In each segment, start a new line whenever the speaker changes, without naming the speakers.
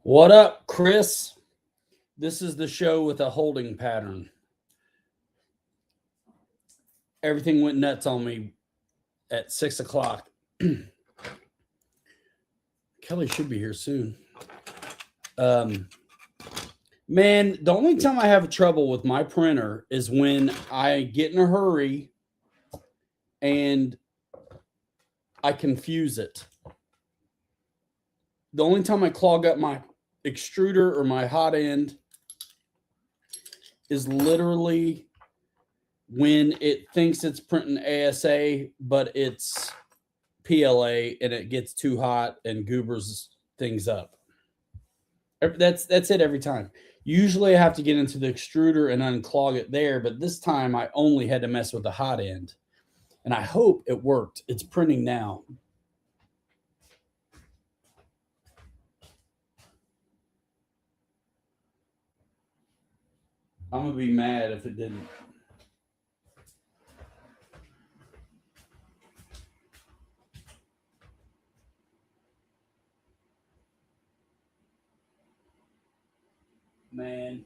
What up, Chris? This is the show with a holding pattern. Everything went nuts on me at 6 o'clock. Kelly should be here soon. Man, the only time I have trouble with my printer is when I get in a hurry and I confuse it. The only time I clog up my extruder or my hot end is literally when it thinks it's printing ASA, but it's PLA and it gets too hot and goobers things up. That's it every time. Usually I have to get into the extruder and unclog it there, but this time I only had to mess with the hot end. And I hope it worked. It's printing now. I'm going to be mad if it didn't. Man.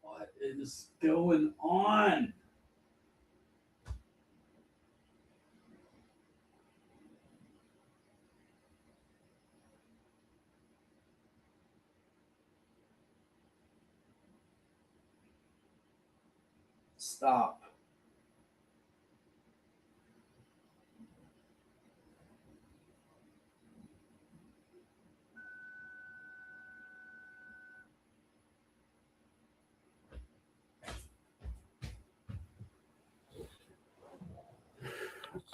What is going on? Stop.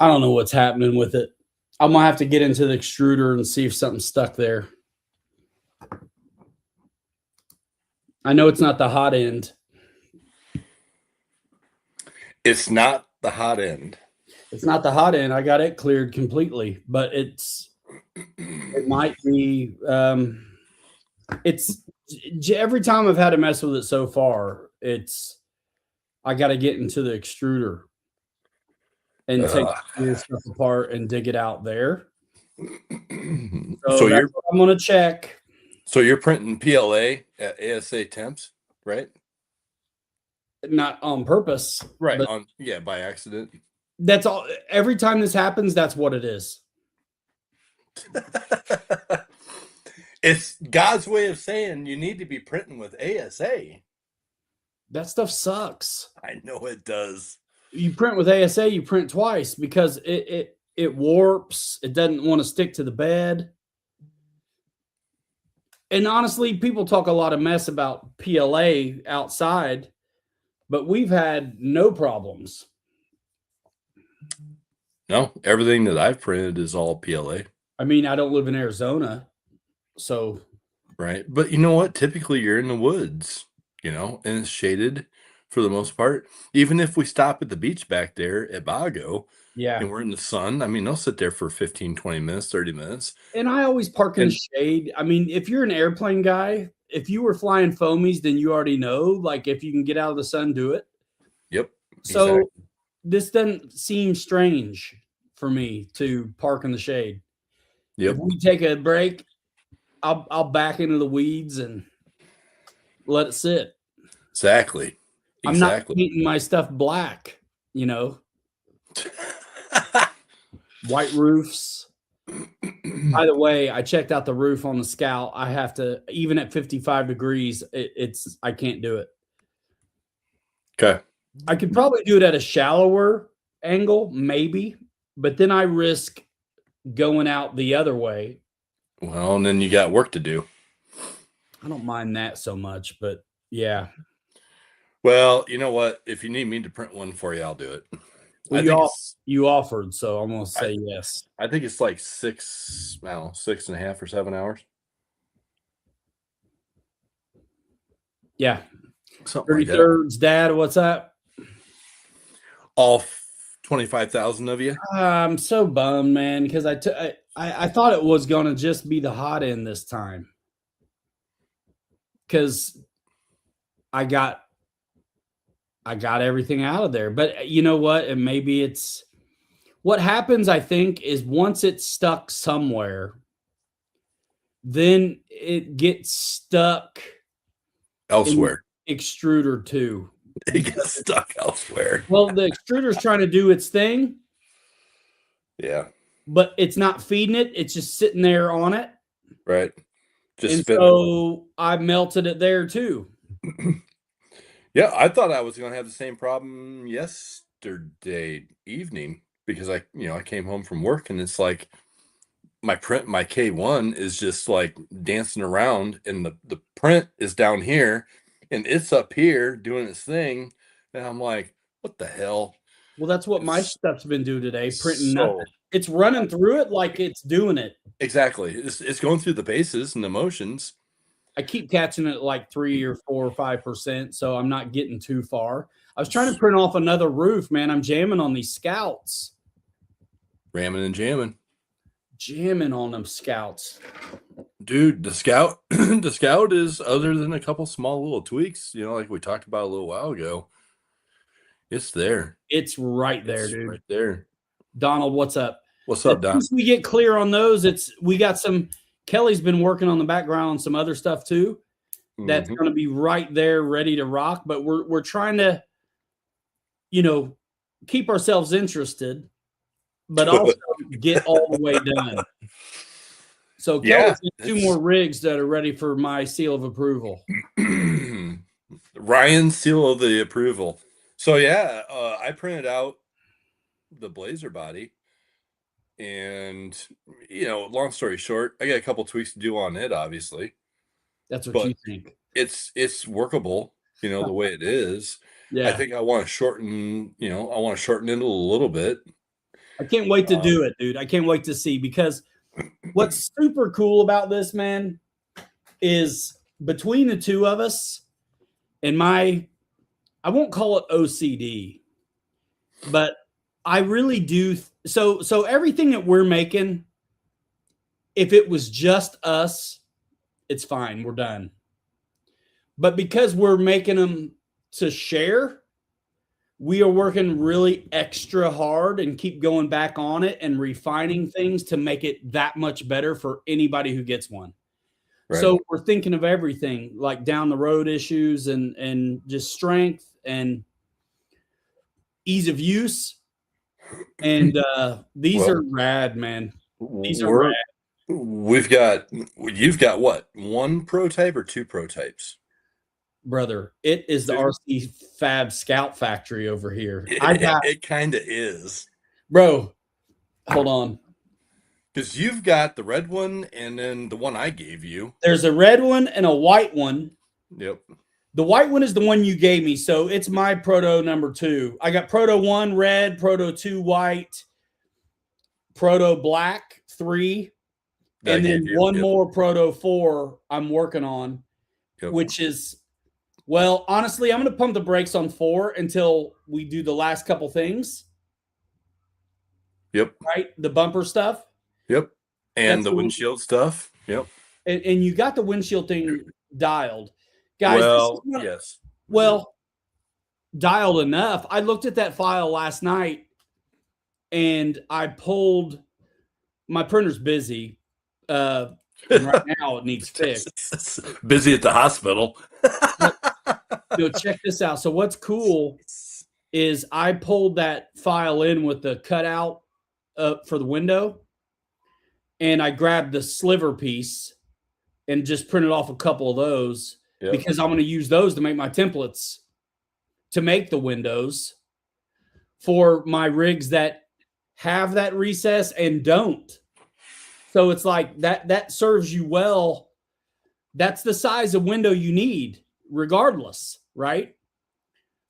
I don't know what's happening with it. I'm going to have to get into the extruder and see if something's stuck there. I know it's not the hot end.
It's not the hot end.
It's not the hot end. I got it cleared completely, but it might be, it's every time I've had to mess with it so far, I got to get into the extruder and take the stuff apart and dig it out there. So I'm going to check.
So you're printing PLA at ASA temps, right?
Not on purpose.
Right. By accident.
That's all. Every time this happens, that's what it is.
It's God's way of saying you need to be printing with ASA.
That stuff sucks.
I know it does.
You print with ASA, you print twice because it warps. It doesn't want to stick to the bed. And honestly, people talk a lot of mess about PLA outside, but we've had no problems.
No, everything that I've printed is all PLA.
I mean, I don't live in Arizona, so.
Right. But you know what? Typically you're in the woods, and it's shaded for the most part. Even if we stop at the beach back there at Bago, and we're in the sun, I mean, they'll sit there for 15, 20 minutes, 30 minutes.
And I always park in the shade. I mean, if you're an airplane guy, if you were flying foamies, then you already know, like, if you can get out of the sun, do it.
Yep.
So exactly. This doesn't seem strange for me to park in the shade. Yep. If we take a break, I'll back into the weeds and let it sit.
Exactly.
I'm not painting my stuff black, White roofs. By the way, I checked out the roof on the Scout. I have to, even at 55 degrees, I can't do it.
Okay.
I could probably do it at a shallower angle, maybe, but then I risk going out the other way.
Well, and then you got work to do.
I don't mind that so much, but yeah.
Well, you know what? If you need me to print one for you, I'll do it.
Well, you offered, so I'm going to say yes.
I think it's like 6.5 or 7 hours.
Yeah.
Something like that.
33rds, Dad, what's up?
All 25,000 of you?
I'm so bummed, man, because I thought it was going to just be the hot end this time. Because I got I got everything out of there. But you know what? And maybe it's what happens, I think, is once it's stuck somewhere, then it gets stuck
elsewhere.
in the extruder too.
It gets stuck elsewhere.
Well, the extruder's trying to do its thing.
Yeah.
But it's not feeding it. It's just sitting there on it.
Right.
And so I melted it there too.
Yeah, I thought I was going to have the same problem yesterday evening because I came home from work and it's like my K1 is just like dancing around and the print is down here and it's up here doing its thing. And I'm like, what the hell?
Well, that's what my stuff's been doing today, printing nothing. It's running through it like it's doing it.
Exactly. It's going through the bases and the motions.
I keep catching it at like 3 or 4 or 5%, so I'm not getting too far. I was trying to print off another roof, man. I'm jamming on these Scouts.
Ramming and jamming.
Jamming on them Scouts.
Dude, the Scout is, other than a couple small little tweaks, like we talked about a little while ago, it's there.
It's right there, dude.
Right there.
Donald, what's up?
What's up, Don?
Once we get clear on those, we got some. Kelly's been working on the background on some other stuff too. That's going to be right there, ready to rock. But we're trying to, keep ourselves interested, but also get all the way done. So Kelly's got 2 more rigs that are ready for my seal of approval.
Ryan's seal of the approval. So yeah, I printed out the Blazer body. And, long story short, I got a couple tweaks to do on it, obviously.
That's what you think.
It's workable, the way it is.
Yeah.
I think I want to shorten, it a little bit.
I can't wait to do it, dude. I can't wait to see, because what's super cool about this, man, is between the two of us and I won't call it OCD, but I really do. So everything that we're making, if it was just us, it's fine. We're done. But because we're making them to share, we are working really extra hard and keep going back on it and refining things to make it that much better for anybody who gets one. Right. So we're thinking of everything, like down the road issues and just strength and ease of use. And these are rad, man. These are rad.
You've got what? 1 prototype or 2 prototypes?
Brother, it is the RC Fab Scout Factory over here.
It kind of is.
Bro, hold on.
Because you've got the red one and then the one I gave you.
There's a red one and a white one.
Yep.
The white one is the one you gave me, so it's my Proto number 2. I got Proto 1 red, Proto 2 white, Proto black 3, and then one more Proto 4 I'm working on, which is, well, honestly, I'm going to pump the brakes on 4 until we do the last couple things.
Yep.
Right? The bumper stuff.
Yep. And the windshield stuff. Yep.
And you got the windshield thing dialed. Guys,
yes.
Well, dialed enough. I looked at that file last night and I pulled, my printer's busy. Right now it needs fixed.
Busy at the hospital.
Check this out. So what's cool is I pulled that file in with the cutout for the window, and I grabbed the sliver piece and just printed off a couple of those. Yep. Because I'm going to use those to make my templates to make the windows for my rigs that have that recess and don't. So it's like that serves you well. That's the size of window you need regardless, right?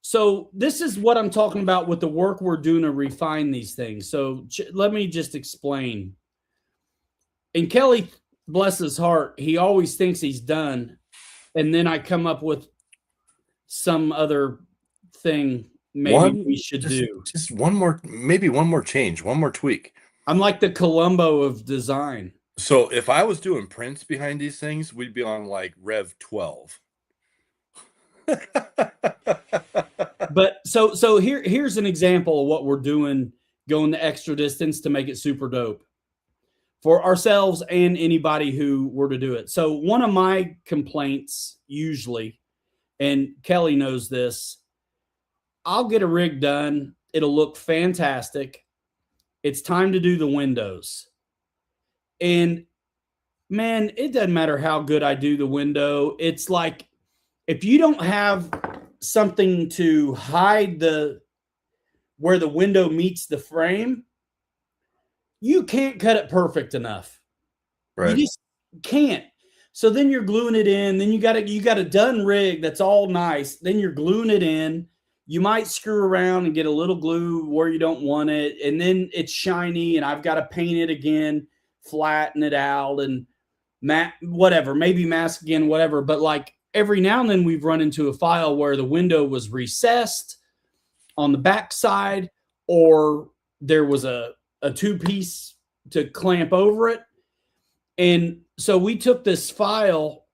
So this is what I'm talking about with the work we're doing to refine these things. So let me just explain. And Kelly, bless his heart, he always thinks he's done. And then I come up with some other thing we should do.
Just one more, maybe one more change, one more tweak.
I'm like the Columbo of design.
So if I was doing prints behind these things, we'd be on like Rev 12.
But so here's an example of what we're doing, going the extra distance to make it super dope for ourselves and anybody who were to do it. So one of my complaints usually, and Kelly knows this, I'll get a rig done. It'll look fantastic. It's time to do the windows. And man, it doesn't matter how good I do the window. It's like, if you don't have something to hide where the window meets the frame, you can't cut it perfect enough.
Right.
You just can't. So then you're gluing it in. Then you got a done rig that's all nice. Then you're gluing it in. You might screw around and get a little glue where you don't want it, and then it's shiny, and I've got to paint it again, flatten it out, and whatever, maybe mask again, whatever. But like every now and then we've run into a file where the window was recessed on the back side, or there was a two-piece to clamp over it. And so we took this file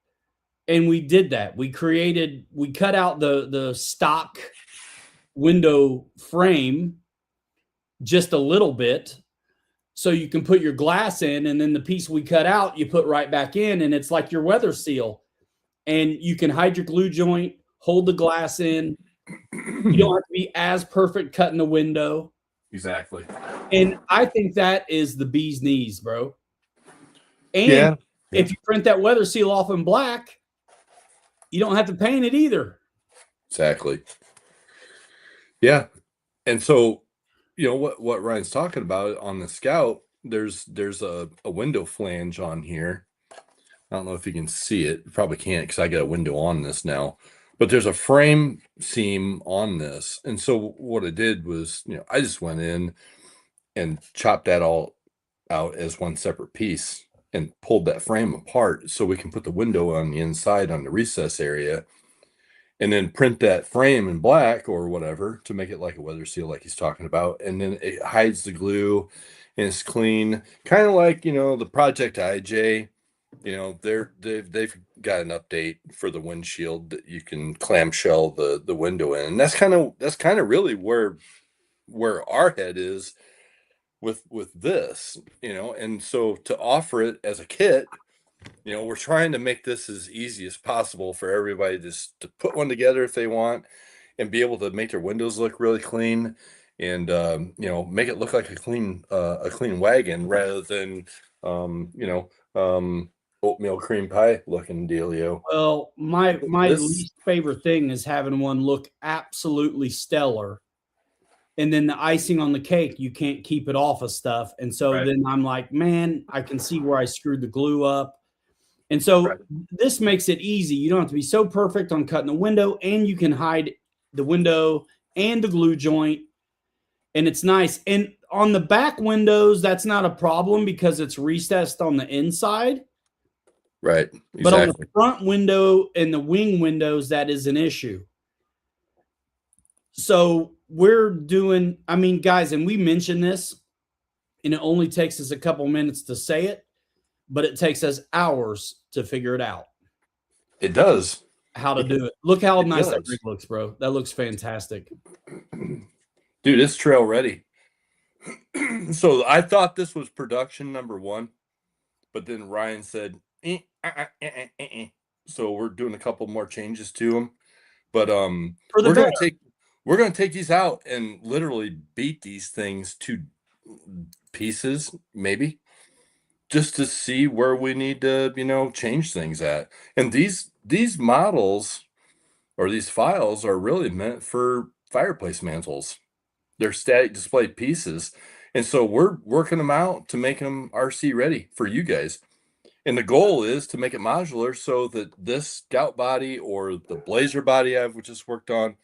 and we did that. We cut out the stock window frame just a little bit, so you can put your glass in, and then the piece we cut out, you put right back in, and it's like your weather seal. And you can hide your glue joint, hold the glass in. You don't have to be as perfect cutting the window.
Exactly.
And I think that is the bee's knees, bro. And if you print that weather seal off in black, you don't have to paint it either.
Exactly. Yeah. And so, you know, what Ryan's talking about on the Scout, there's a window flange on here. I don't know if you can see it. You probably can't, because I got a window on this now. But there's a frame seam on this. And so what I did was, you know, I just went in and chopped that all out as one separate piece and pulled that frame apart so we can put the window on the inside on the recess area, and then print that frame in black or whatever to make it like a weather seal, like he's talking about. And then it hides the glue and it's clean. Kind of like, you know, the Project IJ, you know, they've got an update for the windshield that you can clamshell the window in. And that's kind of really where our head is with this, you know. And so to offer it as a kit, you know, we're trying to make this as easy as possible for everybody just to put one together if they want, and be able to make their windows look really clean, and you know, make it look like a clean wagon rather than oatmeal cream pie looking dealio.
Well, my least favorite thing is having one look absolutely stellar, and then the icing on the cake, you can't keep it off of stuff. And so then I'm like, man, I can see where I screwed the glue up. And so this makes it easy. You don't have to be so perfect on cutting the window, and you can hide the window and the glue joint, and it's nice. And on the back windows, that's not a problem because it's recessed on the inside.
Right. Exactly.
But on the front window and the wing windows, that is an issue. So we're doing, I mean, guys, and we mentioned this, and it only takes us a couple minutes to say it, but it takes us hours to figure it out.
It does.
How to do it. Look how nice that rig looks, bro. That looks fantastic.
Dude, it's trail ready. So I thought this was production number 1, but then Ryan said, so we're doing a couple more changes to them. But we're gonna take these out and literally beat these things to pieces, maybe, just to see where we need to, you know, change things at. And these models or these files are really meant for fireplace mantles. They're static display pieces. And so we're working them out to make them RC ready for you guys. And the goal is to make it modular so that this Scout body or the Blazer body I've just worked on,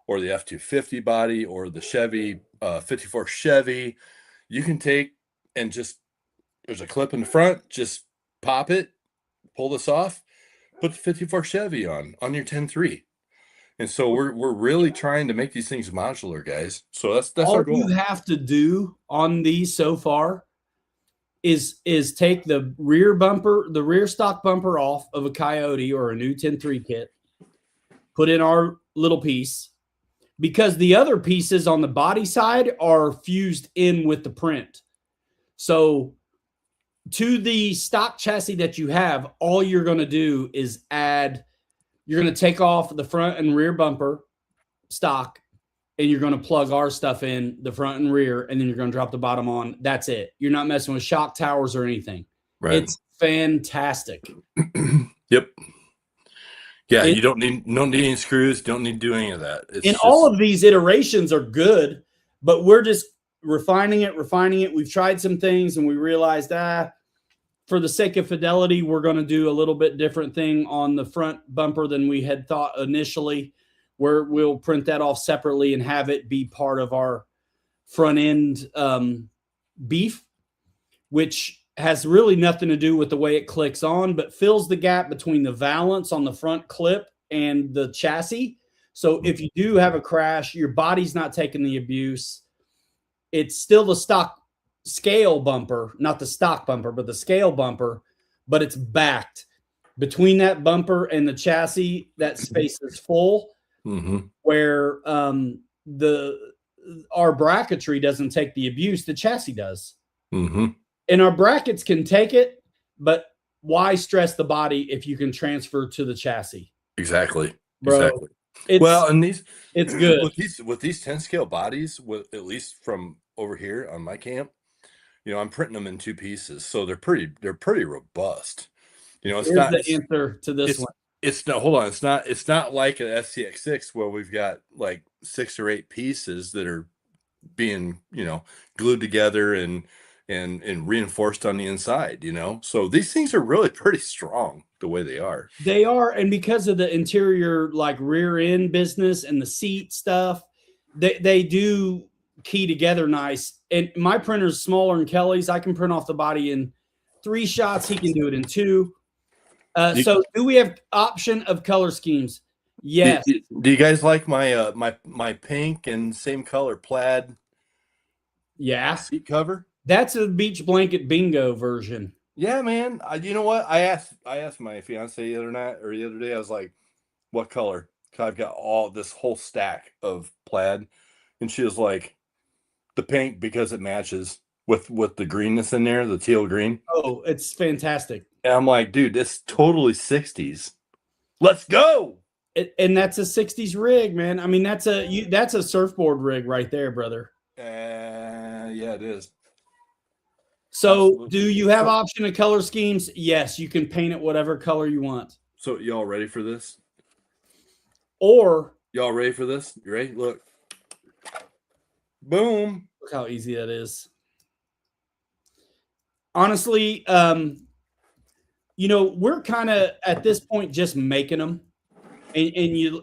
or the F-250 body, or the Chevy 54 Chevy, you can take and just, there's a clip in the front, just pop it, pull this off, put the 54 Chevy on your 10.3. And so we're really trying to make these things modular, guys. So that's
all
our goal.
You have to do on these so far is take the rear stock bumper off of a Coyote or a new 10.3 kit, put in our little piece, because the other pieces on the body side are fused in with the print. So to the stock chassis that you have, all you're going to do is you're going to take off the front and rear bumper stock, and you're going to plug our stuff in the front and rear, and then you're going to drop the bottom on. That's it. You're not messing with shock towers or anything.
Right.
It's fantastic.
Yep. Yeah, you don't need any screws. Don't need to do any of that.
All of these iterations are good, but we're just refining it. We've tried some things, and we realized, for the sake of fidelity, we're going to do a little bit different thing on the front bumper than we had thought initially, where we'll print that off separately and have it be part of our front end beef, which has really nothing to do with the way it clicks on, but fills the gap between the valance on the front clip and the chassis. So if you do have a crash, your body's not taking the abuse. It's still the stock scale bumper, not the stock bumper, but the scale bumper, but it's backed. Between that bumper and the chassis, that space is full, where our bracketry doesn't take the abuse, the chassis does. And our brackets can take it, but why stress the body if you can transfer to the chassis?
Exactly.
Bro,
exactly. It's
good.
With these 10 scale bodies, at least from over here on my camp, I'm printing them in 2 pieces, so they're pretty robust. It's
Here's
not
the answer to this one.
It's no, hold on. It's not like an SCX6 where we've got like 6 or 8 pieces that are being, glued together and reinforced on the inside, So these things are really pretty strong the way they are.
They are, and because of the interior, like rear end business and the seat stuff, they do key together nice. And my printer's smaller than Kelly's. I can print off the body in 3 shots. He can do it in 2. So do we have option of color schemes? Yes.
Do you guys like my my pink and same color plaid?
Yeah.
Seat cover.
That's a beach blanket bingo version.
Yeah, man. You know what? I asked my fiance the other day. I was like, "What color?" 'Cause I've got this whole stack of plaid, and she was like, "The pink because it matches with the greenness in there, the teal green."
Oh, it's fantastic.
And I'm like, "Dude, it's totally 60s. Let's go!"
And that's a 60s rig, man. I mean, that's a surfboard rig right there, brother.
Yeah, it is.
So
Absolutely.
Do you have option of color schemes? Yes, you can paint it whatever color you want.
So y'all ready for this?
Or
y'all ready for this? You ready? Look. Boom.
Look how easy that is. Honestly, we're kind of at this point just making them. And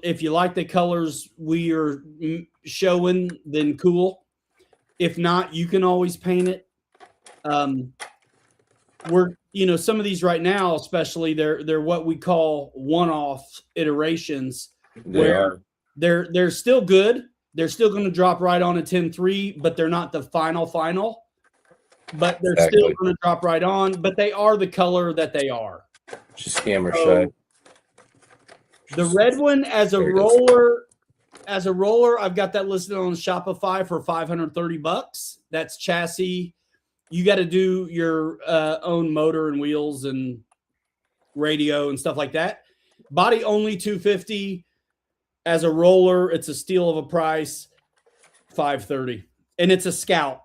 if you like the colors we are showing, then cool. If not, you can always paint it. We're some of these right now, especially they're what we call one-off iterations, where they're still good. They're still going to drop right on a 10-3, but they're not the final. But they're still going to drop right on. But they are the color that they are.
Just scammer shy.
The red one as a roller, I've got that listed on Shopify for $530. That's chassis. You got to do your own motor and wheels and radio and stuff like that. Body only $250. As a roller, it's a steal of a price, $530, and it's a Scout.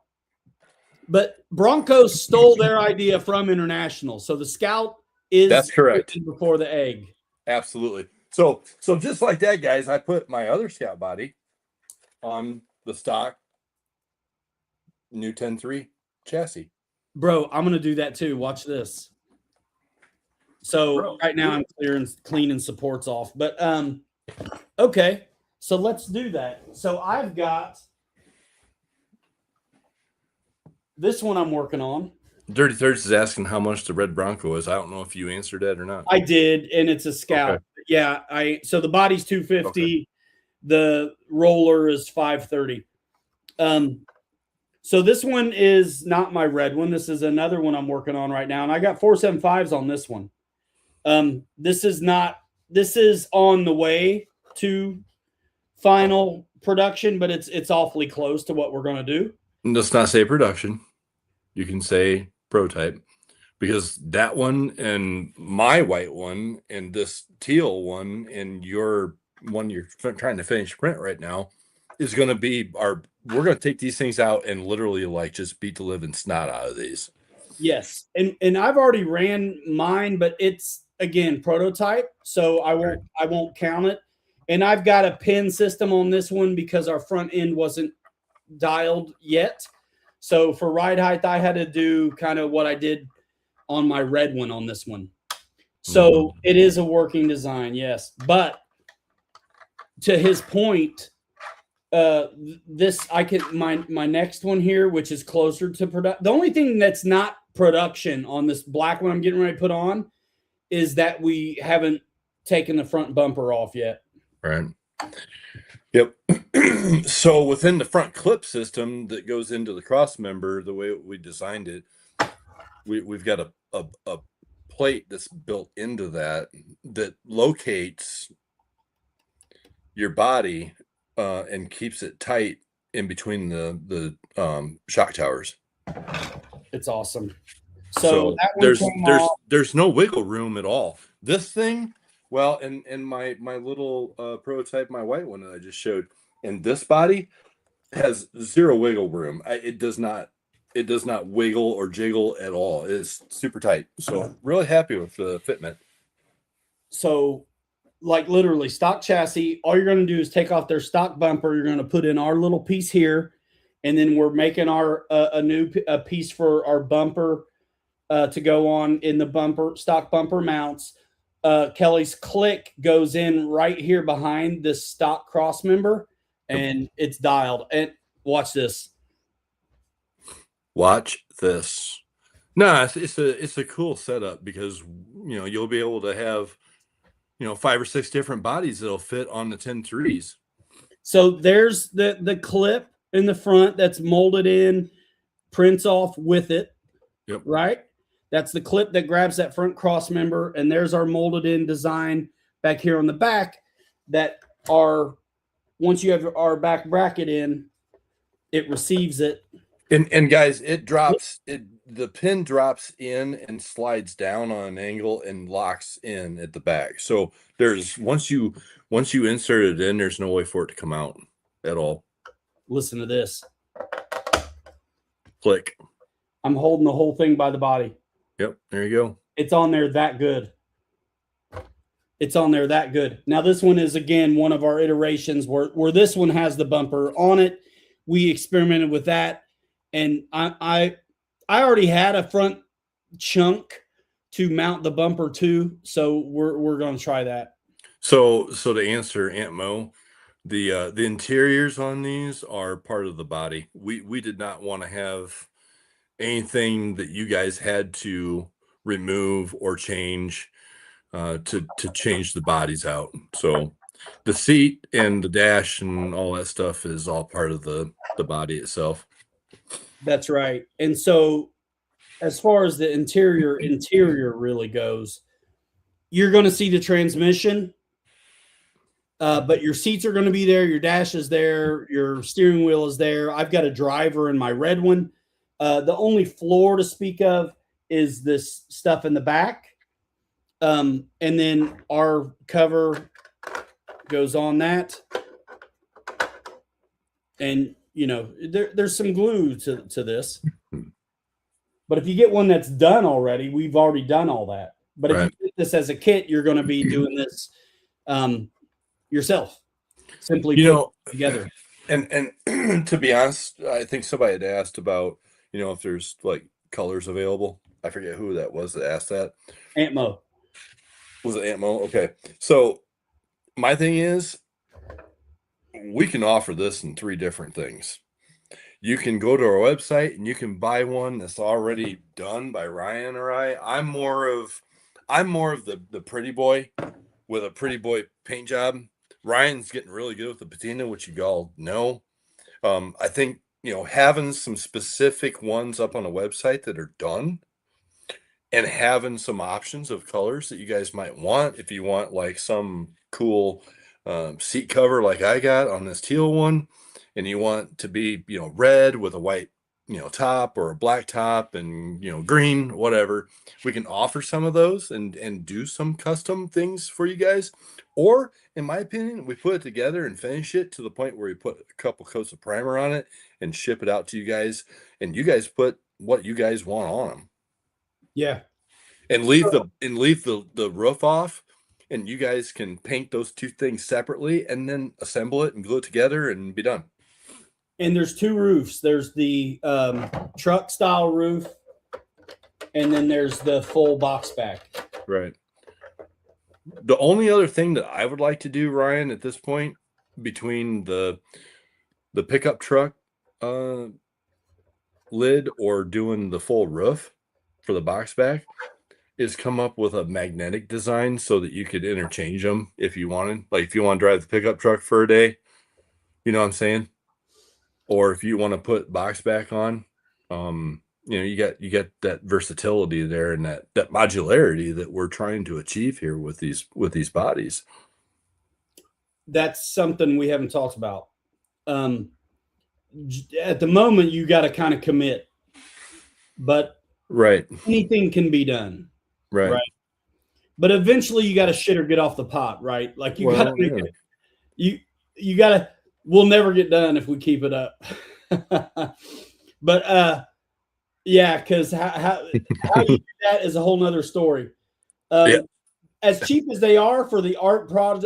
But Broncos stole their idea from International, so the Scout is
that's correct
before the egg.
Absolutely. So just like that, guys, I put my other Scout body on the stock new 10-3 chassis.
Bro, I'm gonna do that too. Watch this. So right now I'm cleaning supports off, but okay. So let's do that. So I've got this one I'm working on.
Dirty Thirds is asking how much the red Bronco is. I don't know if you answered that or not.
I did, and it's a Scout.
Okay.
Yeah, so the body's $250. Okay. The roller is $530. So this one is not my red one. This is another one I'm working on right now, and I got 475s on this one. This is on the way to final production, but it's awfully close to what we're going to do.
Let's not say production. You can say prototype, because that one and my white one and this teal one and your one you're trying to finish print right now is going to be we're going to take these things out and literally like just beat the living snot out of these.
Yes. And I've already ran mine, but it's again prototype, so I won't count it. And I've got a pin system on this one because our front end wasn't dialed yet. So for ride height, I had to do kind of what I did on my red one on this one. So it is a working design, yes. But to his point, this I can my next one here, which is closer to production. The only thing that's not production on this black one I'm getting ready to put on is that we haven't taken the front bumper off yet.
Right. Yep. So within the front clip system that goes into the cross member, the way we designed it, we've got a plate that's built into that locates your body and keeps it tight in between the shock towers.
It's awesome.
So there's no wiggle room at all. This thing, well, and my little prototype, my white one that I just showed, and this body has zero wiggle room. It does not wiggle or jiggle at all. It's super tight. So really happy with the fitment.
So like literally stock chassis, all you're going to do is take off their stock bumper. You're going to put in our little piece here, and then we're making our a new piece for our bumper to go on in the stock bumper mounts. Kelly's click goes in right here behind this stock cross member, and it's dialed. And watch this.
Watch this. No, it's a cool setup because you'll be able to have 5 or 6 different bodies that'll fit on the 10-3s.
So there's the clip in the front that's molded in, prints off with it.
Yep.
Right? That's the clip that grabs that front cross member, and there's our molded in design back here on the back that once you have our back bracket in, it receives it.
And guys, the pin drops in and slides down on an angle and locks in at the back. So there's once you insert it in, there's no way for it to come out at all.
Listen to this.
Click.
I'm holding the whole thing by the body.
Yep, there you go.
It's on there that good. It's on there that good. Now this one is again one of our iterations where this one has the bumper on it. We experimented with that, and I already had a front chunk to mount the bumper to, so we're going to try that.
So to answer Aunt Mo, the interiors on these are part of the body. We did not want to have anything that you guys had to remove or change to change the bodies out. So the seat and the dash and all that stuff is all part of the body itself.
That's right. And so as far as the interior really goes, you're going to see the transmission, but your seats are going to be there. Your dash is there. Your steering wheel is there. I've got a driver in my red one. The only floor to speak of is this stuff in the back. And then our cover goes on that. And, there's some glue to this. But if you get one that's done already, we've already done all that. But if you get this as a kit, you're going to be doing this yourself. Simply put together.
And to be honest, I think somebody had asked about, if there's like colors available. I forget who that was that asked that.
Aunt Mo.
Was it Aunt Mo? Okay. So my thing is, we can offer this in 3 different things. You can go to our website and you can buy one that's already done by Ryan or I. I'm more of the pretty boy with a pretty boy paint job. Ryan's getting really good with the patina, which you all know. I think having some specific ones up on a website that are done and having some options of colors that you guys might want, if you want like some cool seat cover like I got on this teal one, and you want to be, red with a white, top, or a black top, and, green, whatever, we can offer some of those and do some custom things for you guys. Or in my opinion, we put it together and finish it to the point where we put a couple coats of primer on it and ship it out to you guys, and you guys put what you guys want on them.
Yeah.
And leave the roof off, and you guys can paint those two things separately and then assemble it and glue it together and be done.
And there's two roofs. There's the truck style roof, and then there's the full box back.
Right. The only other thing that I would like to do, Ryan, at this point, between the pickup truck lid or doing the full roof for the box back, is come up with a magnetic design so that you could interchange them if you wanted. Like if you want to drive the pickup truck for a day, you know what I'm saying? Or if you want to put box back on, you get that versatility there and that modularity that we're trying to achieve here with these bodies.
That's something we haven't talked about. At the moment, you got to kind of commit, but
right,
anything can be done.
Right.
But eventually you got to shit or get off the pot, right? Like you got to make it. You got to. We'll never get done if we keep it up. But yeah, because how you do that is a whole nother story. As cheap as they are for the art product,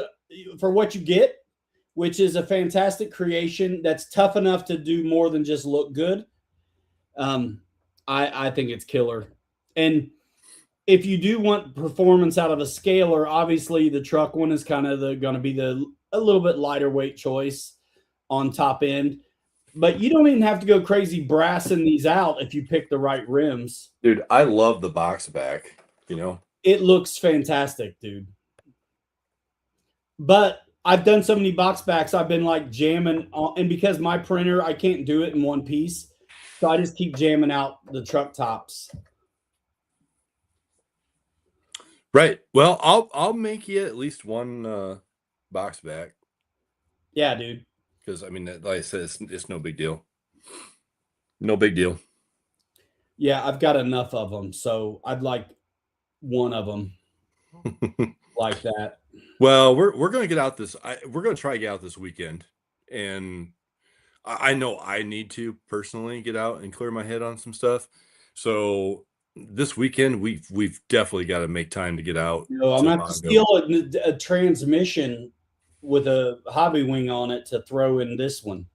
for what you get, which is a fantastic creation that's tough enough to do more than just look good. I think it's killer. And if you do want performance out of a scaler, obviously the truck one is kind of going to be a little bit lighter weight choice on top end. But you don't even have to go crazy brassing these out if you pick the right rims.
Dude, I love the box back,
It looks fantastic, dude. But I've done so many box backs, I've been like jamming on, and because my printer, I can't do it in one piece. So I just keep jamming out the truck tops.
Right. Well, I'll make you at least one box back.
Yeah, dude.
Because I mean, like I said, it's no big deal. No big deal.
Yeah, I've got enough of them, so I'd like one of them like that.
Well, we're going to get out this. We're going to try to get out this weekend, and I know I need to personally get out and clear my head on some stuff. So this weekend, we've definitely got to make time to get out.
No, I'm going to steal a transmission with a hobby wing on it to throw in this one.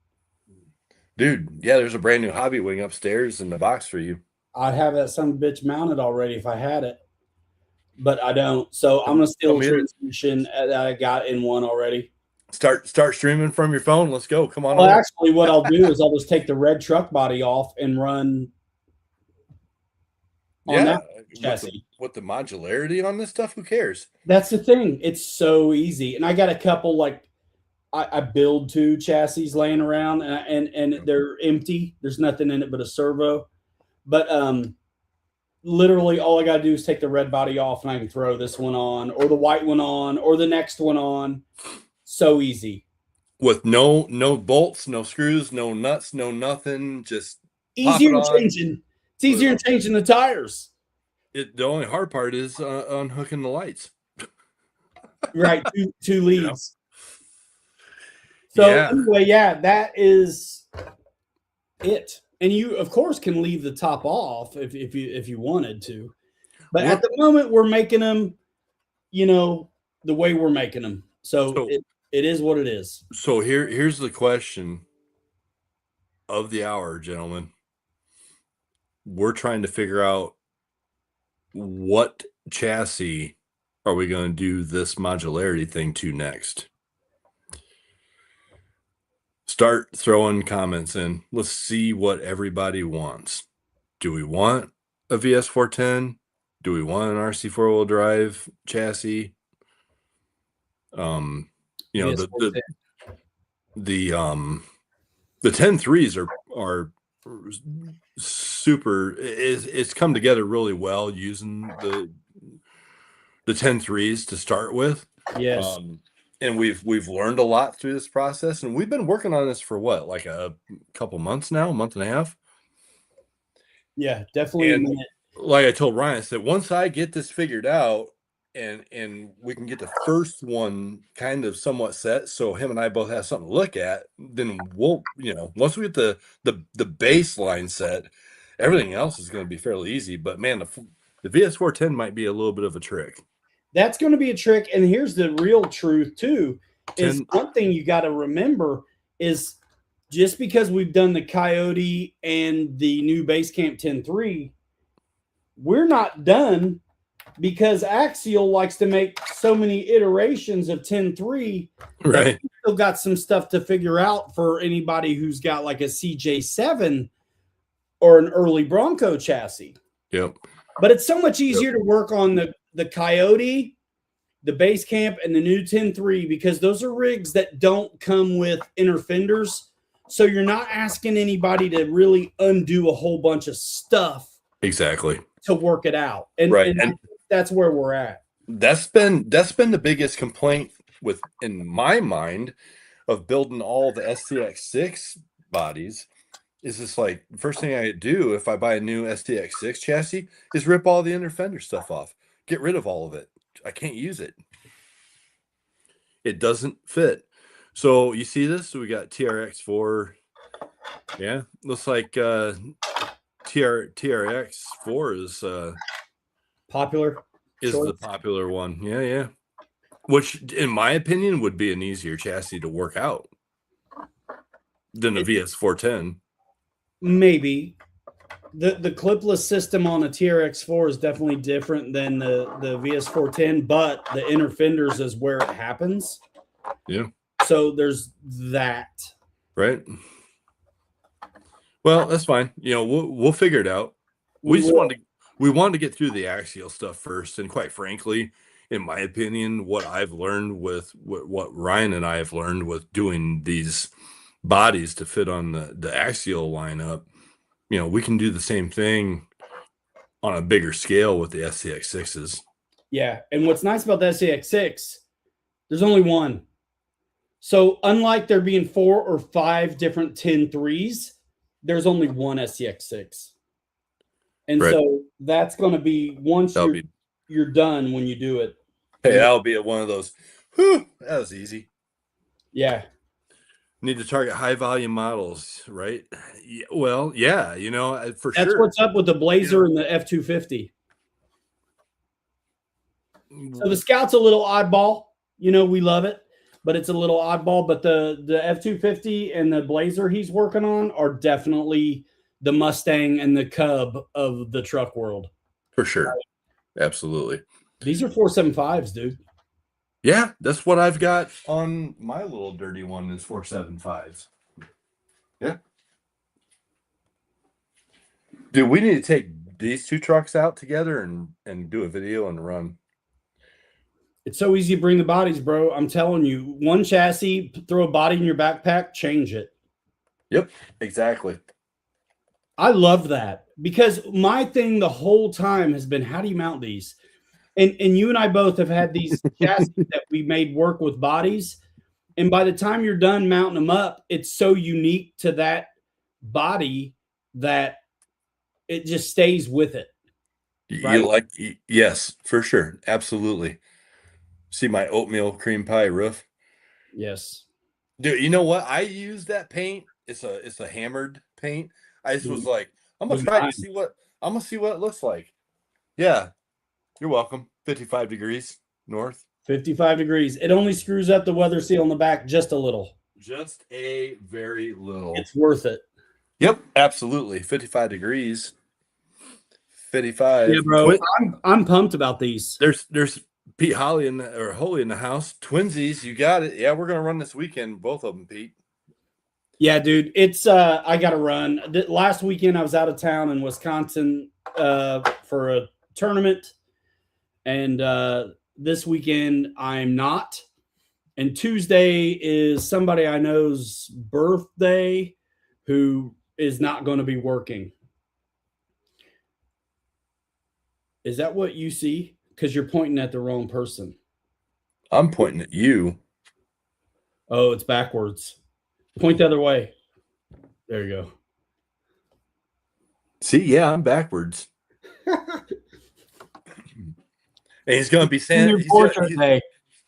Dude, yeah, there's a brand new hobby wing upstairs in the box for you.
I'd have that son bitch mounted already if I had it, but I don't. So I'm going to steal a transmission that I got in one already.
Start streaming from your phone. Let's go. Come on.
Well, actually, what I'll do is I'll just take the red truck body off and run
on that chassis. With the modularity on this stuff, who cares?
That's the thing. It's so easy. And I got a couple, like, I build 2 chassis laying around, and they're empty. There's nothing in it but a servo. But literally all I got to do is take the red body off, and I can throw this one on, or the white one on, or the next one on. So easy.
With no bolts, no screws, no nuts, no nothing. Just
easier changing. It's easier than changing the tires.
The only hard part is unhooking the lights.
Right, two leads. So anyway, that is it. And you, of course, can leave the top off if you wanted to. But at the moment, we're making them, the way we're making them. So it is what it is.
So here's the question of the hour, gentlemen. We're trying to figure out what chassis are we going to do this modularity thing to next. Start throwing comments in. Let's see what everybody wants. Do we want a VS410? Do we want an RC 4-wheel drive chassis? The 10.3s are super. It's come together really well using the 10.3s to start with.
Yes.
and we've learned a lot through this process, and we've been working on this for what, like a couple months now, a month and a half.
Yeah, definitely.
And like I told Ryan, I said, once I get this figured out and we can get the first one kind of somewhat set, so him and I both have something to look at, then we'll, once we get the baseline set, everything else is going to be fairly easy. But man, the VS410 might be a little bit of a trick.
That's going to be a trick. And here's the real truth too, is one thing you got to remember is just because we've done the Coyote and the new Basecamp 10.3, we're not done, because Axial likes to make so many iterations of 10.3.
Right.
We still got some stuff to figure out for anybody who's got like a CJ7 or an early Bronco chassis.
Yep.
But it's so much easier to work on the Coyote, the Basecamp, and the new 10.3, because those are rigs that don't come with inner fenders. So you're not asking anybody to really undo a whole bunch of stuff.
Exactly.
To work it out. And that's where we're at.
That's been the biggest complaint in my mind of building all the STX6 bodies. Is this like, first thing I do if I buy a new STX6 chassis is rip all the inner fender stuff off. Get rid of all of it. I can't use it. It doesn't fit. So you see this? So we got TRX4. Yeah. Looks like TRX4 is
popular.
Is the popular one. Yeah. Which in my opinion would be an easier chassis to work out than the VS410.
Maybe. The clipless system on a TRX4 is definitely different than the VS410, but the inner fenders is where it happens.
Yeah.
So there's that.
Right. Well, that's fine. We'll figure it out. We wanted to get through the Axial stuff first, and quite frankly, in my opinion, what I've learned with what Ryan and I have learned with doing these bodies to fit on the Axial lineup, we can do the same thing on a bigger scale with the SCX6s.
Yeah, and what's nice about the SCX6, there's only one. So unlike there being 4 or 5 different 10.3s, there's only one SCX6. And right. So that's going to be once you're done when you do it.
Hey, that'll be one of those. Whew, that was easy.
Yeah.
Need to target high volume models, right? Well, yeah, for sure.
That's what's up with the Blazer and the F-250. So the Scout's a little oddball. We love it, but it's a little oddball. But the F-250 and the Blazer he's working on are definitely the Mustang and the Cub of the truck world.
For sure. Absolutely.
These are 475s, dude.
Yeah, that's what I've got on my little dirty one is 475s. Yeah. Dude, we need to take these two trucks out together and do a video and run.
It's so easy to bring the bodies, bro. I'm telling you, one chassis, throw a body in your backpack, change it.
Yep, exactly.
I love that, because my thing the whole time has been, how do you mount these? And you and I both have had these chassis that we made work with bodies. And by the time you're done mounting them up, it's so unique to that body that it just stays with it. Right?
Yes, for sure. Absolutely. See my oatmeal cream pie roof?
Yes.
Dude, you know what? I use that paint. It's a hammered paint. I just was like, I'm gonna try to see what it looks like. Yeah. You're welcome. 55 degrees north.
55 degrees. It only screws up the weather seal on the back just a little.
Just a very little.
It's worth it.
Yep, absolutely. 55 degrees. 55.
Yeah, bro. I'm pumped about these.
There's Pete Holley in the house. Twinsies, you got it. Yeah, we're gonna run this weekend, both of them, Pete.
Yeah, dude. It's I gotta run. Last weekend I was out of town in Wisconsin for a tournament. And this weekend I'm not. And Tuesday is somebody I know's birthday who is not going to be working. Is that what you see? Because you're pointing at the wrong person.
I'm pointing at you.
Oh, it's backwards. Point the other way. There you go.
See, yeah, I'm backwards. And he's going to be Santa.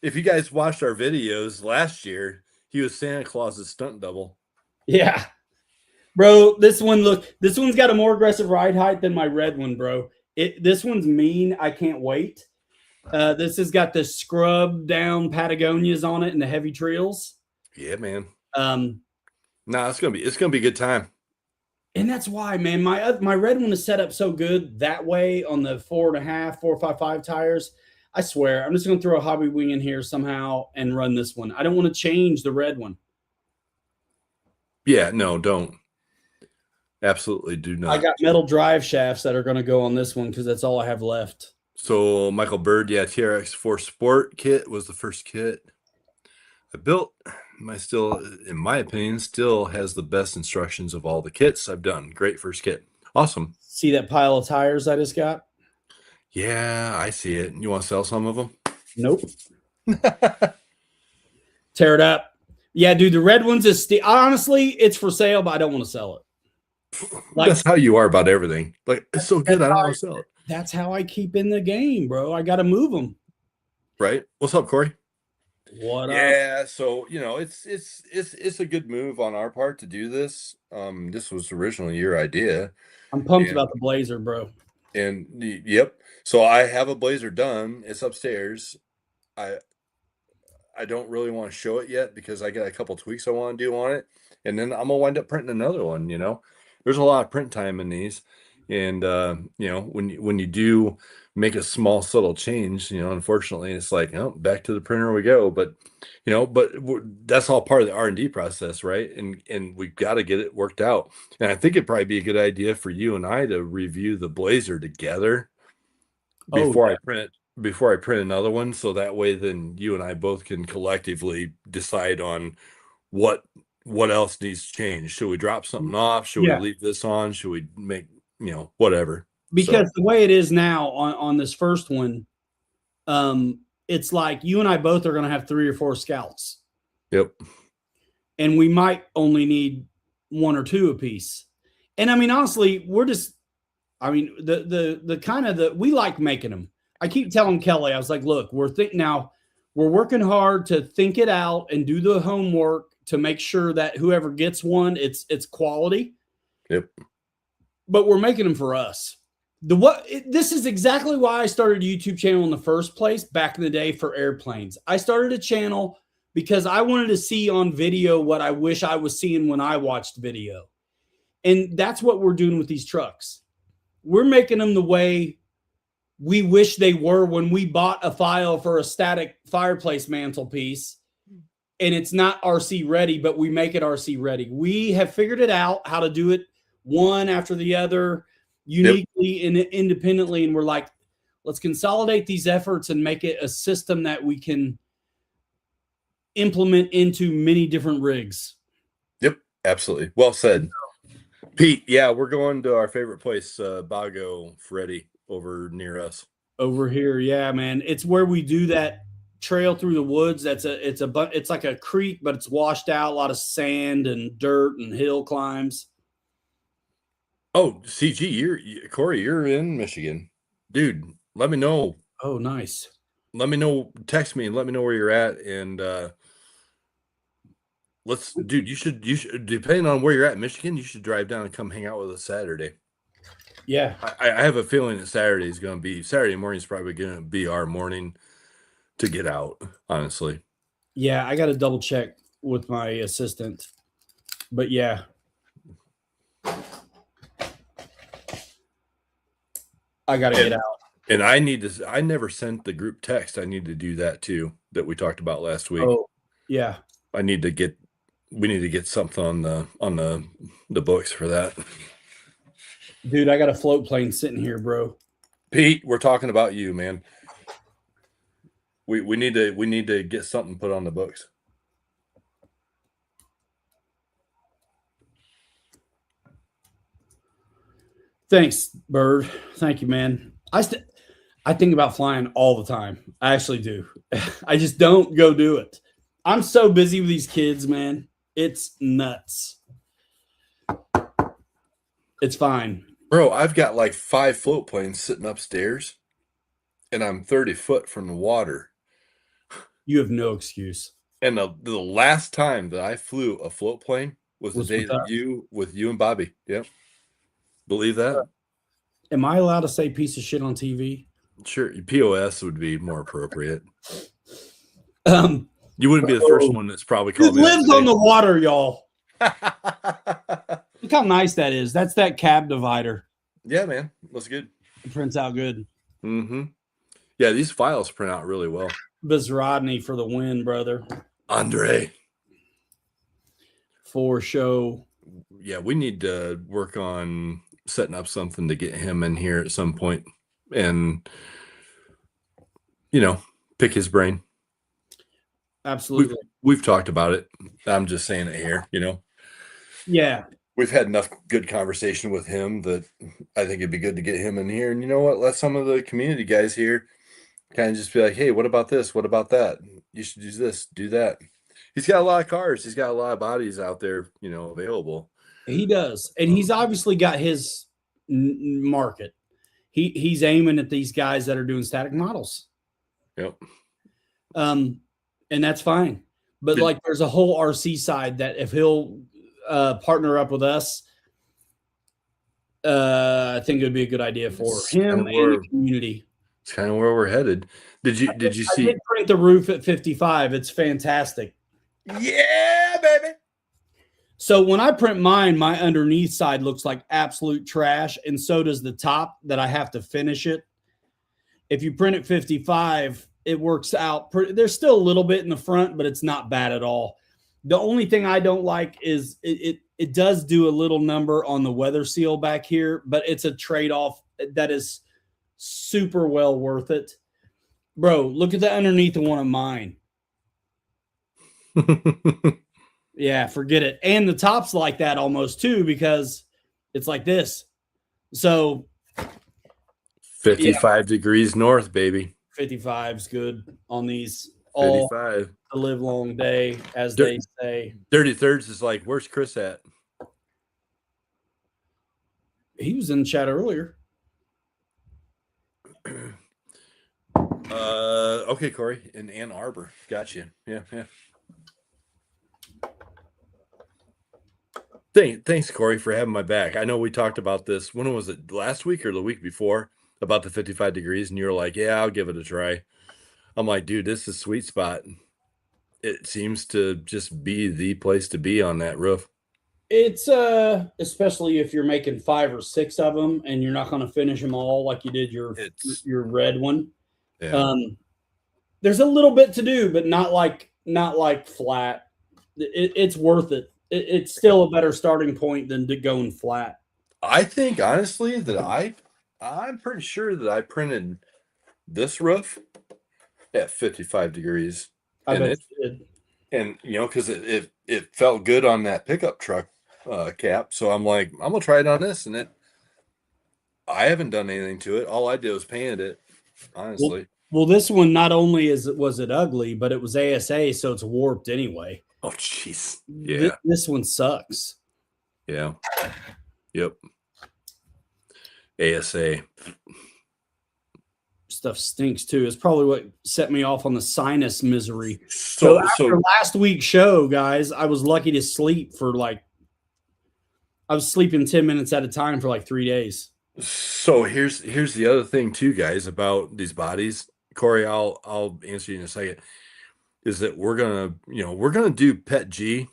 If you guys watched our videos last year, he was Santa Claus's stunt double.
Yeah. Bro, this one's got a more aggressive ride height than my red one, bro. This one's mean. I can't wait. This has got the scrub down Patagonias on it and the heavy trails.
Yeah, man. It's gonna be a good time.
And that's why, man, my red one is set up so good that way on the 4.5, 4.55 tires. I swear, I'm just gonna throw a hobby wing in here somehow and run this one. I don't want to change the red one.
Yeah, no, don't. Absolutely do not.
I got metal drive shafts that are going to go on this one because that's all I have left.
So Michael Bird, yeah, TRX4 Sport kit was the first kit I built. In my opinion, still has the best instructions of all the kits I've done. Great first kit. Awesome.
See that pile of tires I just got?
Yeah, I see it. You want to sell some of them?
Nope. Tear it up. Yeah, dude, the red ones is honestly, it's for sale, but I don't want to sell it.
Like, that's how you are about everything. Like, it's so good, I don't want to sell it.
That's how I keep in the game, bro. I got to move them.
Right. What's up, Corey?
What up?
Yeah, so it's a good move on our part to do this. This was originally your idea.
I'm pumped about the Blazer, bro.
And yep. So I have a Blazer done. It's upstairs. I don't really want to show it yet because I got a couple tweaks I want to do on it, and then I'm gonna wind up printing another one. There's a lot of print time in these, and when you do make a small subtle change, unfortunately it's like, oh, back to the printer we go. But that's all part of the R&D process, right? And we've got to get it worked out. And I think it'd probably be a good idea for you and I to review the Blazer together before I print another one, so that way then you and I both can collectively decide on what else needs to change. Should we drop something off? Should we leave this on? Should we make whatever?
Because the way it is now on this first one, it's like you and I both are going to have 3 or 4 scouts.
Yep.
And we might only need 1 or 2 apiece. And I mean, honestly, we like making them. I keep telling Kelly, I was like, look, we're working hard to think it out and do the homework to make sure that whoever gets one, it's quality.
Yep.
But we're making them for us. This is exactly why I started a YouTube channel in the first place back in the day for airplanes. I started a channel because I wanted to see on video what I wish I was seeing when I watched video. And that's what we're doing with these trucks. We're making them the way we wish they were when we bought a file for a static fireplace mantelpiece, and it's not RC ready, but we make it RC ready. We have figured it out how to do it one after the other, uniquely and independently. And we're like, let's consolidate these efforts and make it a system that we can implement into many different rigs.
Yep. Absolutely. Well said. Pete, yeah, we're going to our favorite place, Bago Freddy, over near us.
Over here, yeah, man. It's where we do that trail through the woods. It's like a creek, but it's washed out, a lot of sand and dirt and hill climbs.
Oh, CG, Corey, you're in Michigan. Dude, let me know.
Oh, nice.
Let me know, text me and let me know where you're at, and you should depending on where you're at in Michigan, you should drive down and come hang out with us Saturday.
Yeah.
I have a feeling that Saturday morning is probably going to be our morning to get out, honestly.
Yeah, I got to double check with my assistant. But yeah. I got to get out.
And I never sent the group text. I need to do that too, that we talked about last week.
Oh, yeah.
We need to get something on the books for that.
Dude, I got a float plane sitting here, bro.
Pete, we're talking about you, man. We need to get something put on the books.
Thanks, Bird. Thank you, man. I think about flying all the time. I actually do. I just don't go do it. I'm so busy with these kids, man. It's nuts. It's fine.
Bro, I've got like 5 float planes sitting upstairs, and I'm 30 foot from the water.
You have no excuse.
And the last time that I flew a float plane was the day
with us.
that with you and Bobby. Yep. Believe that?
Am I allowed to say piece of shit on TV?
Sure. POS would be more appropriate.
You
wouldn't be the first one that's probably called
me. It lives on the water, y'all. Look how nice that is. That's that cab divider.
Yeah, man. Looks good.
It prints out good.
Mm-hmm. Yeah, these files print out really well.
Bizrodney for the win, brother.
Andre.
For show.
Yeah, we need to work on setting up something to get him in here at some point and, pick his brain.
Absolutely.
We've talked about it. I'm just saying it here,
Yeah.
We've had enough good conversation with him that I think it'd be good to get him in here. And you know what? Let some of the community guys here kind of just be like, hey, what about this? What about that? You should do this, do that. He's got a lot of cars. He's got a lot of bodies out there, available.
He does. And he's obviously got his market. He's aiming at these guys that are doing static models.
Yep.
And that's fine. But there's a whole RC side that if he'll partner up with us, I think it would be a good idea for him and the community.
It's kind of where we're headed. Did you see?
I did print the roof at 55. It's fantastic.
Yeah, baby.
So when I print mine, my underneath side looks like absolute trash, and so does the top that I have to finish it. If you print at 55, it works out. There's still a little bit in the front, but it's not bad at all. The only thing I don't like is it does do a little number on the weather seal back here, but it's a trade-off that is super well worth it. Bro, look at the underneath of one of mine. Yeah, forget it. And the top's like that almost too, because it's like this. So
55 degrees north, baby.
55's good on these all
55.
The live long day, as they say.
33rds is like, where's Chris at?
He was in the chat earlier.
Okay, Corey, in Ann Arbor. Gotcha. Yeah. Thanks, Corey, for having my back. I know we talked about this. When was it? Last week or the week before? About the 55 degrees, and you're like, yeah, I'll give it a try. I'm like, dude, this is a sweet spot. It seems to just be the place to be on that roof.
It's especially if you're making 5 or 6 of them and you're not going to finish them all like you did your red one.
Yeah.
There's a little bit to do, but not like flat. It's worth it. It's still a better starting point than going flat.
I think honestly that I'm pretty sure that I printed this roof at 55 degrees.
I bet you did.
And because it felt good on that pickup truck cap. So I'm like, I'm gonna try it on this, and I haven't done anything to it. All I did was painted it, honestly.
Well, this one not only was it ugly, but it was ASA, so it's warped anyway.
Oh, jeez. Yeah.
This one sucks.
Yeah. Yep. ASA.
Stuff stinks too. It's probably what set me off on the sinus misery. So after last week's show, guys, I was lucky to sleep for I was sleeping 10 minutes at a time for 3 days.
So here's the other thing too, guys, about these bodies. Corey, I'll answer you in a second. Is that we're gonna do Pet G,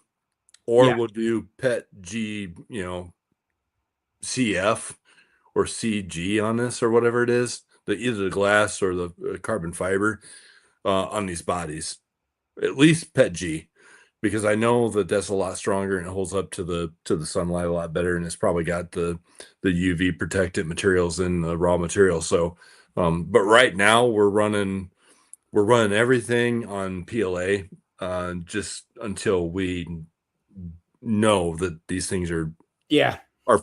or we'll do Pet G, CF or CG on this or whatever it is, either the glass or the carbon fiber on these bodies. At least Pet G, because I know that that's a lot stronger and it holds up to the sunlight a lot better, and it's probably got the UV protectant materials in the raw material. So, but right now we're running everything on PLA just until we know that these things are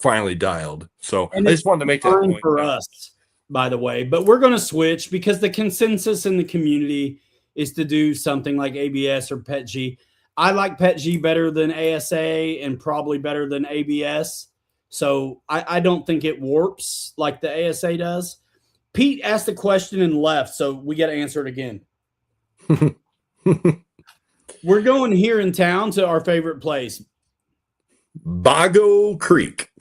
finally dialed. So I just wanted to make that point
for us, by the way. But we're going to switch because the consensus in the community is to do something like ABS or PETG. I like PETG better than ASA and probably better than ABS. So I don't think it warps like the ASA does. Pete asked the question and left, so we got to answer it again. We're going here in town to our favorite place,
Bago Creek.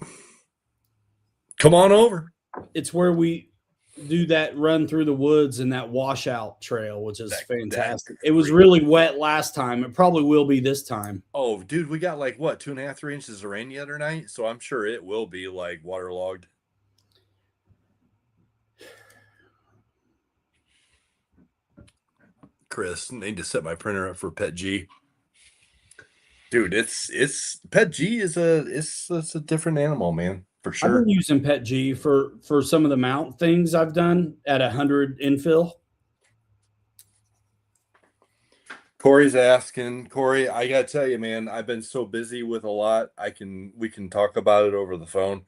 Come on over.
It's where we do that run through the woods and that washout trail, which is fantastic. It was really wet last time. It probably will be this time.
Oh, dude, we got like what, 2.5, 3 inches of rain the other night, so I'm sure it will be like waterlogged. Chris, need to set my printer up for PETG. Dude, it's PETG is a different animal, man, for sure.
I've been using PETG for some of the mount things I've done at 100 infill.
Corey's asking, Corey, I gotta tell you, man, I've been so busy with a lot. We can talk about it over the phone.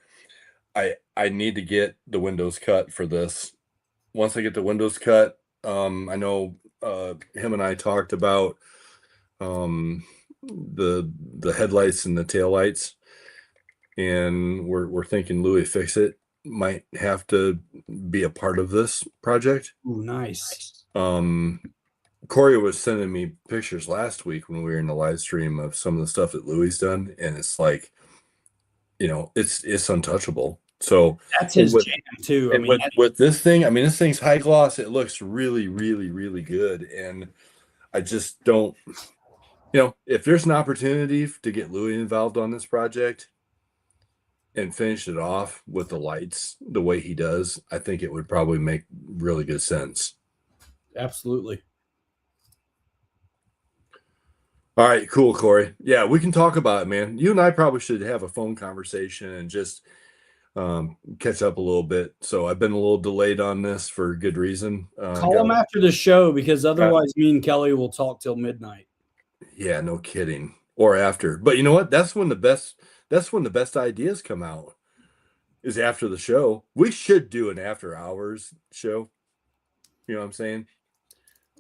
I need to get the windows cut for this. Once I get the windows cut, I know him and I talked about the headlights and the taillights, and we're thinking Louis Fix It might have to be a part of this project.
Ooh, nice.
Corey was sending me pictures last week when we were in the live stream of some of the stuff that Louis done, and it's like, you know, it's untouchable. So
that's his jam too.
I mean, with this thing, I mean, this thing's high gloss. It looks really, really, really good, and I just don't, you know, if there's an opportunity to get Louis involved on this project and finish it off with the lights the way he does, I think it would probably make really good sense.
Absolutely.
All right, cool, Corey. Yeah, we can talk about it, man. You and I probably should have a phone conversation and just catch up a little bit. So I've been a little delayed on this for good reason.
Call him after the show, because otherwise me and Kelly will talk till midnight.
Yeah, no kidding. Or after. But you know what? That's when the best ideas come out, is after the show. We should do an after hours show. You know what I'm saying?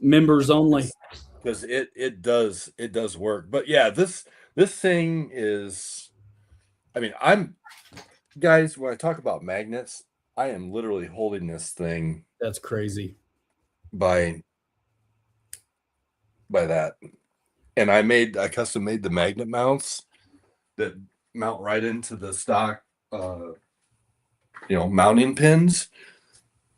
Members only.
Because it does work. But yeah, this thing is, I mean, guys, when I talk about magnets, I am literally holding this thing.
That's crazy.
By that. And I custom made the magnet mounts that mount right into the stock mounting pins,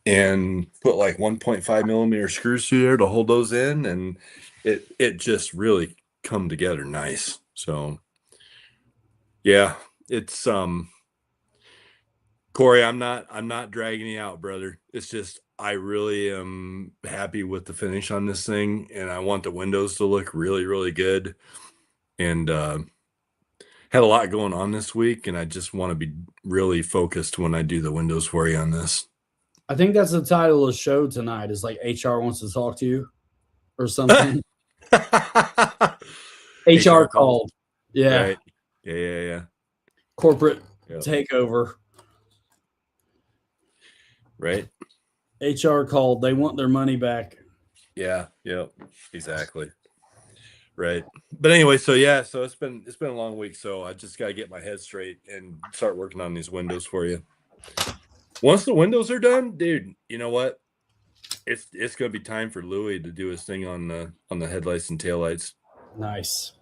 and put like 1.5 millimeter screws through there to hold those in, and it just really come together nice. So yeah, it's Corey, I'm not dragging you out, brother. It's just I really am happy with the finish on this thing, and I want the windows to look really, really good. And had a lot going on this week, and I just want to be really focused when I do the windows for you on this.
I think that's the title of the show tonight, is like HR wants to talk to you or something. HR called. Yeah.
Right. Yeah.
Corporate takeover.
Right.
HR called. They want their money back.
Yeah. Yep. Exactly. Right. But anyway, so it's been a long week, so I just got to get my head straight and start working on these windows for you. Once the windows are done, dude, you know what? It's going to be time for Louis to do his thing on the headlights and taillights.
Nice.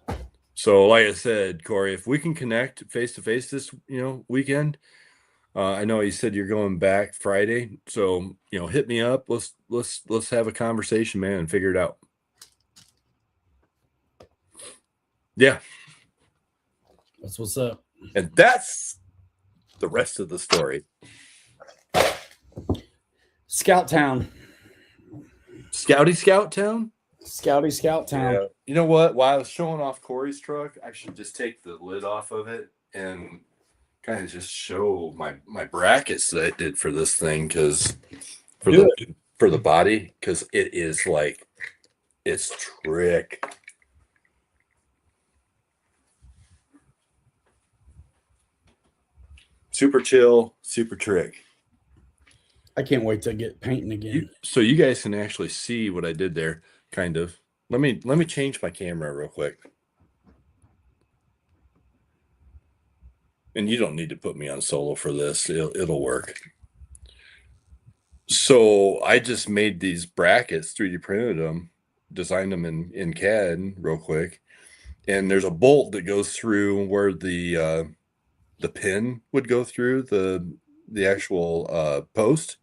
So like I said, Corey, if we can connect face to face this, weekend, I know you said you're going back Friday, so hit me up. Let's have a conversation, man, and figure it out. Yeah.
That's what's up.
And that's the rest of the story.
Scout Town.
Scouty Scout Town?
Scouty Scout Town.
Yeah. You know what? While I was showing off Corey's truck, I should just take the lid off of it and kind of just show my brackets that I did for this thing, because for the body, because it is like, it's trick. Super chill, super trick.
I can't wait to get painting again.
So you guys can actually see what I did there. kind of. Let me change my camera real quick. And you don't need to put me on solo for this. It'll work. So I just made these brackets, 3D printed them, designed them in CAD real quick. And there's a bolt that goes through where the pin would go through the actual post.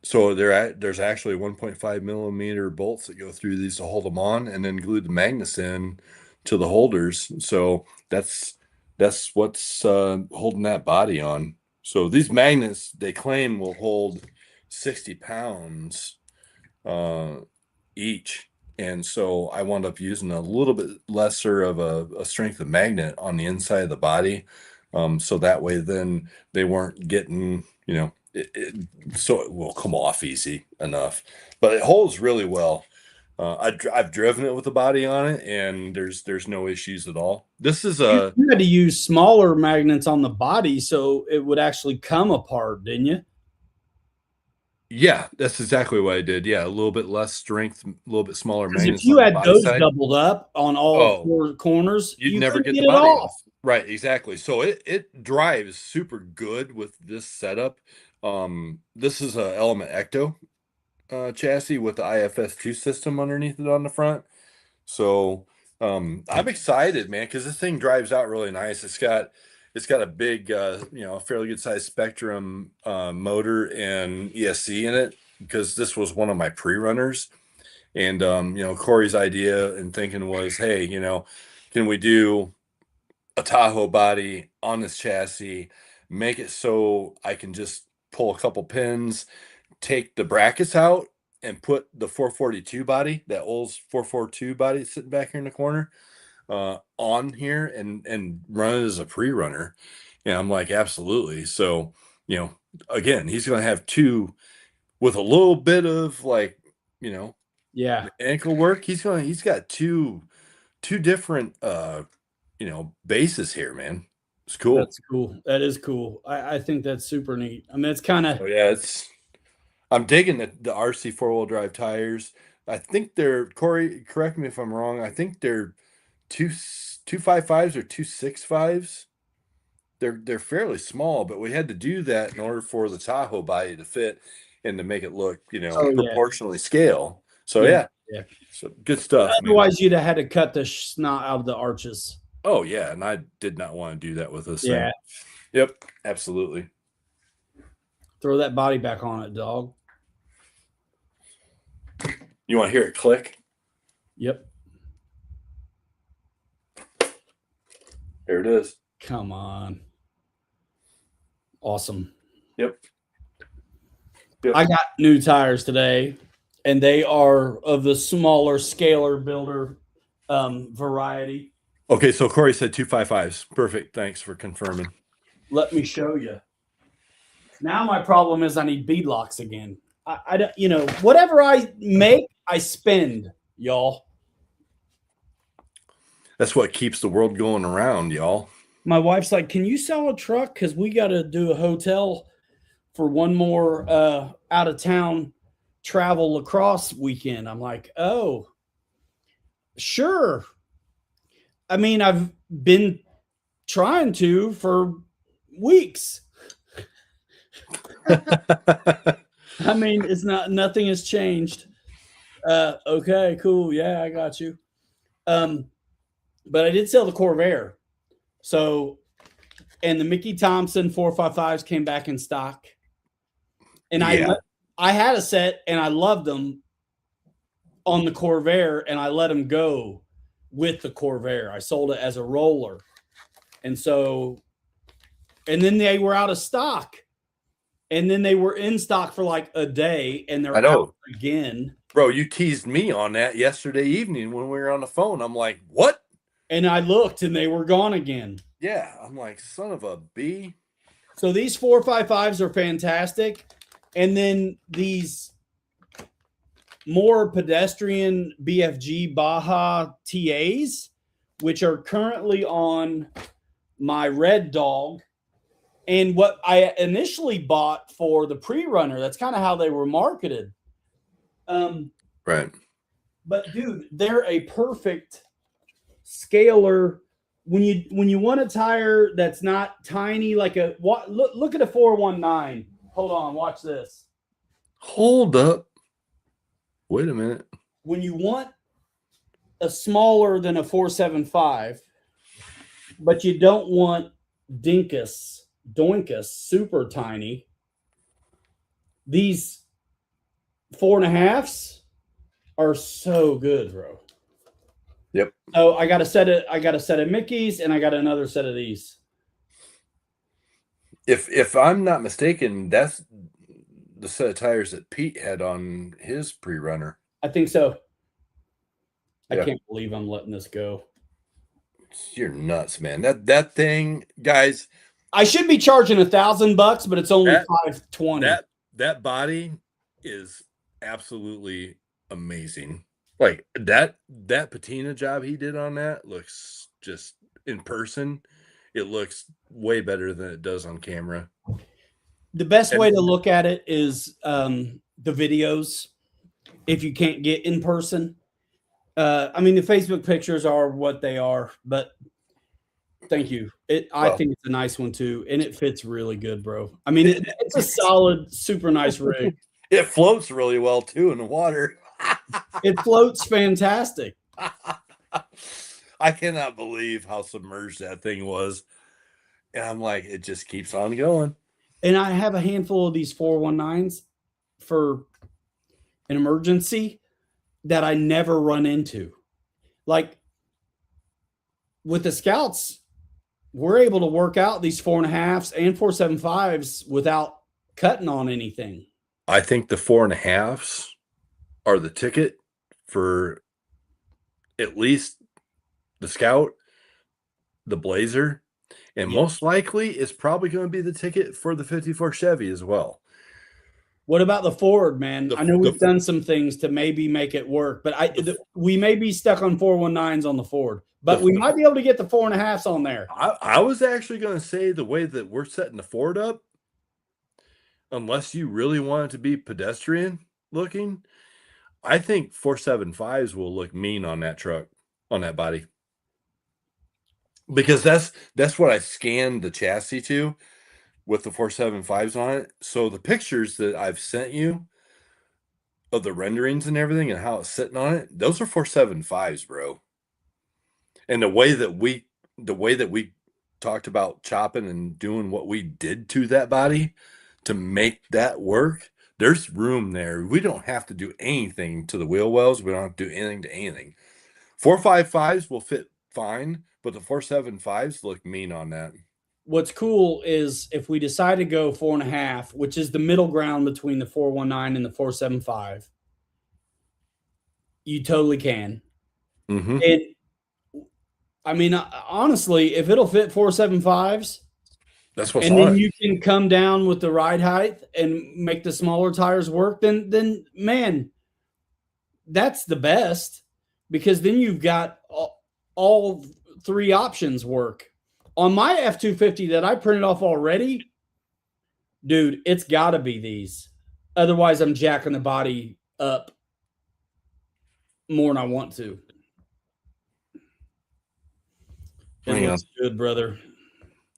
So there's actually 1.5 millimeter bolts that go through these to hold them on, and then glue the magnets in to the holders. So that's what's holding that body on. So these magnets, they claim, will hold 60 pounds each. And so I wound up using a little bit lesser of a strength of magnet on the inside of the body. So that way then they weren't getting, so it will come off easy enough. But it holds really well. I've driven it with the body on it, and there's no issues at all. This is
you had to use smaller magnets on the body so it would actually come apart, didn't you?
Yeah, that's exactly what I did. Yeah, a little bit less strength, a little bit smaller magnets.
If you
on
had
the body
those
side,
doubled up on all four corners,
you'd
you
never
couldn't
get the
it
body
off.
Right, exactly. So it drives super good with this setup. This is a Element Ecto chassis with the IFS2 system underneath it on the front. So I'm excited, man, because this thing drives out really nice. It's got a big fairly good sized Spectrum motor and ESC in it, because this was one of my pre-runners. And Corey's idea and thinking was, hey, can we do a Tahoe body on this chassis, make it so I can just pull a couple pins, take the brackets out, and put the 442 body, that Olds 442 body sitting back here in the corner, on here and run it as a pre-runner. And I'm like, absolutely. So, again, he's going to have two with a little bit of ankle work. He's got two different bases here, man. It's cool.
That's cool. That is cool. I think that's super neat. I mean, it's kind of.
Oh yeah, I'm digging the RC 4-wheel drive tires. I think they're, Corey, correct me if I'm wrong, I think they're 255s or 265s. They're fairly small, but we had to do that in order for the Tahoe body to fit and to make it look, proportionally scale. So yeah. So good stuff.
Otherwise, you'd have had to cut the snot out of the arches.
Oh yeah, and I did not want to do that with this
thing.
Yep, absolutely.
Throw that body back on it, dog.
You want to hear it click?
Yep.
There it is.
Come on. Awesome.
Yep.
I got new tires today, and they are of the smaller scalar builder variety.
Okay, so Corey said 255s. Perfect. Thanks for confirming.
Let me show you. Now my problem is I need beadlocks again. I don't, whatever I make, I spend, y'all.
That's what keeps the world going around, y'all.
My wife's like, can you sell a truck? Because we got to do a hotel for one more out of town travel lacrosse weekend. I'm like, oh, sure. I mean, I've been trying to for weeks. I mean, nothing has changed. Okay, cool. Yeah, I got you. But I did sell the Corvair. So, and the Mickey Thompson 455s came back in stock. And I had a set and I loved them on the Corvair, and I let them go with the Corvair. I sold it as a roller. And then they were out of stock. And then they were in stock for like a day, and they're out again.
Bro, you teased me on that yesterday evening when we were on the phone. I'm like, what?
And I looked, and they were gone again.
Yeah, I'm like, son of a bee.
So these 455s are fantastic. And then these more pedestrian BFG Baja TAs, which are currently on my Red Dog. And what I initially bought for the pre-runner, that's kind of how they were marketed.
Right.
But dude, they're a perfect scaler when you want a tire that's not tiny like a look at a 419. Hold on, watch this.
Hold up. Wait a minute.
When you want a smaller than a 475, but you don't want doinkus, super tiny. These 4.5s are so good, bro.
Yep.
So I got a set of Mickey's and I got another set of these.
If I'm not mistaken, that's the set of tires that Pete had on his pre-runner.
I think so. Yeah. I can't believe I'm letting this go.
You're nuts, man. That thing, guys.
I should be charging $1,000, but it's only $520.
That body is absolutely amazing. Like that patina job he did on that looks just in person. It looks way better than it does on camera.
The best way to look at it is the videos. If you can't get in person, I mean, the Facebook pictures are what they are, but thank you. I think it's a nice one too, and it fits really good, bro. I mean, it's a solid, super nice rig.
It floats really well too in the water.
It floats fantastic.
I cannot believe how submerged that thing was. And I'm like, it just keeps on going.
And I have a handful of these 419s for an emergency that I never run into. Like with the Scouts, we're able to work out these 4.5s and 4.75s without cutting on anything.
I think the 4.5s are the ticket for at least the Scout, the Blazer, and most likely it's probably going to be the ticket for the 54 Chevy as well.
What about the Ford, man? I know we've done some things to maybe make it work, but we may be stuck on 419s on the Ford, but we might be able to get the 4.5s on there.
I was actually going to say the way that we're setting the Ford up, unless you really want it to be pedestrian looking, I think 475s will look mean on that truck, on that body. Because that's what I scanned the chassis to with the 475s on it. So the pictures that I've sent you of the renderings and everything and how it's sitting on it, those are 475s, bro. And the way that we talked about chopping and doing what we did to that body to make that work, there's room there. We don't have to do anything to the wheel wells. We don't have to do anything to anything. 455s will fit fine, but the 475s look mean on that.
What's cool is if we decide to go 4.5, which is the middle ground between the 419 and the 475, you totally can.
Mm-hmm.
And I mean, honestly, if it'll fit 475s,
that's what's
and then you can come down with the ride height and make the smaller tires work, then man, that's the best, because then you've got all three options work. On my F-250 that I printed off already, dude, it's got to be these. Otherwise, I'm jacking the body up more than I want to. It looks good, brother.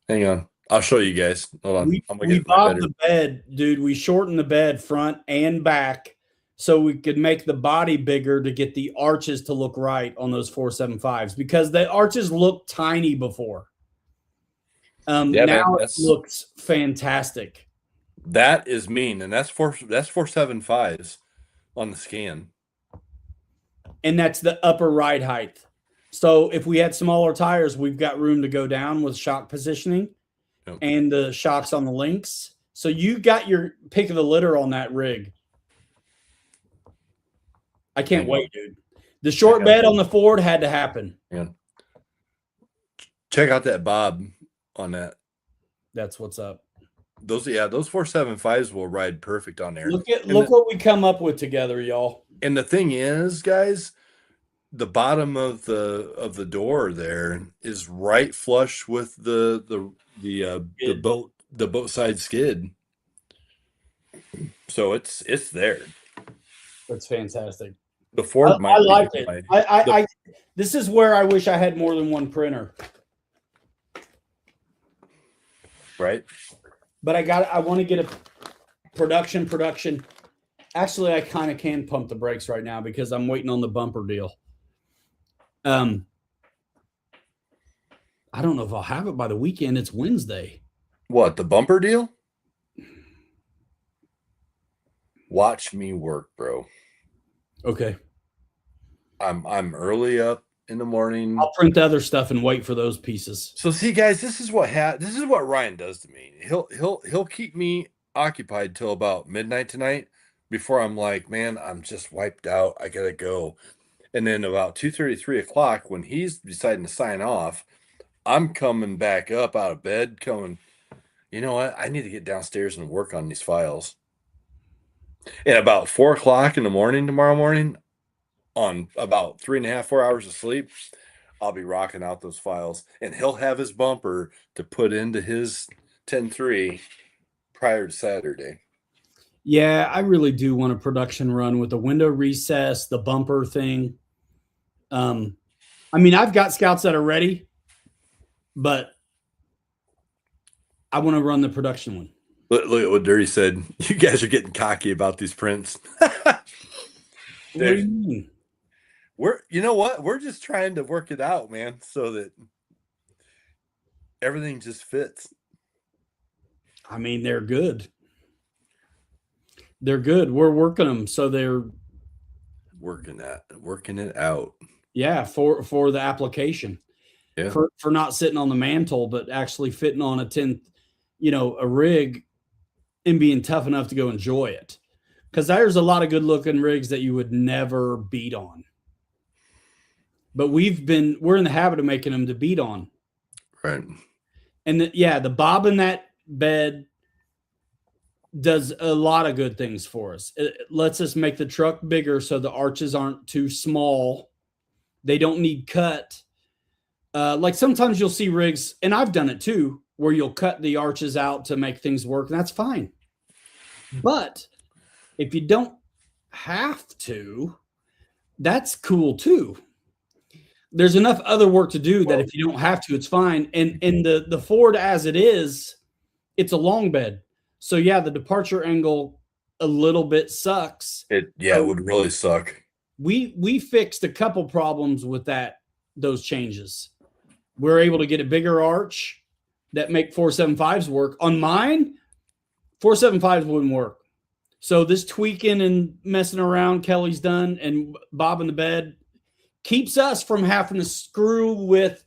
Hang on. I'll show you guys. Hold on.
We bobbed the bed, dude. We shortened the bed front and back so we could make the body bigger to get the arches to look right on those 475s, because the arches looked tiny before. Now it looks fantastic.
That is mean, and that's 475s on the scan.
And that's the upper ride height. So if we had smaller tires, we've got room to go down with shock positioning and the shocks on the links. So you got your pick of the litter on that rig. I can't wait, dude. The short bed on the Ford had to happen.
Yeah. Check out that bob on that.
That's what's up.
Those 475s will ride perfect on there.
Look what we come up with together, y'all.
And the thing is, guys, the bottom of the door there is right flush with the boat side skid. So it's there.
That's fantastic.
The Ford might
I like
be
it. This is where I wish I had more than one printer.
Right.
But I want to get a production. Actually, I kind of can pump the brakes right now because I'm waiting on the bumper deal. I don't know if I'll have it by the weekend. It's Wednesday.
What, the bumper deal? Watch me work, bro.
Okay.
I'm early up in the morning.
I'll print the other stuff and wait for those pieces.
So see, guys, this is what Ryan does to me. He'll keep me occupied till about midnight tonight before I'm like, man, I'm just wiped out. I gotta go. And then about 2:30, 3 o'clock, when he's deciding to sign off, I'm coming back up out of bed, going, you know what? I need to get downstairs and work on these files. And about 4 o'clock in the morning tomorrow morning, on about 3.5, 4 hours of sleep, I'll be rocking out those files, and he'll have his bumper to put into his 10.3 prior to Saturday.
Yeah, I really do want a production run with the window recess, the bumper thing. I mean, I've got scouts that are ready, but I want to run the production one.
Look at what Dirty said. You guys are getting cocky about these prints.
What do you mean?
You know what? We're just trying to work it out, man, so that everything just fits.
I mean, they're good. They're good. We're working them, so they're
working it out.
Yeah, for the application.
Yeah.
For not sitting on the mantle, but actually fitting on a 10th, a rid and being tough enough to go enjoy it. Because there's a lot of good looking rigs that you would never beat on. But we're in the habit of making them to beat on.
Right.
And the bob in that bed does a lot of good things for us. It lets us make the truck bigger so the arches aren't too small. They don't need cut. Like sometimes you'll see rigs, and I've done it too, where you'll cut the arches out to make things work, and that's fine. But if you don't have to, that's cool too. There's enough other work to do that if you don't have to, it's fine. And the Ford as it is, it's a long bed. So yeah, the departure angle a little bit sucks.
It would really suck.
We fixed a couple problems with those changes. We're able to get a bigger arch that make 475s work. On mine, 475s wouldn't work. So this tweaking and messing around Kelly's done and bobbing the bed keeps us from having to screw with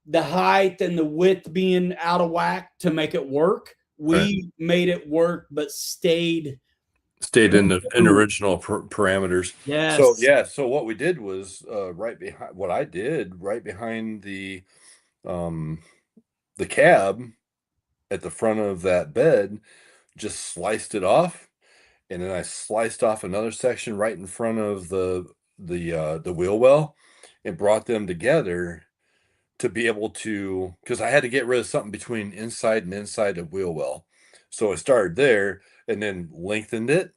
the height and the width being out of whack to make it work. We made it work, but stayed
in the original parameters.
Yes.
So what we did was right behind the cab at the front of that bed, just sliced it off, and then I sliced off another section right in front of the wheel well, and brought them together to be able to, because I had to get rid of something between inside and inside of wheel well. So I started there and then lengthened it,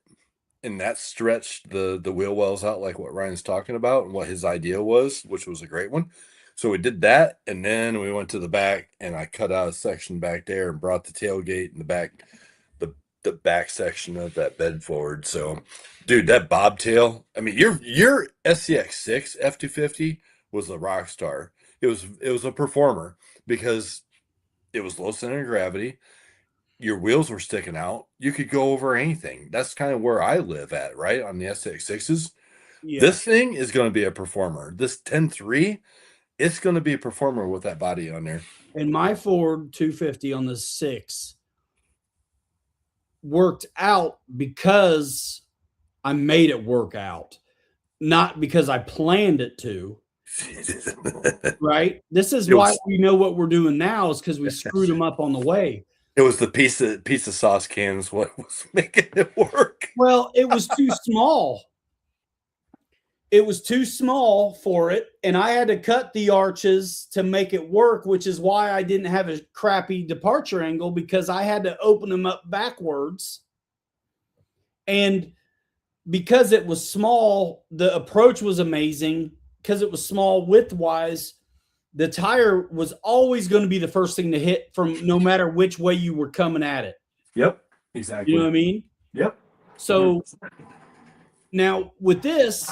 and that stretched the wheel wells out like what Ryan's talking about and what his idea was, which was a great one. So we did that, and then we went to the back, and I cut out a section back there and brought the tailgate and the back section of that bed forward. So, dude, that bobtail, I mean, your SCX6 F250 was a rock star. It was a performer because it was low center of gravity. Your wheels were sticking out. You could go over anything. That's kind of where I live at, right? On the SCX6s. Yeah. This thing is going to be a performer. This 10.3, it's going to be a performer with that body on there.
And my Ford 250 on the 6 worked out because I made it work out, not because I planned it to. Right? This is why we know what we're doing now, is because we screwed them up on the way.
It was the piece of sauce cans what was making it work.
Well, it was too small. It was too small for it, and I had to cut the arches to make it work, which is why I didn't have a crappy departure angle, because I had to open them up backwards. And because it was small, the approach was amazing. Because it was small width-wise, the tire was always going to be the first thing to hit from no matter which way you were coming at it.
Yep, exactly.
You know what I mean?
Yep.
So now with this,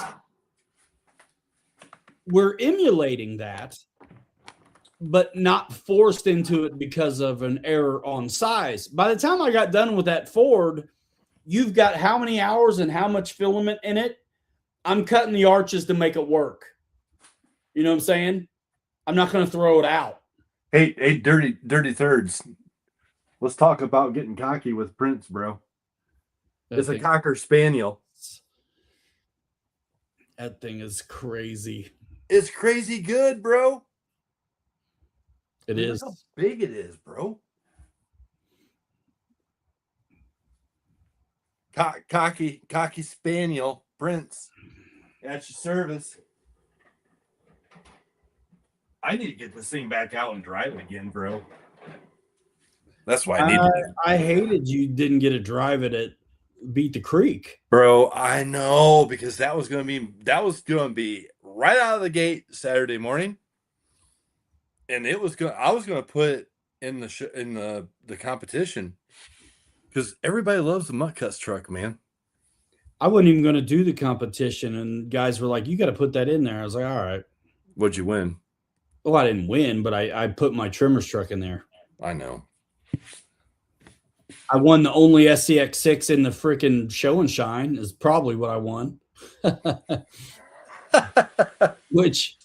we're emulating that, but not forced into it because of an error on size. By the time I got done with that Ford, you've got how many hours and how much filament in it? I'm cutting the arches to make it work. You know what I'm saying? I'm not going to throw it out.
Hey, dirty thirds. Let's talk about getting cocky with Prince, bro. It's a Cocker Spaniel.
That thing is crazy.
It's crazy good, bro.
It is.
Look how big it is, bro. Cocky Spaniel, Prince. At your service. I need to get this thing back out and drive it again, bro. That's why I need to.
I hated you didn't get to drive it at Beat the Creek.
Bro, I know, because that was gonna be right out of the gate Saturday morning. And I was gonna put it in the competition because everybody loves the Mutt Cuts truck, man.
I wasn't even going to do the competition, and guys were like, "You got to put that in there." I was like, "All right."
What'd you win?
Well, I didn't win, but I put my trimmer's truck in there.
I know.
I won the only SCX6 in the freaking show and shine is probably what I won. Which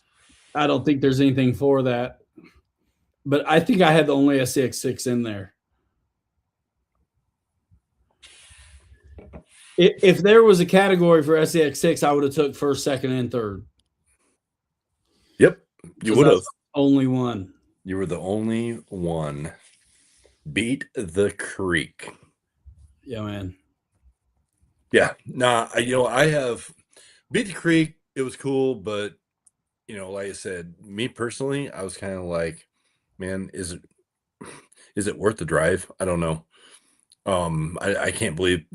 I don't think there's anything for that. But I think I had the only SCX6 in there. If there was a category for SCX6, I would have took first, second, and third.
Yep, you would have.
Only one.
You were the only one. Beat the Creek.
Yeah, man.
Yeah. Nah, I have Beat the Creek. It was cool, but like I said, me personally, I was kind of like, man, is it worth the drive? I don't know. I can't believe,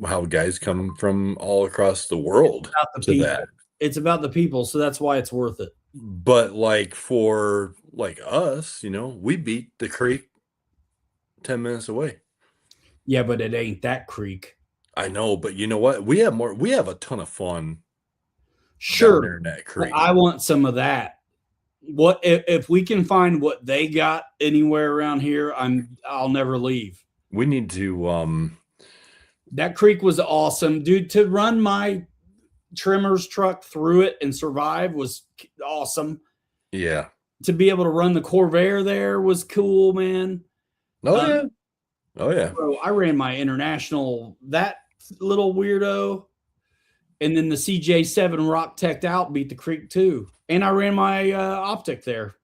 how guys come from all across the world to that.
It's about the people, so that's why it's worth it.
But like for like us, we beat the creek 10 minutes away.
Yeah, but it ain't that creek.
I know, but you know what? We have a ton of fun.
Sure.
Down there in that creek.
I want some of that. What if we can find what they got anywhere around here, I'll never leave.
We need to
that creek was awesome, dude. To run my trimmer's truck through it and survive was awesome.
Yeah.
To be able to run the Corvair there was cool, man.
Oh yeah.
Bro, I ran my International, that little weirdo, and then the CJ7 Rock Teched out Beat the Creek too. And I ran my Optic there.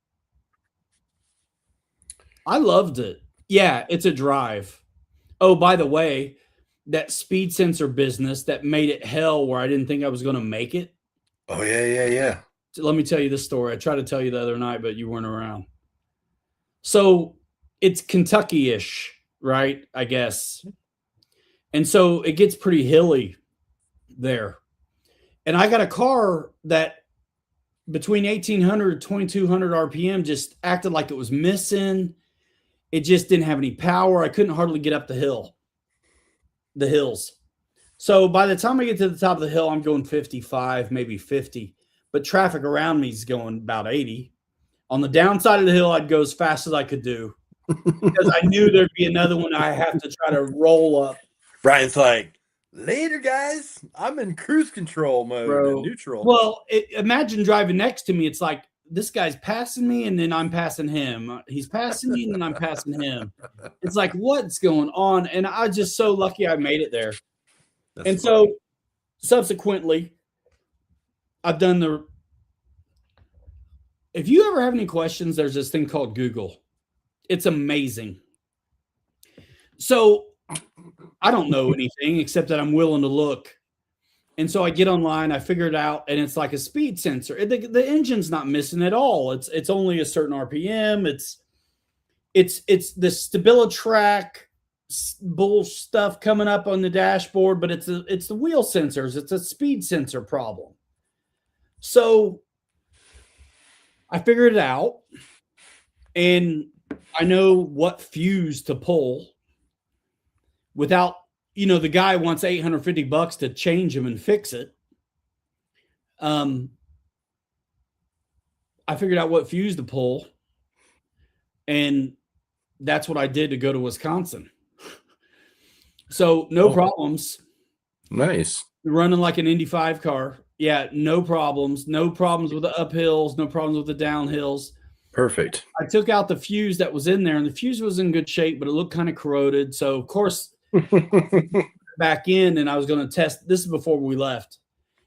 I loved it. Yeah, it's a drive. Oh, by the way, that speed sensor business that made it hell where I didn't think I was going to make it.
Oh, yeah.
So let me tell you this story. I tried to tell you the other night, but you weren't around. So it's Kentucky-ish, right? I guess. And so it gets pretty hilly there. And I got a car that between 1,800 and 2,200 RPM just acted like it was missing. It just didn't have any power. I couldn't hardly get up the hills. So by the time I get to the top of the hill, I'm going 55, maybe 50. But traffic around me is going about 80. On the downside of the hill, I'd go as fast as I could do because I knew there'd be another one I have to try to roll up.
Brian's like, later, guys. I'm in cruise control mode,
Bro.
neutral.
Well, imagine driving next to me. It's like this guy's passing me, and then I'm passing him. He's passing me, and then I'm passing him. It's like, what's going on? And I was just so lucky I made it there. That's and funny. So subsequently, I've done if you ever have any questions, there's this thing called Google. It's amazing. So I don't know anything except that I'm willing to look. And so I get online, I figure it out, and it's like a speed sensor. The engine's not missing at all. It's only a certain RPM. It's the StabiliTrak bull stuff coming up on the dashboard, but it's the wheel sensors. It's a speed sensor problem. So I figured it out, and I know what fuse to pull without, the guy wants $850 to change them and fix it. I figured out what fuse to pull, and that's what I did to go to Wisconsin. So no problems.
Nice.
Running like an Indy 5 car. Yeah, no problems. No problems with the uphills, no problems with the downhills.
Perfect.
I took out the fuse that was in there, and the fuse was in good shape, but it looked kind of corroded. So, of course, back in, and I was going to test. This is before we left,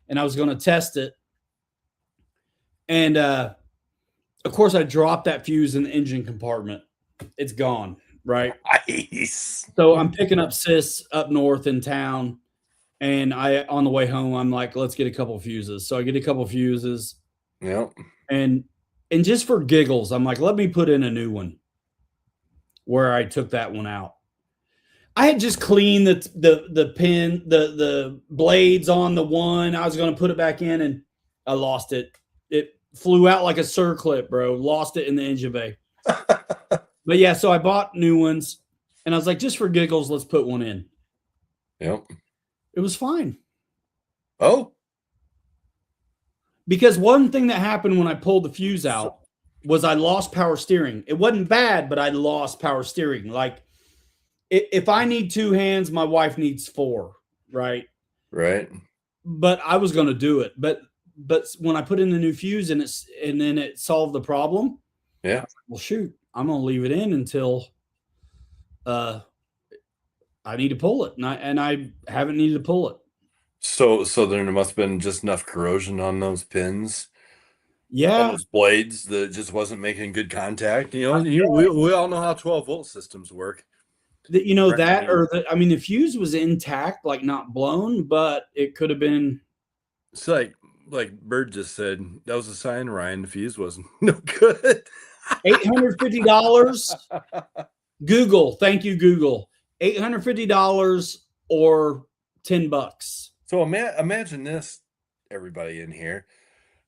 and I was going to test it. And, of course, I dropped that fuse in the engine compartment. It's gone, right?
Nice.
So I'm picking up sis up north in town, and on the way home, I'm like, let's get a couple of fuses. So I get a couple of fuses.
Yep.
And just for giggles, I'm like, let me put in a new one where I took that one out. I had just cleaned the pin, the blades on the one. I was going to put it back in, and I lost it. It flew out like a circlip, bro. Lost it in the engine bay. But yeah, so I bought new ones, and I was like, just for giggles, let's put one in.
Yep.
It was fine.
Oh.
Because one thing that happened when I pulled the fuse out was I lost power steering. It wasn't bad, but I lost power steering. Like, if I need 2 hands, my wife needs 4, right?
Right.
But I was going to do it. But when I put in the new fuse and then it solved the problem,
yeah.
Well, shoot, I'm going to leave it in until I need to pull it, and I haven't needed to pull it.
So there must have been just enough corrosion on those pins.
Yeah.
On those blades that just wasn't making good contact. We all know how 12-volt systems work.
The fuse was intact, like not blown, but it could have been.
It's like Bird just said, that was a sign, Ryan. The fuse wasn't no good.
$850. Google, thank you, Google. $850 or $10.
So imagine this, everybody in here.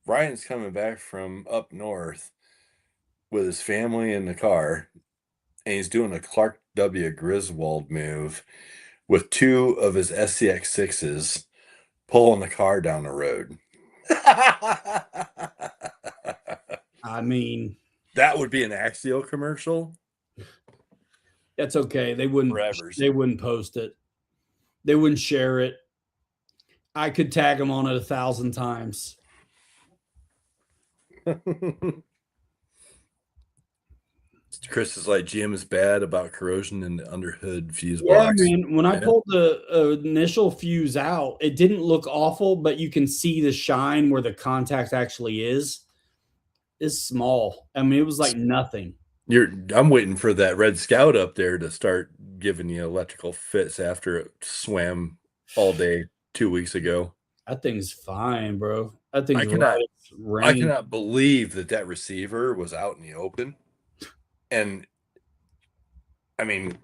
Ryan's coming back from up north with his family in the car, and he's doing a Clark W. Griswold move with 2 of his SCX6s pulling the car down the road.
I mean,
that would be an Axial commercial.
That's okay. They wouldn't post it. They wouldn't share it. I could tag them on it 1,000 times.
Chris is like, GM is bad about corrosion in the underhood fuse box.
Yeah, man. When I pulled the initial fuse out, it didn't look awful, but you can see the shine where the contact actually is small. I mean, it was like nothing.
I'm waiting for that Red Scout up there to start giving you electrical fits after it swam all day 2 weeks ago.
That thing's fine, bro. That thing's
I cannot believe that receiver was out in the open. And I mean,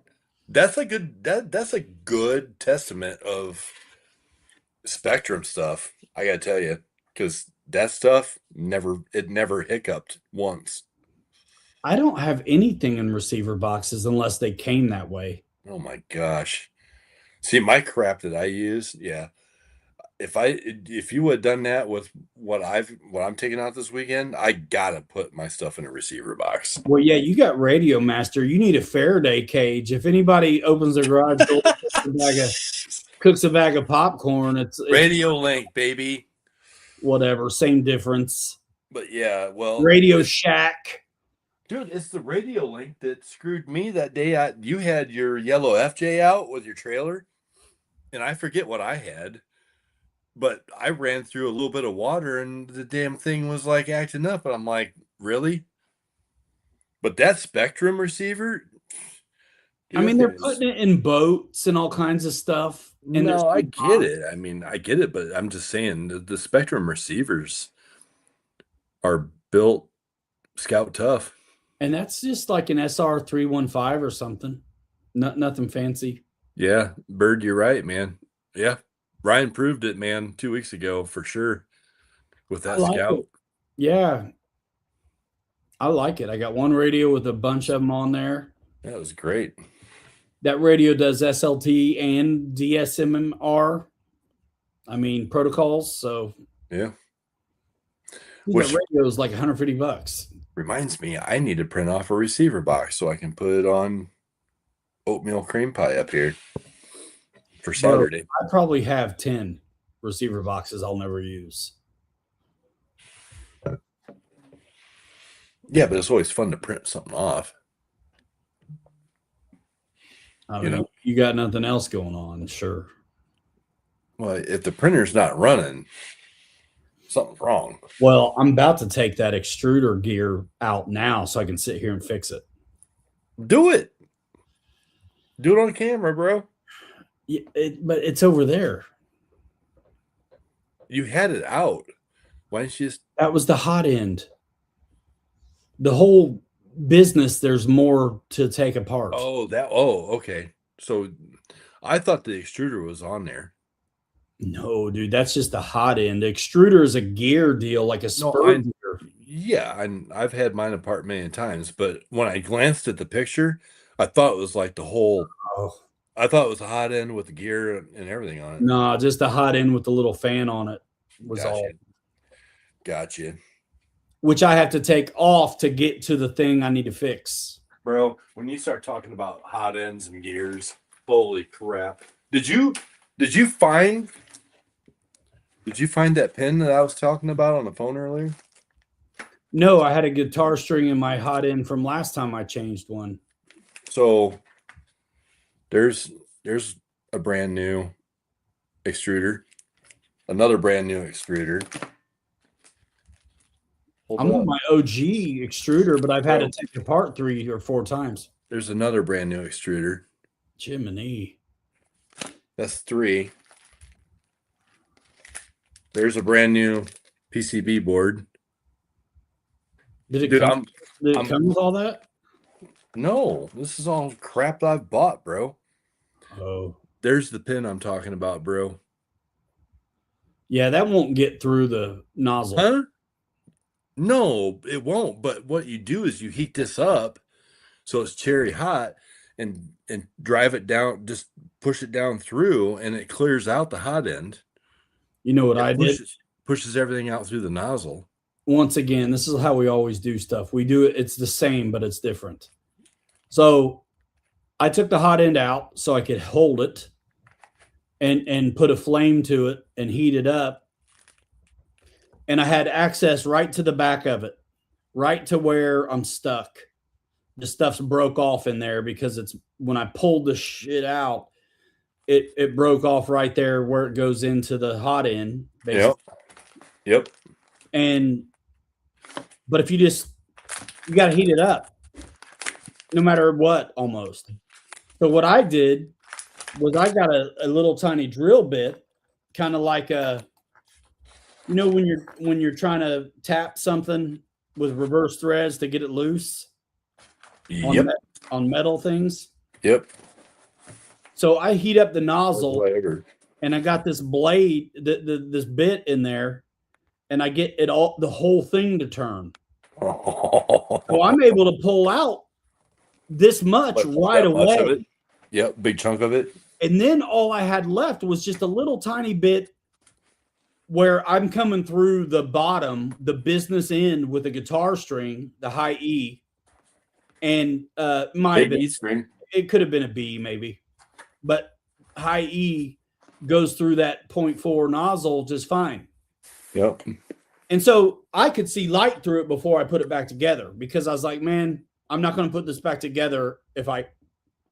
that's a good testament of Spectrum stuff. I gotta tell you, because that stuff never hiccuped once.
I don't have anything in receiver boxes unless they came that way.
Oh my gosh! See, my crap that I use, yeah. If you would have done that with what I'm taking out this weekend, I gotta put my stuff in a receiver box.
Well, yeah, you got Radio Master. You need a Faraday cage. If anybody opens their garage door, cooks a bag of popcorn, it's
Radio Link, baby.
Whatever, same difference.
But yeah, well,
Radio Shack.
Dude, it's the Radio Link that screwed me that day. You had your yellow FJ out with your trailer, and I forget what I had. But I ran through a little bit of water, and the damn thing was like acting up. And I'm like, really? But that Spectrum receiver,
I mean, they're putting it in boats and all kinds of stuff.
And no, I get it. I mean, I get it, but I'm just saying the Spectrum receivers are built Scout tough.
And that's just like an SR 315 or something. Nothing fancy.
Yeah, Bird, you're right, man. Yeah, Ryan proved it, man, 2 weeks ago for sure with
I
that
like
Scout.
it. Yeah, I like it. I got one radio with a bunch of them on there.
That was great.
That radio does SLT and DSMR. I mean protocols. So
Yeah.
that radio is like $150.
Reminds me, I need to print off a receiver box so I can put it on oatmeal cream pie up here for Saturday.
Bro, I probably have 10 receiver boxes I'll never use.
Yeah, but it's always fun to print something off.
I mean, you got nothing else going on, sure.
Well, if the printer's not running, something's wrong.
Well, I'm about to take that extruder gear out now so I can sit here and fix it.
Do it. Do it on camera, bro.
Yeah, but it's over there.
You had it out. Why didn't you just...
That was the hot end. The whole business, there's more to take apart.
Oh, okay. So I thought the extruder was on there.
No, dude, that's just the hot end. The extruder is a gear deal, like a spur gear.
Yeah, and I've had mine apart many times, but when I glanced at the picture, I thought it was like the whole... Oh. I thought it was a hot end with the gear and everything on it.
No, just the hot end with the little fan on it was all.
Gotcha.
Which I have to take off to get to the thing I need to fix.
Bro, when you start talking about hot ends and gears, holy crap. Did you find that pin that I was talking about on the phone earlier?
No, I had a guitar string in my hot end from last time I changed one.
So there's a brand new extruder, another brand new extruder.
I'm on my OG extruder, but I've had it take apart 3 or 4 times.
There's another brand new extruder.
Jiminy.
That's 3. There's a brand new PCB board.
Did it come with all that?
No, this is all crap I've bought, bro.
Oh.
There's the pin I'm talking about, bro.
Yeah, that won't get through the nozzle.
Huh? No, it won't. But what you do is you heat this up so it's cherry hot and drive it down, just push it down through, and it clears out the hot end.
You know what I did?
Pushes everything out through the nozzle.
Once again, this is how we always do stuff. We do it, it's the same, but it's different. So I took the hot end out so I could hold it and put a flame to it and heat it up. And I had access right to the back of it, right to where I'm stuck. The stuff's broke off in there because it's when I pulled the shit out, it broke off right there where it goes into the hot end.
Basically. Yep.
But if you got to heat it up no matter what, almost. So what I did was I got a little tiny drill bit, kind of like when you're trying to tap something with reverse threads to get it loose.
Yep.
On metal things.
Yep.
So I heat up the nozzle and I got this blade, this bit in there, and I get the whole thing to turn. So I'm able to pull out this much right away.
Yep, big chunk of it.
And then all I had left was just a little tiny bit where I'm coming through the bottom, the business end with a guitar string, the high E, and might have been,
string.
It could have been a B maybe, but high E goes through that 0.4 nozzle just fine.
Yep.
And so I could see light through it before I put it back together because I was like, man, I'm not going to put this back together if I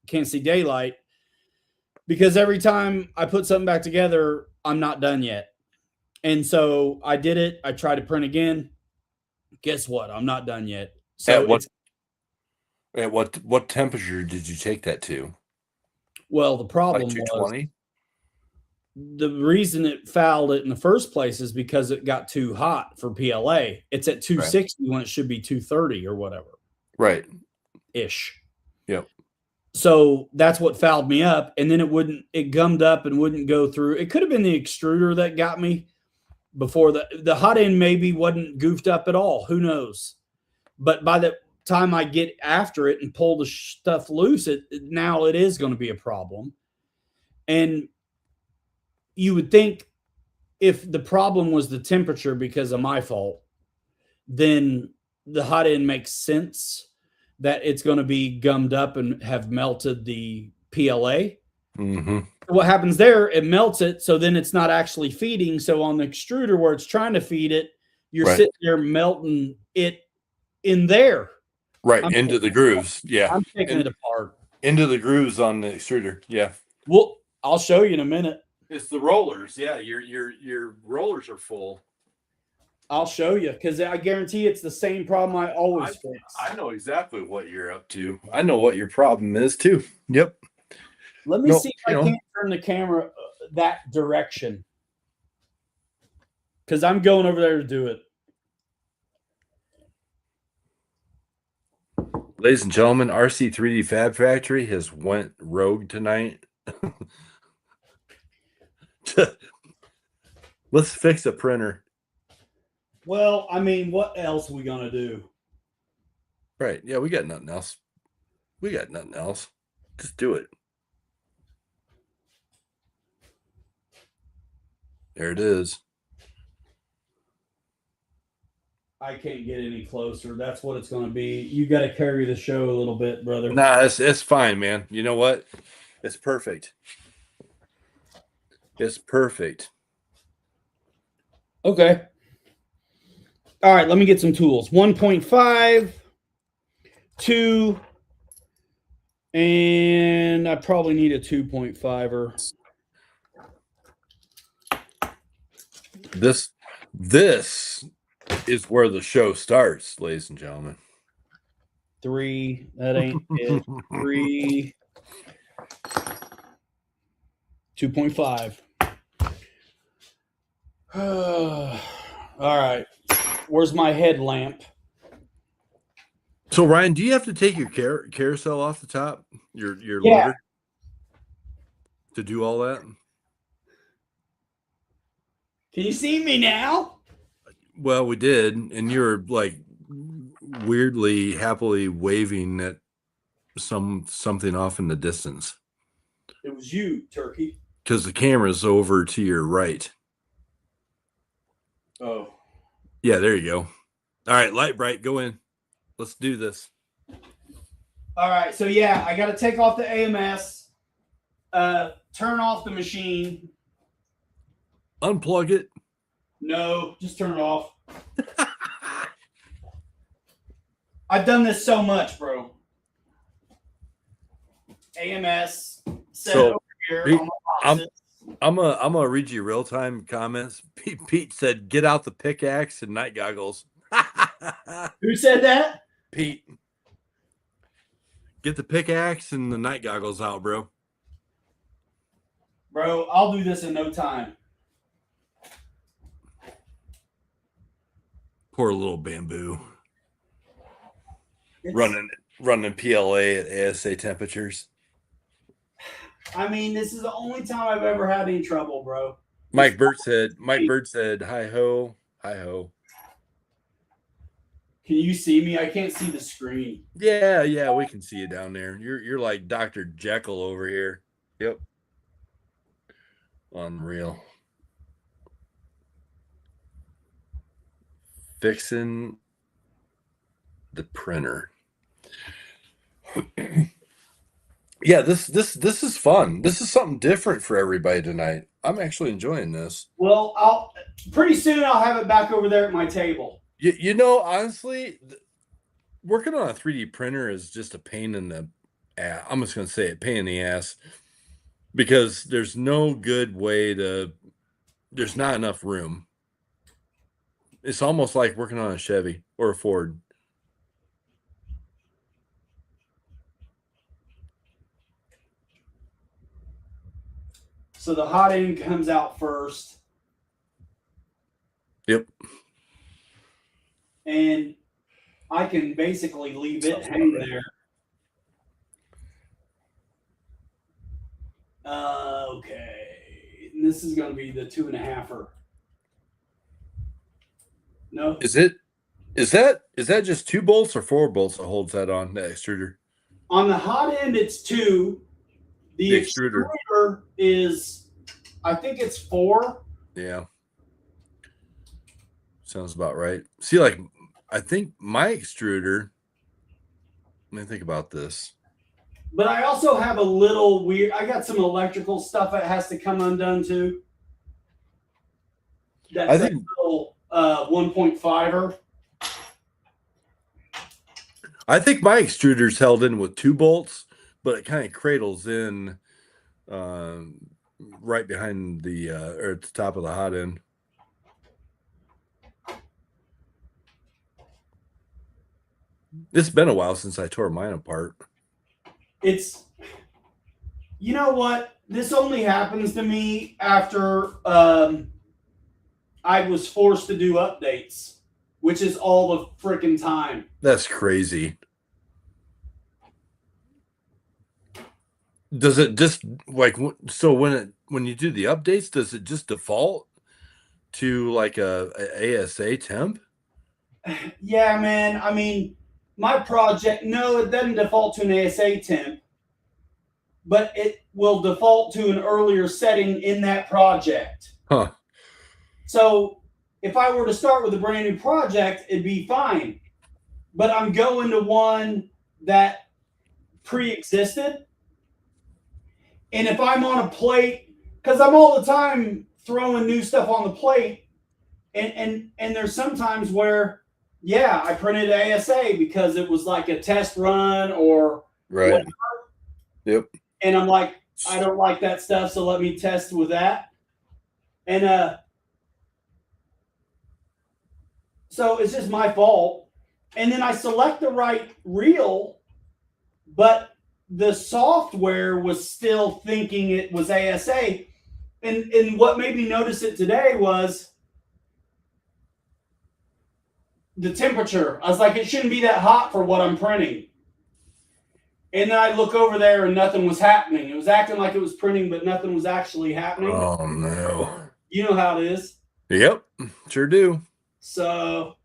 can't see daylight, because every time I put something back together, I'm not done yet. And so I did it. I tried to print again. Guess what? I'm not done yet. So
at what temperature did you take that to?
Well, the problem
was 220?
The reason it fouled it in the first place is because it got too hot for PLA. It's at 260 when it should be 230 or whatever.
Right.
Ish.
Yep.
So that's what fouled me up. And then it gummed up and wouldn't go through. It could have been the extruder that got me before the hot end maybe wasn't goofed up at all. Who knows? But by the time I get after it and pull the stuff loose, now it is going to be a problem. And you would think if the problem was the temperature because of my fault, then the hot end makes sense that it's going to be gummed up and have melted the PLA.
Mm-hmm.
What happens there, it melts it, so then it's not actually feeding. So on the extruder where it's trying to feed it, you're sitting there melting it in there.
Right, into the grooves. Yeah.
I'm taking it apart.
Into the grooves on the extruder. Yeah.
Well, I'll show you in a minute.
It's the rollers. Yeah, your rollers are full.
I'll show you because I guarantee it's the same problem I always fix.
I know exactly what you're up to. I know what your problem is too. Yep.
Let me see if I can't turn the camera that direction because I'm going over there to do it.
Ladies and gentlemen, RC3D Fab Factory has went rogue tonight. Let's fix a printer.
Well, I mean, what else are we going to do?
Right. Yeah, we got nothing else. Just do it. There it is.
I can't get any closer. That's what it's going to be. You got to carry the show a little bit, brother.
Nah, it's fine, man. You know what? It's perfect. It's perfect.
Okay. All right, let me get some tools. 1.5, 2, and I probably need a 2.5-er.
This is where the show starts, ladies and gentlemen.
3, that ain't it. 3, 2.5. All right. Where's my headlamp?
So Ryan, do you have to take your carousel off the top? Your loader to do all that?
Can you see me now?
Well, we did, and you're like weirdly happily waving at something off in the distance.
It was you, Turkey.
Because the camera's over to your right.
Oh.
Yeah, there you go. All right, light bright, go in. Let's do this.
All right, so yeah, I got to take off the AMS, turn off the machine.
Unplug it.
No, just turn it off. I've done this so much, bro. AMS set over here on the boxes.
I'm gonna read you real time comments. Pete said, "Get out the pickaxe and night goggles."
Who said that?
Pete. Get the pickaxe and the night goggles out, bro.
Bro, I'll do this in no time.
Poor little bamboo. Running PLA at ASA temperatures.
I mean, this is the only time I've ever had any trouble, bro.
Mike Bird said, hi ho, hi ho.
Can you see me? I can't see the screen.
Yeah, we can see you down there. You're like Dr. Jekyll over here. Yep. Unreal. Fixing the printer. Yeah, this is fun. This is something different for everybody tonight. I'm actually enjoying this.
Well, pretty soon I'll have it back over there at my table.
You know, honestly, working on a 3D printer is just a pain in the ass. I'm just going to say it, pain in the ass, because there's no good way there's not enough room. It's almost like working on a Chevy or a Ford.
So the hot end comes out first.
Yep.
And I can basically leave it hanging there. Okay. And this is going to be the 2.5er. No.
Is that just 2 bolts or 4 bolts that holds that on the extruder?
On the hot end, it's 2. The extruder is, I think it's 4.
Yeah. Sounds about right. See, like, I think my extruder, let me think about this.
But I also have a little weird, I got some electrical stuff that has to come undone too. That's a little 1.5er.
I think my extruder's held in with 2 bolts, but it kind of cradles in right behind the or at the top of the hot end. It's been a while since I tore mine apart.
It's, you know what? This only happens to me after I was forced to do updates, which is all the freaking time.
That's crazy. Does it just like, so when you do the updates, does it just default to like a ASA temp?
Yeah, man. I mean, my project, no, it doesn't default to an ASA temp, but it will default to an earlier setting in that project.
Huh.
So if I were to start with a brand new project, it'd be fine. But I'm going to one that pre-existed. And if I'm on a plate, because I'm all the time throwing new stuff on the plate, and there's sometimes where, yeah, I printed ASA because it was like a test run or
right. Whatever. Yep.
And I'm like, I don't like that stuff, so let me test with that. And so it's just my fault. And then I select the right reel, but the software was still thinking it was ASA. And what made me notice it today was the temperature. I was like, it shouldn't be that hot for what I'm printing. And then I look over there and nothing was happening. It was acting like it was printing, but nothing was actually happening.
Oh, no.
You know how it is.
Yep, sure do.
So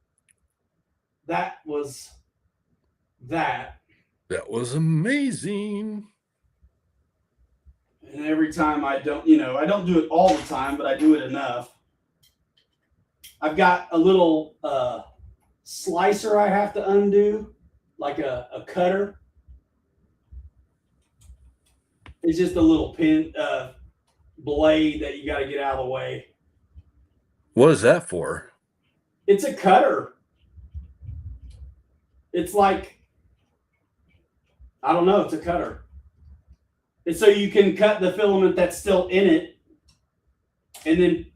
that was that.
That was amazing.
And every time I don't do it all the time, but I do it enough. I've got a little slicer I have to undo, like a cutter. It's just a little pin blade that you got to get out of the way.
What is that for?
It's a cutter. It's like, I don't know, it's a cutter. It's so you can cut the filament that's still in it, and then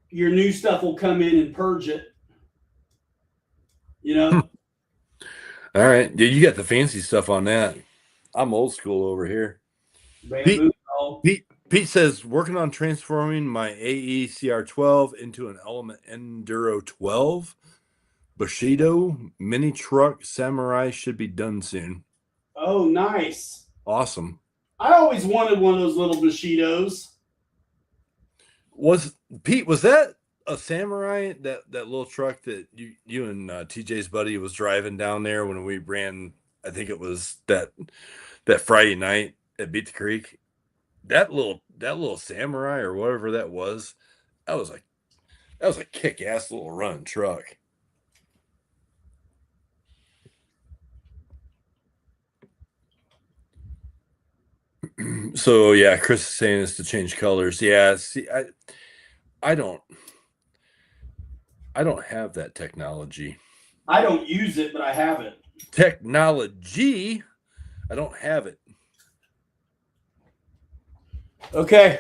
your new stuff will come in and purge it. You know?
All right. Yeah, you got the fancy stuff on that. I'm old school over here. Pete says, working on transforming my AE CR12 into an Element Enduro 12. Bushido mini truck Samurai should be done soon.
Oh, nice.
Awesome.
I always wanted one of those little Bushidos.
Was that a Samurai, that little truck that you and TJ's buddy was driving down there when we ran? I think it was that Friday night at Beat the Creek. That little Samurai or whatever that was a kick-ass little run truck. So yeah, Chris is saying it's to change colors. Yeah, see, I don't have that technology.
I don't use it, but I have it.
Technology, I don't have it.
Okay.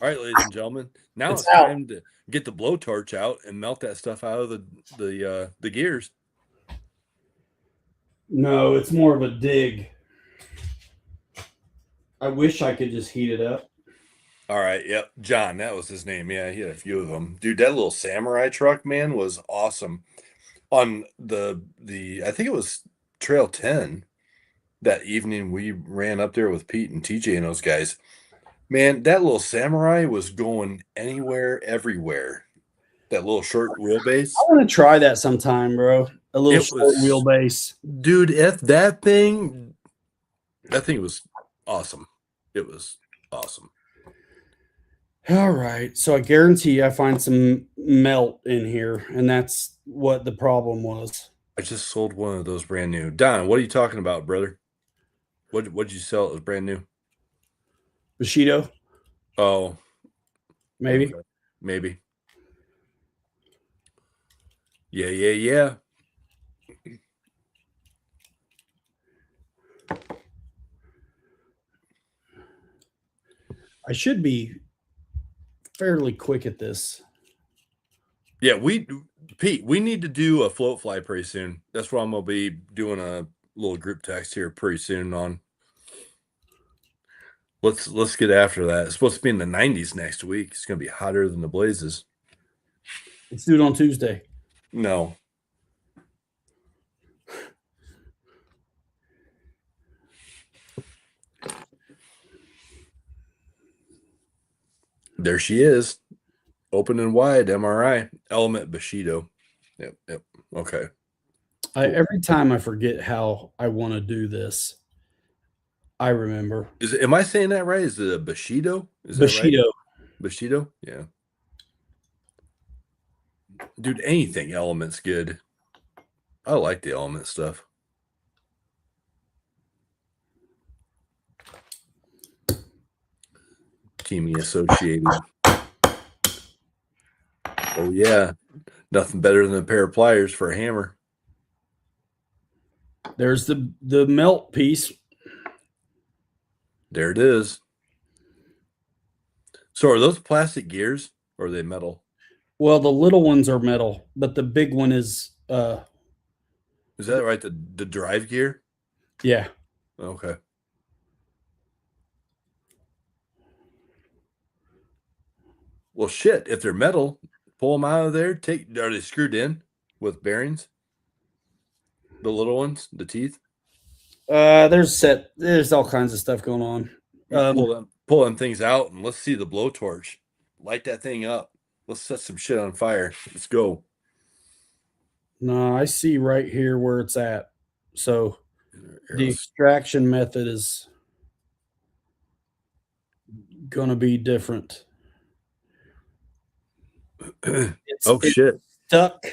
All right, ladies and gentlemen. Now it's time to get the blowtorch out and melt that stuff out of the gears.
No, it's more of a dig. I wish I could just heat it up.
All right. Yep. John, that was his name. Yeah, he had a few of them. Dude, that little Samurai truck, man, was awesome. On the I think it was Trail 10 that evening, we ran up there with Pete and TJ and those guys. Man, that little Samurai was going anywhere, everywhere. That little short wheelbase.
I want to try that sometime, bro. A little
It
short
was,
wheelbase.
dude, that thing was awesome. It was awesome.
All right. So I guarantee I find some melt in here, and that's what the problem was.
I just sold one of those brand new. Don, what are you talking about, brother? What'd you sell? It was brand new.
Bushido,
Oh,
maybe.
okay. Maybe. Yeah, yeah, yeah.
I should be fairly quick at this.
Yeah, Pete, we need to do a float fly pretty soon. That's what I'm gonna be doing a little group text here pretty soon on. Let's get after that. It's supposed to be in the 90s next week. It's gonna be hotter than the blazes.
Let's do it on Tuesday.
No. There she is. Open and wide MRI. Element Bushido. Yep. Okay. Cool.
Every time I forget how I want to do this, I remember.
Am I saying that right? Is it a Bushido? Is
Bushido.
that right? Bushido? Yeah. Dude, anything Element's good. I like the Element stuff. Teaming associated. Oh yeah. Nothing better than a pair of pliers for a hammer.
There's the melt piece.
There it is. So are those plastic gears or are they metal?
Well, the little ones are metal, but the big one is
Is that right? The drive gear?
Yeah.
Okay. Well, shit. If they're metal, pull them out of there. Are they screwed in with bearings? The little ones, the teeth.
There's all kinds of stuff going on.
Pull them things out, and let's see the blowtorch. Light that thing up. Let's set some shit on fire. Let's go.
No, I see right here where it's at. So the extraction method is going to be different.
Shit.
Stuck.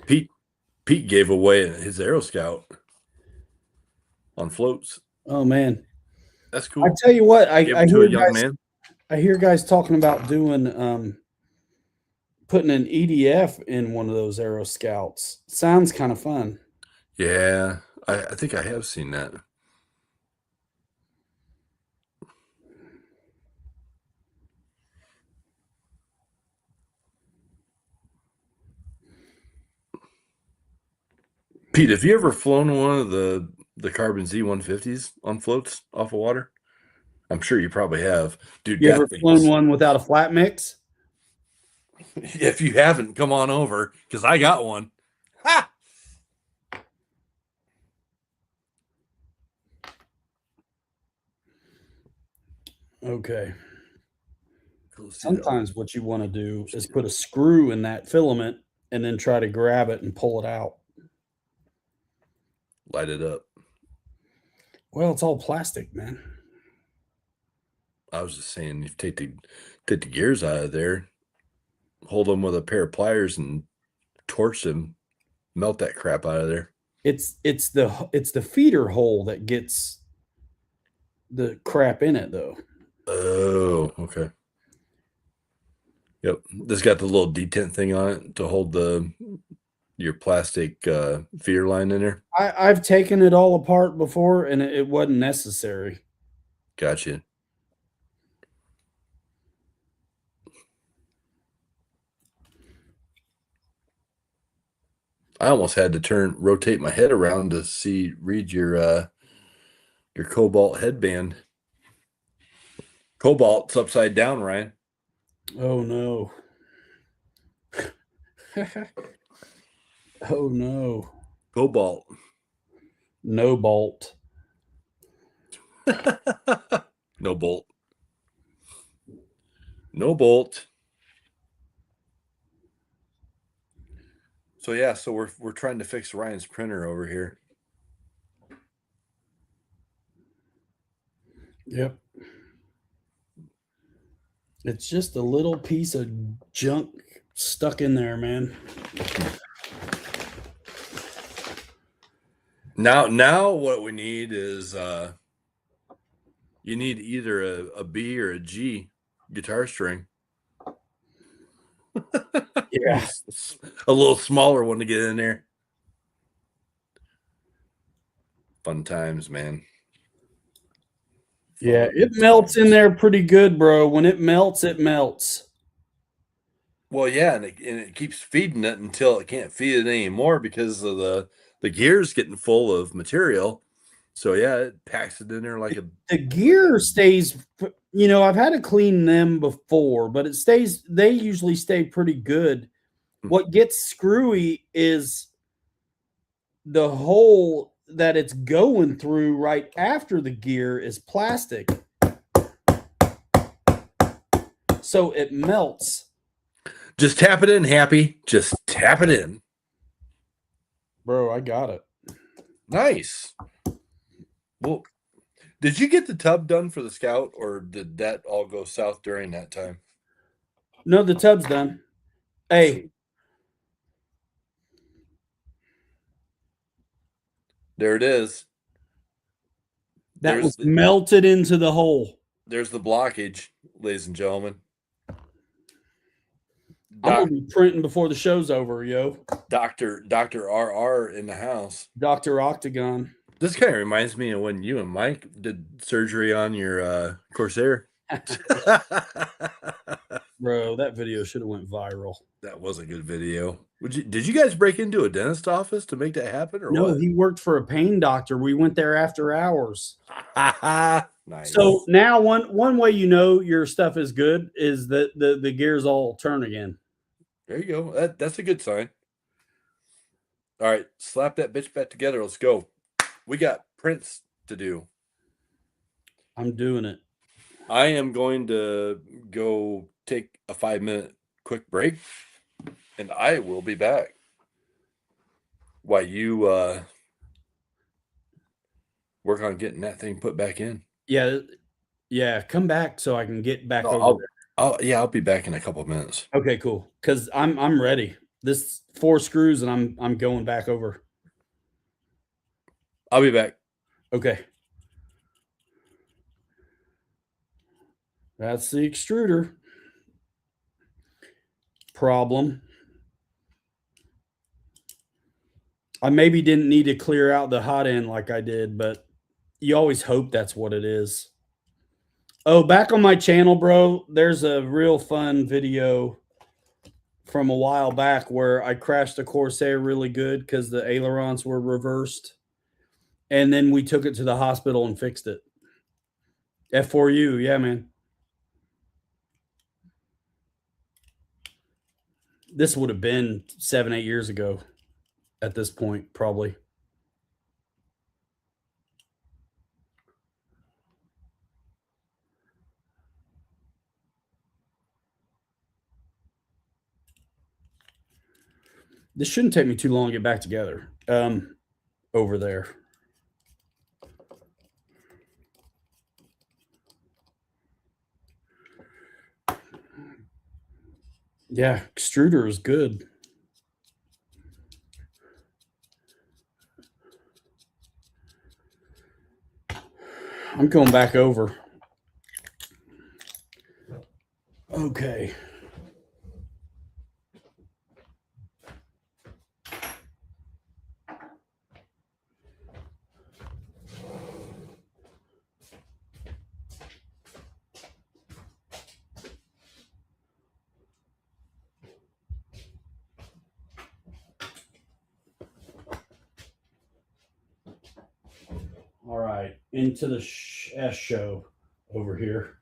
Pete gave away his Aero Scout on floats.
Oh man,
that's cool.
I tell you what, I hear guys talking about doing putting an EDF in one of those Aero Scouts. Sounds kind of fun.
Yeah, I think I have seen that. Pete, have you ever flown one of the Carbon Z150s on floats off of water? I'm sure you probably have. Dude,
you ever flown one without a flat mix?
If you haven't, come on over, because I got one. Ha!
Okay. Sometimes what you want to do is put a screw in that filament and then try to grab it and pull it out.
Light it up.
Well, it's all plastic, man.
I was just saying, you take the gears out of there, hold them with a pair of pliers and torch them, melt that crap out of there.
It's the feeder hole that gets the crap in it, though.
Oh, okay. Yep, this got the little detent thing on it to hold your plastic feeder line in there.
I've taken it all apart before, and it wasn't necessary.
Gotcha. I almost had to rotate my head around to read your Cobalt headband. Cobalt's upside down, Ryan.
Oh no. Oh no.
Cobalt.
No bolt.
No bolt. No bolt. So yeah, so we're trying to fix Ryan's printer over here.
Yep. It's just a little piece of junk stuck in there, man.
Now what we need is you need either a B or a G guitar string.
Yeah.
A little smaller one to get in there. Fun times, man.
Yeah, it melts in there pretty good, bro. When it melts, it melts.
Well, yeah, and it keeps feeding it until it can't feed it anymore because of the gears getting full of material. So yeah, it packs it in there like
the gear stays. You know, I've had to clean them before, but it stays. They usually stay pretty good. What gets screwy is the hole that it's going through right after the gear is plastic, so it melts.
Just tap it in, Happy. Just tap it in.
Bro, I got it.
Nice. Well, did you get the tub done for the Scout, or did that all go south during that time?
No, the tub's done. Hey.
There it is.
That was melted into the hole.
There's the blockage, ladies and gentlemen.
I'm gonna be printing before the show's over, yo.
Dr. RR in the house.
Dr. Octagon.
This kind of reminds me of when you and Mike did surgery on your Corsair.
Bro, that video should have went viral.
That was a good video. Did you guys break into a dentist office to make that happen, or
no,
what?
He worked for a pain doctor. We went there after hours.
Nice.
So now one way you know your stuff is good is that the gears all turn again.
There you go. That's a good sign. All right, slap that bitch back together. Let's go. We got prints to do.
I'm doing it.
I am going to go take a 5-minute quick break, and I will be back. While you work on getting that thing put back in.
Yeah. Come back so I can get back over there.
I'll be back in a couple of minutes.
Okay, cool. Because I'm ready. This 4 screws and I'm going back over.
I'll be back.
Okay. That's the extruder problem. I maybe didn't need to clear out the hot end like I did, but you always hope that's what it is. Oh, back on my channel, bro, there's a real fun video from a while back where I crashed the Corsair really good because the ailerons were reversed. And then we took it to the hospital and fixed it. F4U, yeah, man. This would have been 7-8 years ago at this point, probably. This shouldn't take me too long to get back together over there. Yeah, extruder is good. I'm going back over. Okay. All right, into the S show over here.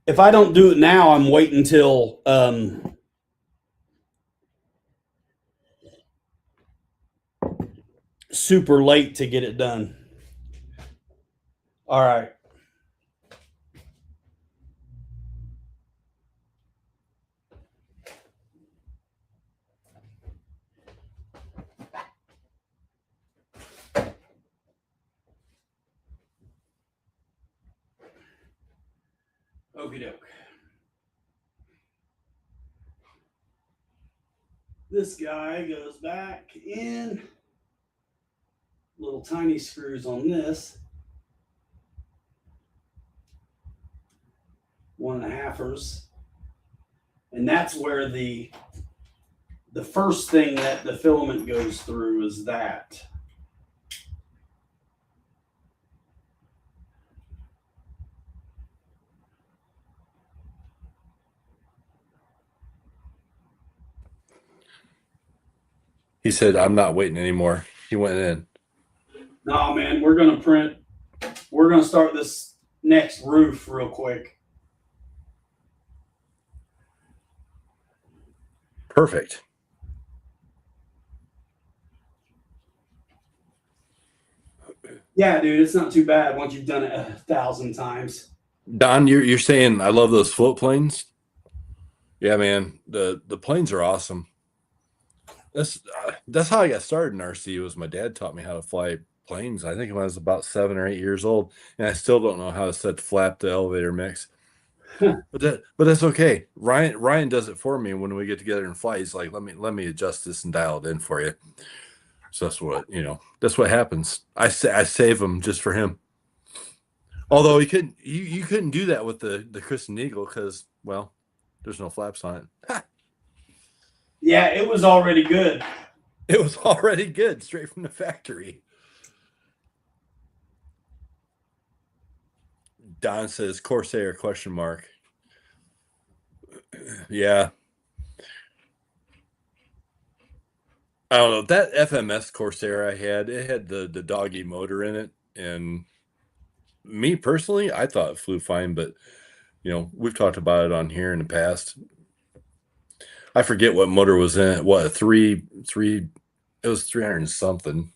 If I don't do it now, I'm waiting until super late to get it done. All right. Okie doke. This guy goes back in. Little tiny screws on this. 1.5ers. And that's where the first thing that the filament goes through is that.
He said, I'm not waiting anymore. He went in.
No, man, we're going to print. We're going to start this next roof real quick.
Perfect.
Yeah, dude, it's not too bad once you've done it 1,000 times.
Don, you're saying I love those float planes? Yeah, man. The planes are awesome. That's how I got started in RC. Was my dad taught me how to fly planes. I think when I was about 7 or 8 years old, and I still don't know how to set the flap to elevator mix. but that's okay. Ryan does it for me. When we get together and fly, he's like, let me adjust this and dial it in for you. So that's what happens. I save him just for him. Although you couldn't do that with the Kristen Eagle because, well, there's no flaps on it.
Yeah, it was already good.
It was already good, straight from the factory. Don says Corsair question mark. Yeah. I don't know. That FMS Corsair I had, it had the doggy motor in it. And me personally, I thought it flew fine, but we've talked about it on here in the past. I forget what motor was in it. What, three, it was 300 and something.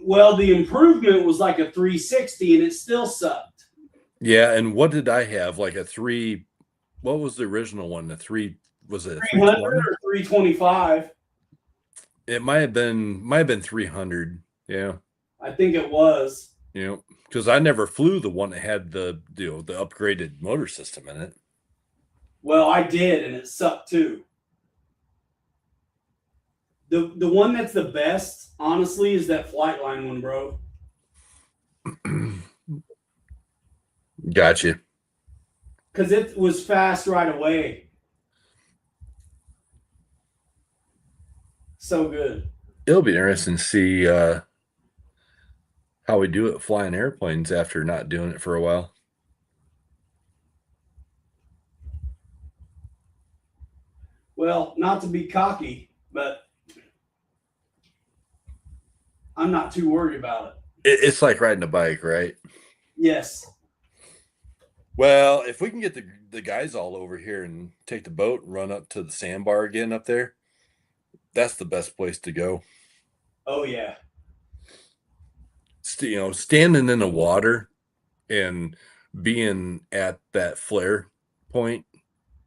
Well, the improvement was like a 360 and it still sucked.
Yeah, and what did I have? Like a 3, what was the original one? The 3, was it
300 or 325?
It might have been 300. Yeah.
I think it was.
Because I never flew the one that had the upgraded motor system in it.
Well, I did, and it sucked too. The one that's the best, honestly, is that Flightline one, bro.
Gotcha.
Because it was fast right away. So good.
It'll be interesting to see how we do it flying airplanes after not doing it for a while.
Well, not to be cocky, but I'm not too worried about it.
It's like riding a bike, right?
Yes.
Well, if we can get the guys all over here and take the boat and run up to the sandbar again up there, that's the best place to go.
Oh, yeah.
Standing in the water and being at that flare point.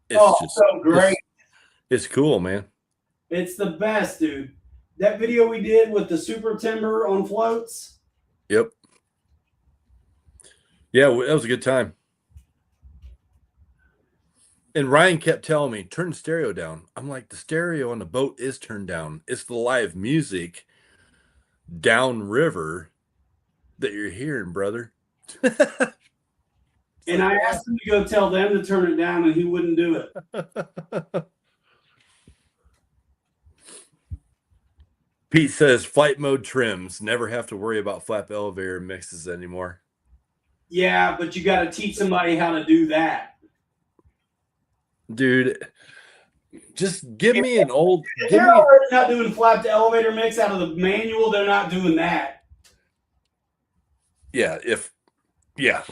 It's so great.
It's cool, man.
It's the best, dude. That video we did with the super timber on floats.
Yep. Yeah, that was a good time. And Ryan kept telling me, turn the stereo down. I'm like, the stereo on the boat is turned down. It's the live music downriver that you're hearing, brother.
And I asked him to go tell them to turn it down, and he wouldn't do it.
Pete says flight mode trims. Never have to worry about flap elevator mixes anymore.
Yeah, but you got to teach somebody how to do that.
Dude, just give me an old.
They're already not doing flap to elevator mix out of the manual. They're not doing that.
Yeah,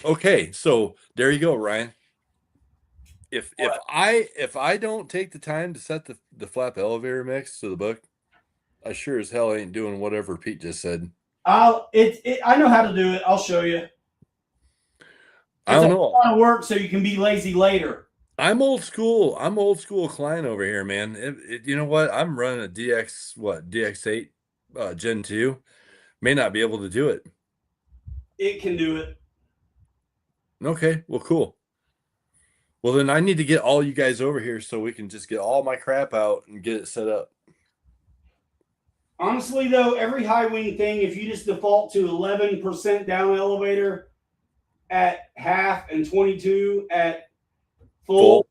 okay. So there you go, Ryan. If I don't take the time to set the flap elevator mix to the book, I sure as hell ain't doing whatever Pete just said.
I know how to do it. I'll show you.
I don't know.
A lot of work so you can be lazy later.
I'm old school. I'm old school Klein over here, man. You know what? I'm running a DX8 Gen 2. May not be able to do it.
It can do it.
Okay, well, cool. Well, then I need to get all you guys over here so we can just get all my crap out and get it set up.
Honestly, though, every high wing thing, if you just default to 11% down elevator at half and 22 at full,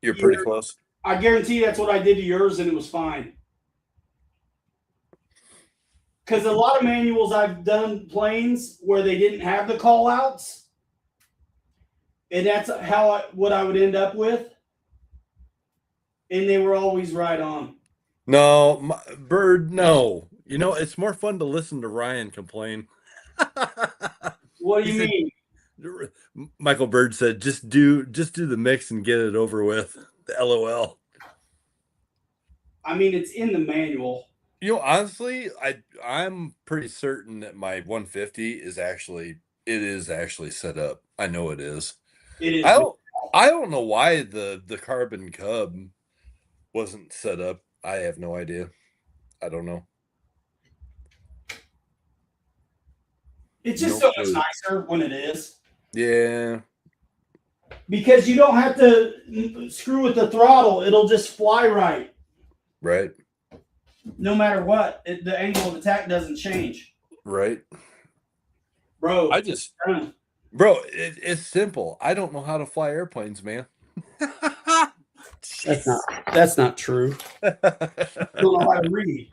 you're pretty close.
I guarantee that's what I did to yours, and it was fine. Because a lot of manuals I've done planes where they didn't have the call outs, and that's what I would end up with, and they were always right on.
No, Bird, no. You know, it's more fun to listen to Ryan complain.
What do you mean?
Michael Bird said, just do the mix and get it over with. The LOL.
I mean, it's in the manual.
You know, honestly, I'm pretty certain that my 150 is actually set up. I know it is.
It is.
I don't know why the carbon cub wasn't set up. I have no idea. I don't know.
It's just so much nicer when it is.
Yeah.
Because you don't have to screw with the throttle. It'll just fly right.
Right.
No matter what, the angle of attack doesn't change.
Right.
Bro.
It's simple. I don't know how to fly airplanes, man.
That's not true. I don't know how to read.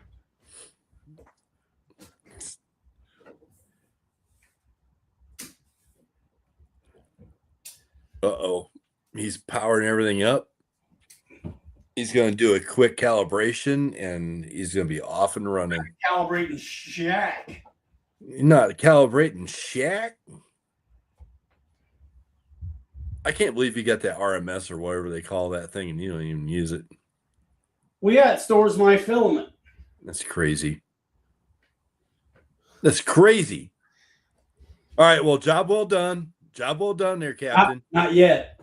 Uh-oh. He's powering everything up. He's going to do a quick calibration, and he's going to be off and running.
Calibrating shack.
You're not calibrating shack? I can't believe you got that RMS or whatever they call that thing, and you don't even use it.
Well, yeah, it stores my filament.
That's crazy. That's crazy. All right, well, job well done. Job well done there, Captain.
Not yet.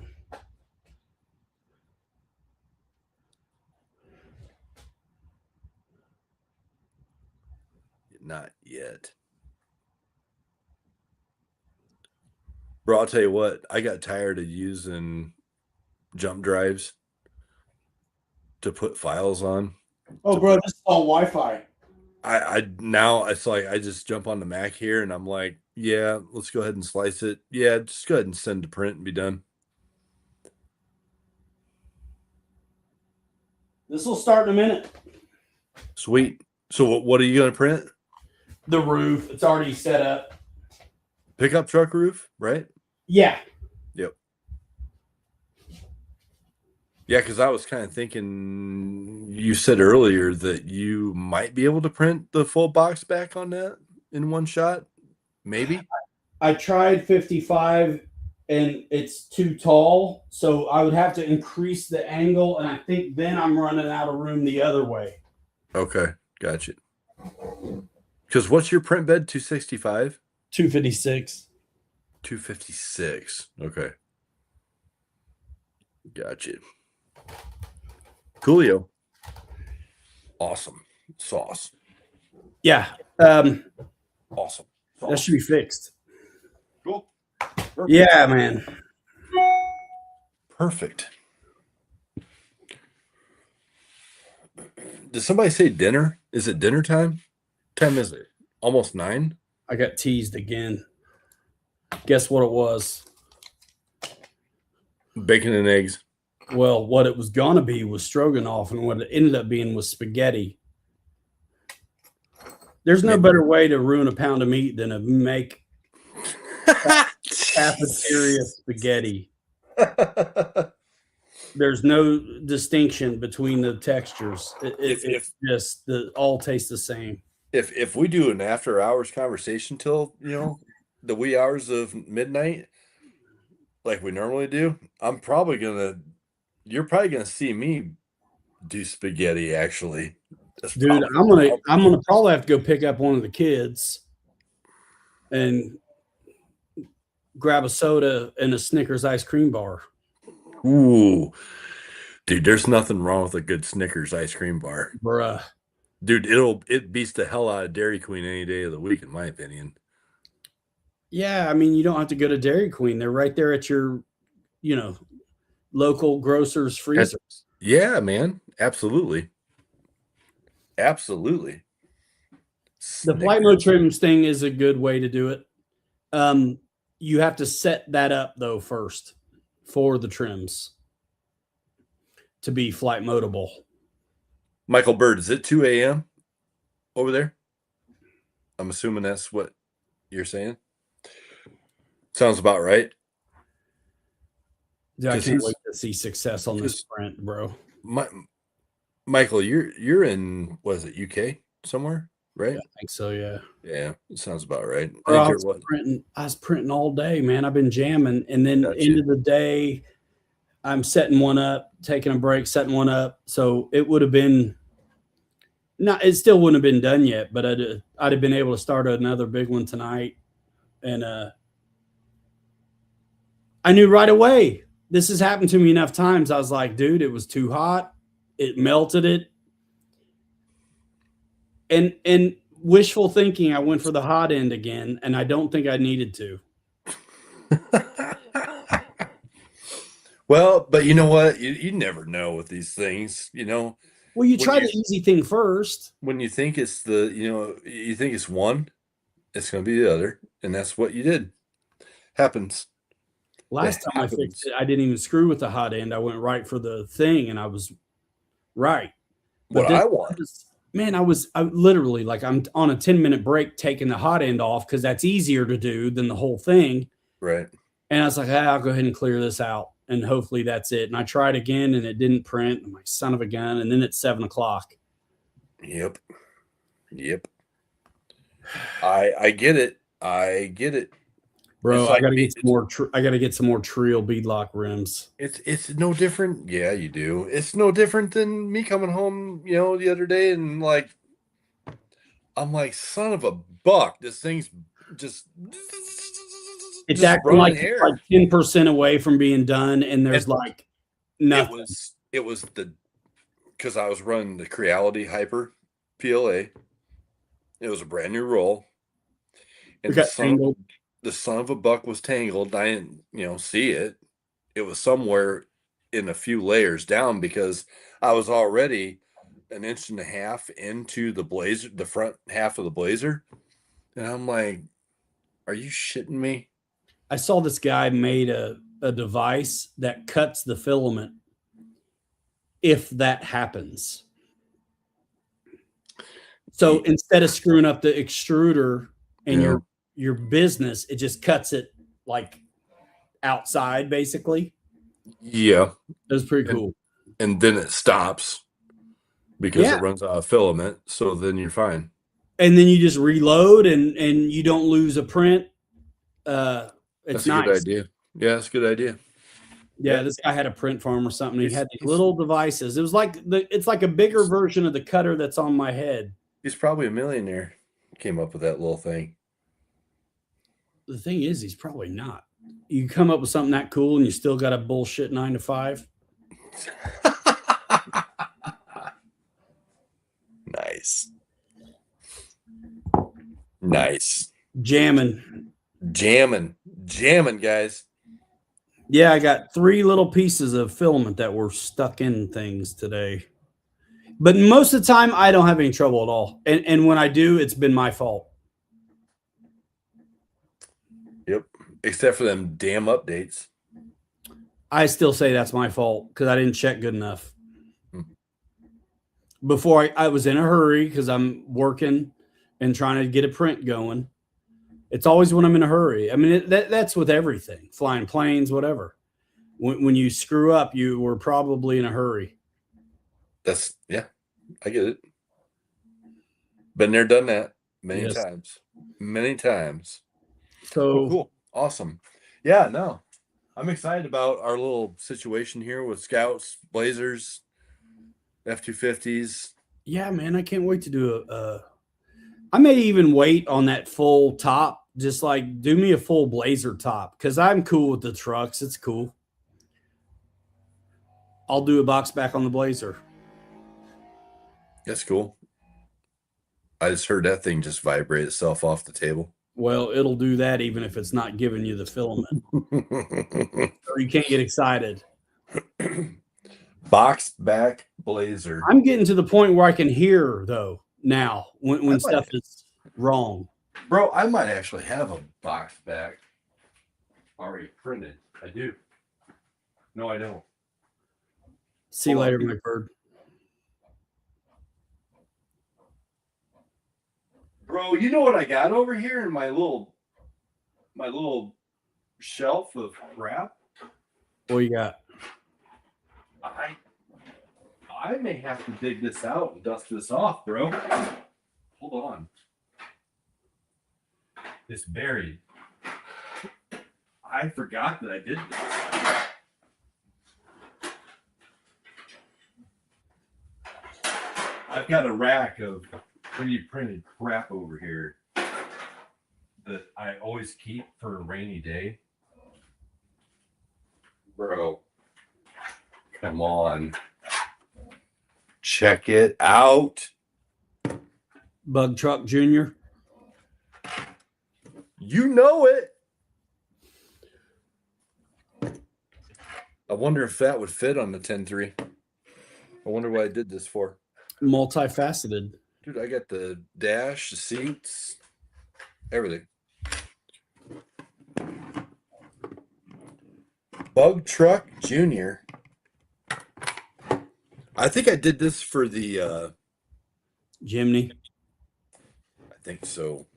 Not yet. Bro, I'll tell you what, I got tired of using jump drives to put files on.
Oh, bro, this is all Wi-Fi.
I now it's like I just jump on the Mac here and I'm like, yeah, let's go ahead and slice it. Yeah, just go ahead and send to print and be done.
This will start in a minute.
Sweet. So what are you going to print?
The roof. It's already set up.
Pickup truck roof, right?
Yeah.
Yep. Yeah, because I was kind of thinking, you said earlier that you might be able to print the full box back on that in one shot. Maybe.
I tried 55 and it's too tall. So I would have to increase the angle. And I think then I'm running out of room the other way.
Okay. Gotcha. Because what's your print bed? 265?
256.
256. Okay. Gotcha. Coolio. Awesome. Sauce.
Yeah.
Awesome. Sauce.
That should be fixed.
Cool.
Perfect. Yeah, man.
Perfect. Did somebody say dinner? Is it dinner time? What time is it? Almost 9?
I got teased again. Guess what it was?
Bacon and eggs.
Well, what it was going to be was stroganoff, and what it ended up being was spaghetti. There's no better way to ruin a pound of meat than to make cafeteria spaghetti. There's no distinction between the textures. It's just all taste the same.
If we do an after hours conversation till the wee hours of midnight, like we normally do, you're probably gonna see me do spaghetti actually
Dude, I'm gonna probably have to go pick up one of the kids and grab a soda and a Snickers ice cream bar.
Ooh, dude, there's nothing wrong with a good Snickers ice cream bar,
Bruh.
dude. It beats the hell out of Dairy Queen any day of the week, in my opinion.
Yeah, I mean, you don't have to go to Dairy Queen; they're right there at your, local grocer's freezers.
Yeah, man, absolutely. The
Flight mode trims thing is a good way to do it. You have to set that up though first for the trims to be flight modable.
Michael Bird, is it 2 a.m. over there? I'm assuming that's what you're saying. Sounds about right.
Dude, I can't wait to see success on this sprint, bro.
Michael, you're in, what is it, UK somewhere, right?
Yeah, I think so, yeah.
Yeah, it sounds about right.
Bro, I was printing all day, man. I've been jamming, and then end of the day, I'm setting one up, taking a break, setting one up. So it would have been it still wouldn't have been done yet, but I'd have been able to start another big one tonight. And I knew right away. This has happened to me enough times. I was like, dude, it was too hot. It melted it. And wishful thinking, I went for the hot end again, and I don't think I needed to.
Well, but you know what? You never know with these things, Well,
you try the easy thing first.
When you think it's you think it's one, it's going to be the other, and that's what you did. Happens.
Last time I fixed it, I didn't even screw with the hot end. I went right for the thing, and I was right.
But I want.
I was literally like, I'm on a 10-minute break taking the hot end off because that's easier to do than the whole thing.
Right.
And I was like, I'll go ahead and clear this out, and hopefully that's it. And I tried again, and it didn't print. I'm like, son of a gun. And then it's 7:00.
Yep. I get it.
Bro, I gotta get some more. I gotta get some more Trio beadlock rims.
It's no different. Yeah, you do. It's no different than me coming home, the other day, and I'm like, son of a buck, this thing's just.
It's acting like 10% away from being done, and there's nothing.
It was because I was running the Creality Hyper PLA. It was a brand new roll, and the son of a buck was tangled. I didn't, see it. It was somewhere in a few layers down because I was already 1.5 inches into the Blazer, the front half of the Blazer. And I'm like, are you shitting me?
I saw this guy made a device that cuts the filament if that happens. So instead of screwing up the extruder and your business, it just cuts it like outside, basically.
Yeah.
It was pretty cool.
And then it stops because it runs out of filament. So then you're fine.
And then you just reload and you don't lose a print. It's nice.
Good idea. Yeah, that's a good idea.
Yeah, this guy had a print farm or something. He had these little devices. It was it's like a bigger version of the cutter that's on my head.
He's probably a millionaire. Came up with that little thing.
The thing is, he's probably not. You come up with something that cool and you still got a bullshit 9 to 5.
Nice.
Jamming,
guys.
Yeah, I got 3 little pieces of filament that were stuck in things today. But most of the time, I don't have any trouble at all. And when I do, it's been my fault.
Yep. Except for them damn updates.
I still say that's my fault because I didn't check good enough. Before I was in a hurry because I'm working and trying to get a print going. It's always when I'm in a hurry. I mean, that's with everything. Flying planes, whatever. When you screw up, you were probably in a hurry.
I get it. Been there, done that many times.
So
cool. Awesome. Yeah, no. I'm excited about our little situation here with Scouts, Blazers, F-250s.
Yeah, man, I can't wait to do I may even wait on that full top. Just like do me a full Blazer top because I'm cool with the trucks. It's cool. I'll do a box back on the Blazer.
That's cool. I just heard that thing just vibrate itself off the table.
Well, it'll do that even if it's not giving you the filament. Or you can't get excited.
Box back Blazer.
I'm getting to the point where I can hear though now when stuff is wrong.
Bro, I might actually have a box back already printed. I do. No, I don't.
See you later, my bird.
Bro, you know what I got over here in my little shelf of crap?
What you got?
I may have to dig this out and dust this off, bro. Hold on. It's buried. I forgot that I did this. I've got a rack of 3D printed crap over here that I always keep for a rainy day. Bro, come on. Check it out.
Bug Truck Junior.
You know it. I wonder if that would fit on the 10.3. I wonder what I did this for.
Multifaceted.
Dude, I got the dash, the seats, everything. Bug Truck Junior. I think I did this for the
Jimny.
I think so.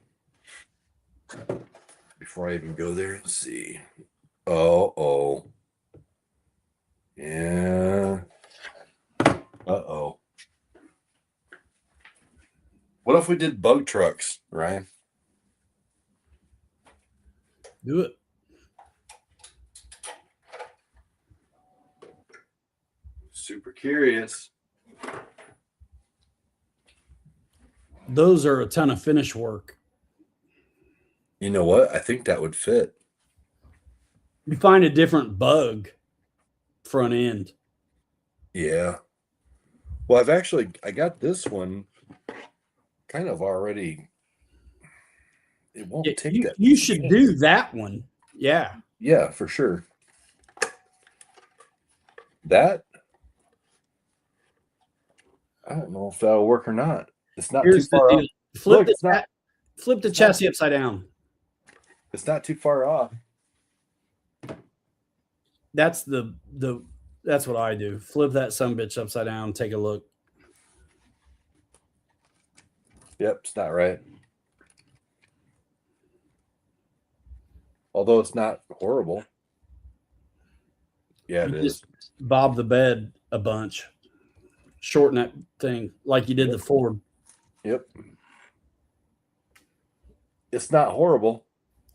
Before I even go there, let's see. Oh. Yeah. Uh-oh. What if we did bug trucks, Ryan?
Do it.
Super curious.
Those are a ton of finish work.
You know what? I think that would fit.
You find a different bug front end.
Yeah. Well, I got this one kind of already. It won't take that.
You should do that one. Yeah.
Yeah, for sure. That, I don't know if that'll work or not. It's not too far off.
Flip the chassis upside down.
It's not too far off.
That's that's what I do. Flip that sumbitch upside down. Take a look.
Yep, it's not right. Although it's not horrible. Yeah, it is.
Bob the bed a bunch. Shorten that thing like you did the Ford.
Yep. It's not horrible.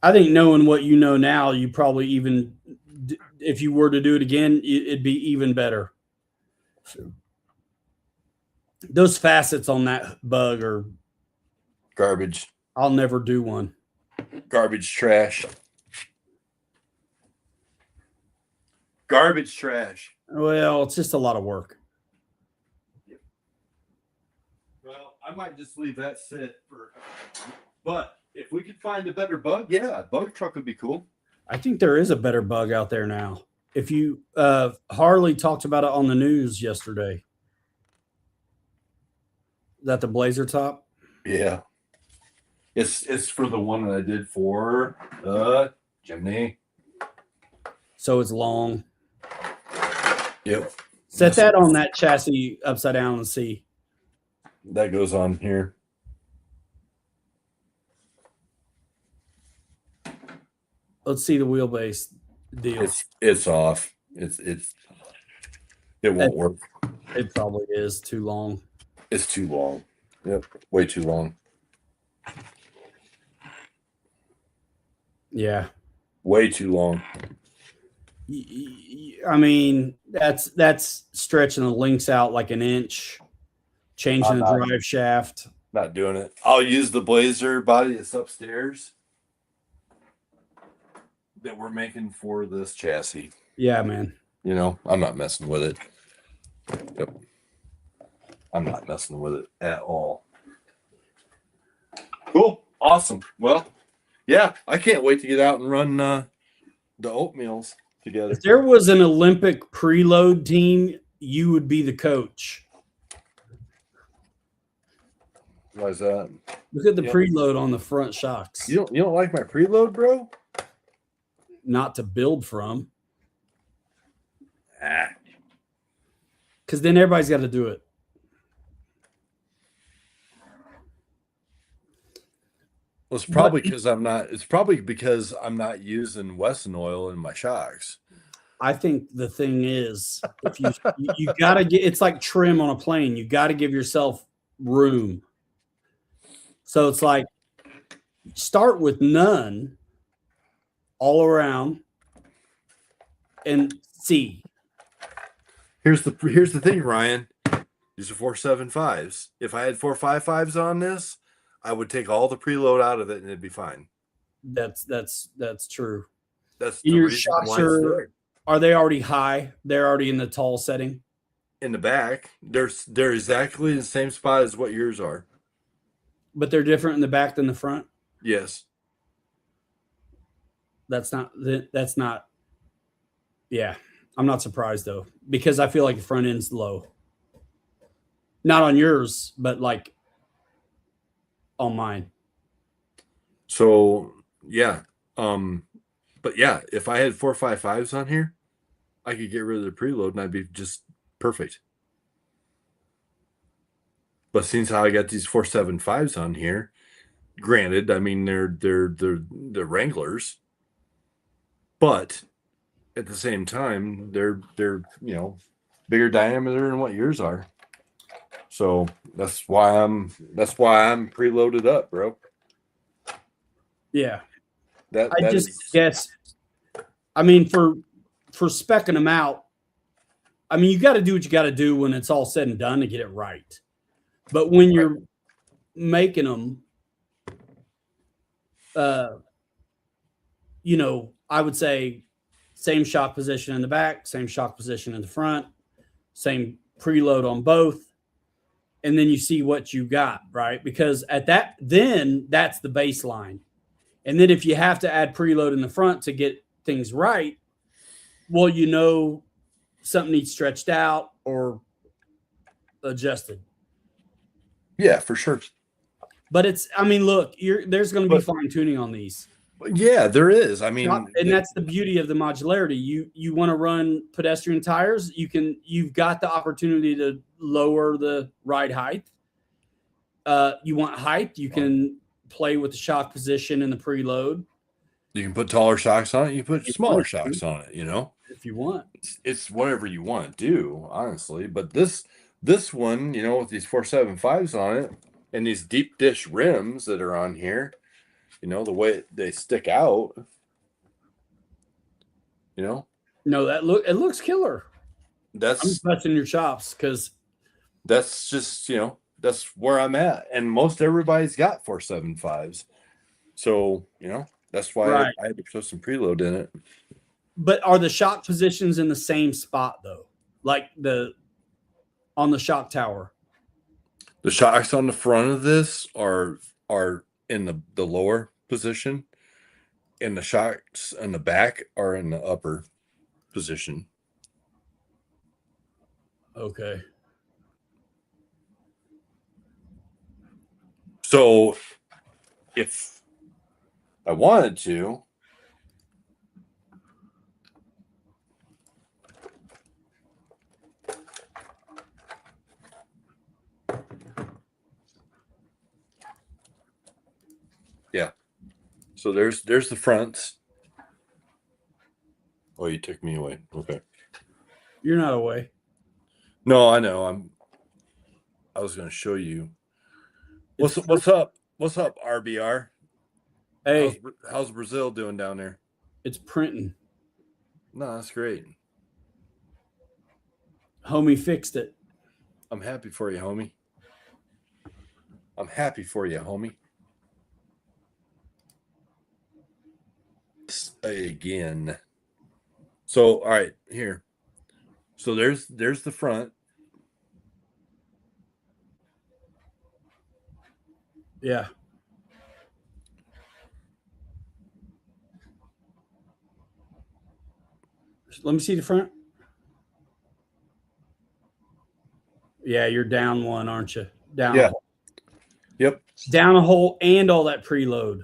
I think knowing what you know now, you probably even, if you were to do it again, it'd be even better. Those facets on that bug are
garbage.
I'll never do one.
Garbage trash. Garbage trash.
Well, it's just a lot of work.
Well, I might just leave that sit for. But if we could find a better bug, yeah, a bug truck would be cool.
I think there is a better bug out there now. If you Harley talked about it on the news yesterday. Is that the Blazer top?
Yeah. It's for the one that I did for Jimny.
So it's long.
Yep.
Set that on that chassis upside down and see.
That goes on here.
Let's see the wheelbase deal.
It's off. It won't work.
It probably is too long.
It's too long. Yep. Way too long.
Yeah.
Way too long.
I mean, that's stretching the links out like an inch, changing the drive shaft.
Not doing it. I'll use the Blazer body that's upstairs that we're making for this chassis.
Yeah, man.
You know, I'm not messing with it. Yep. I'm not messing with it at all. Cool. Awesome. Well, yeah, I can't wait to get out and run the oatmeals together.
If there was an Olympic preload team, you would be the coach.
Why is that?
Look at the preload on the front shocks.
You don't like my preload, bro?
Not to build from.
Ah.
Because then everybody's got to do it.
Well, it's probably because I'm not. It's probably because I'm not using Wesson oil in my shocks.
I think the thing is, if you got to get. It's like trim on a plane. You got to give yourself room. So it's like start with none all around and see.
Here's the thing, Ryan. These are 475s. If I had 455s on this, I would take all the preload out of it and it'd be fine.
That's true.
That's
your shocks are they already high? They're already in the tall setting.
In the back, they're exactly the same spot as what yours are.
But they're different in the back than the front?
Yes.
That's not. Yeah. I'm not surprised, though, because I feel like the front end's low. Not on yours, but like on mine.
So, yeah. But yeah, if I had 455s on here, I could get rid of the preload and I'd be just perfect. But since how I got these 475s on here, granted, I mean they're Wranglers, but at the same time, they're bigger diameter than what yours are. So that's why I'm preloaded up, bro.
Yeah.
I
just guess. I mean, for speccing them out, I mean, you got to do what you got to do when it's all said and done to get it right. But when you're making them, I would say same shock position in the back, same shock position in the front, same preload on both. And then you see what you got, right? Because then that's the baseline. And then if you have to add preload in the front to get things right, well, something needs stretched out or adjusted.
Yeah, for sure.
But look, there's going to be fine tuning on these.
Yeah, there is. I mean,
and that's the beauty of the modularity. You want to run pedestrian tires, you've got the opportunity to lower the ride height. You want height, you can play with the shock position and the preload.
You can put taller shocks on it. You put smaller shocks on it.
If you want,
it's whatever you want to do, honestly. But this one, with these 475s on it and these deep dish rims that are on here, the way they stick out,
No, it looks killer. I'm touching your chops because
that's just that's where I'm at, and most everybody's got 475s, so that's why I had to put some preload in it.
But are the shock positions in the same spot though? Like on the shock tower?
The shocks on the front of this are in the lower position, and the shocks on the back are in the upper position.
Okay.
So if I wanted to, yeah. So there's the fronts. Oh, you took me away. Okay.
You're not away.
No, I know. I was going to show you. What's up? What's up, RBR?
Hey,
how's Brazil doing down there?
It's printing.
No, that's great.
Homie fixed it.
I'm happy for you, homie. I'm happy for you, homie. Again. So, all right, here. So there's the front.
Yeah. Let me see the front. Yeah, you're down one, aren't you? Down.
Yeah. Yep.
Down a hole and all that preload.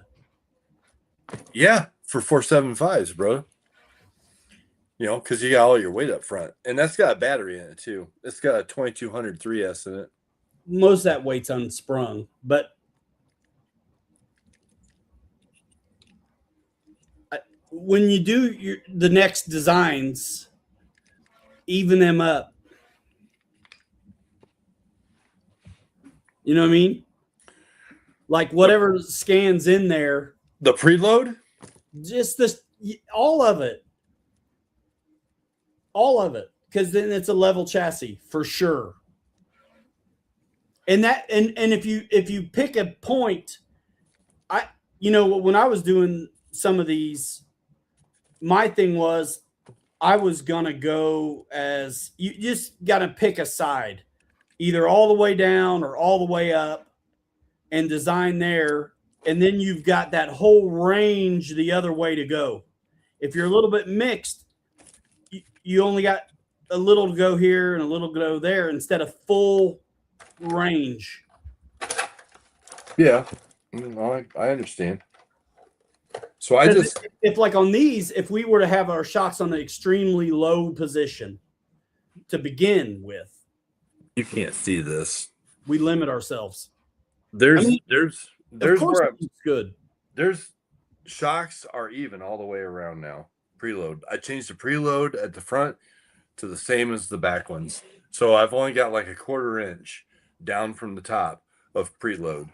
Yeah, for 475s, bro. You know, because you got all your weight up front. And that's got a battery in it, too. It's got a 2200 3S in it.
Most of that weight's unsprung, but when you do the next designs, even them up. You know what I mean? Like whatever scans in there.
The preload?
Just this, all of it. All of it. Because then it's a level chassis for sure. And that and if you pick a point, when I was doing some of these, my thing was I was gonna go as you just gotta pick a side, either all the way down or all the way up, and design there, and then you've got that whole range the other way to go. If you're a little bit mixed, you only got a little to go here and a little to go there instead of full range.
Yeah, I understand. So I just,
if like on these, if we were to have our shocks on an extremely low position to begin with,
you can't see this.
We limit ourselves.
There's
of course it's good.
There's shocks are even all the way around now. Preload. I changed the preload at the front to the same as the back ones. So I've only got like a 1/4 inch down from the top of preload.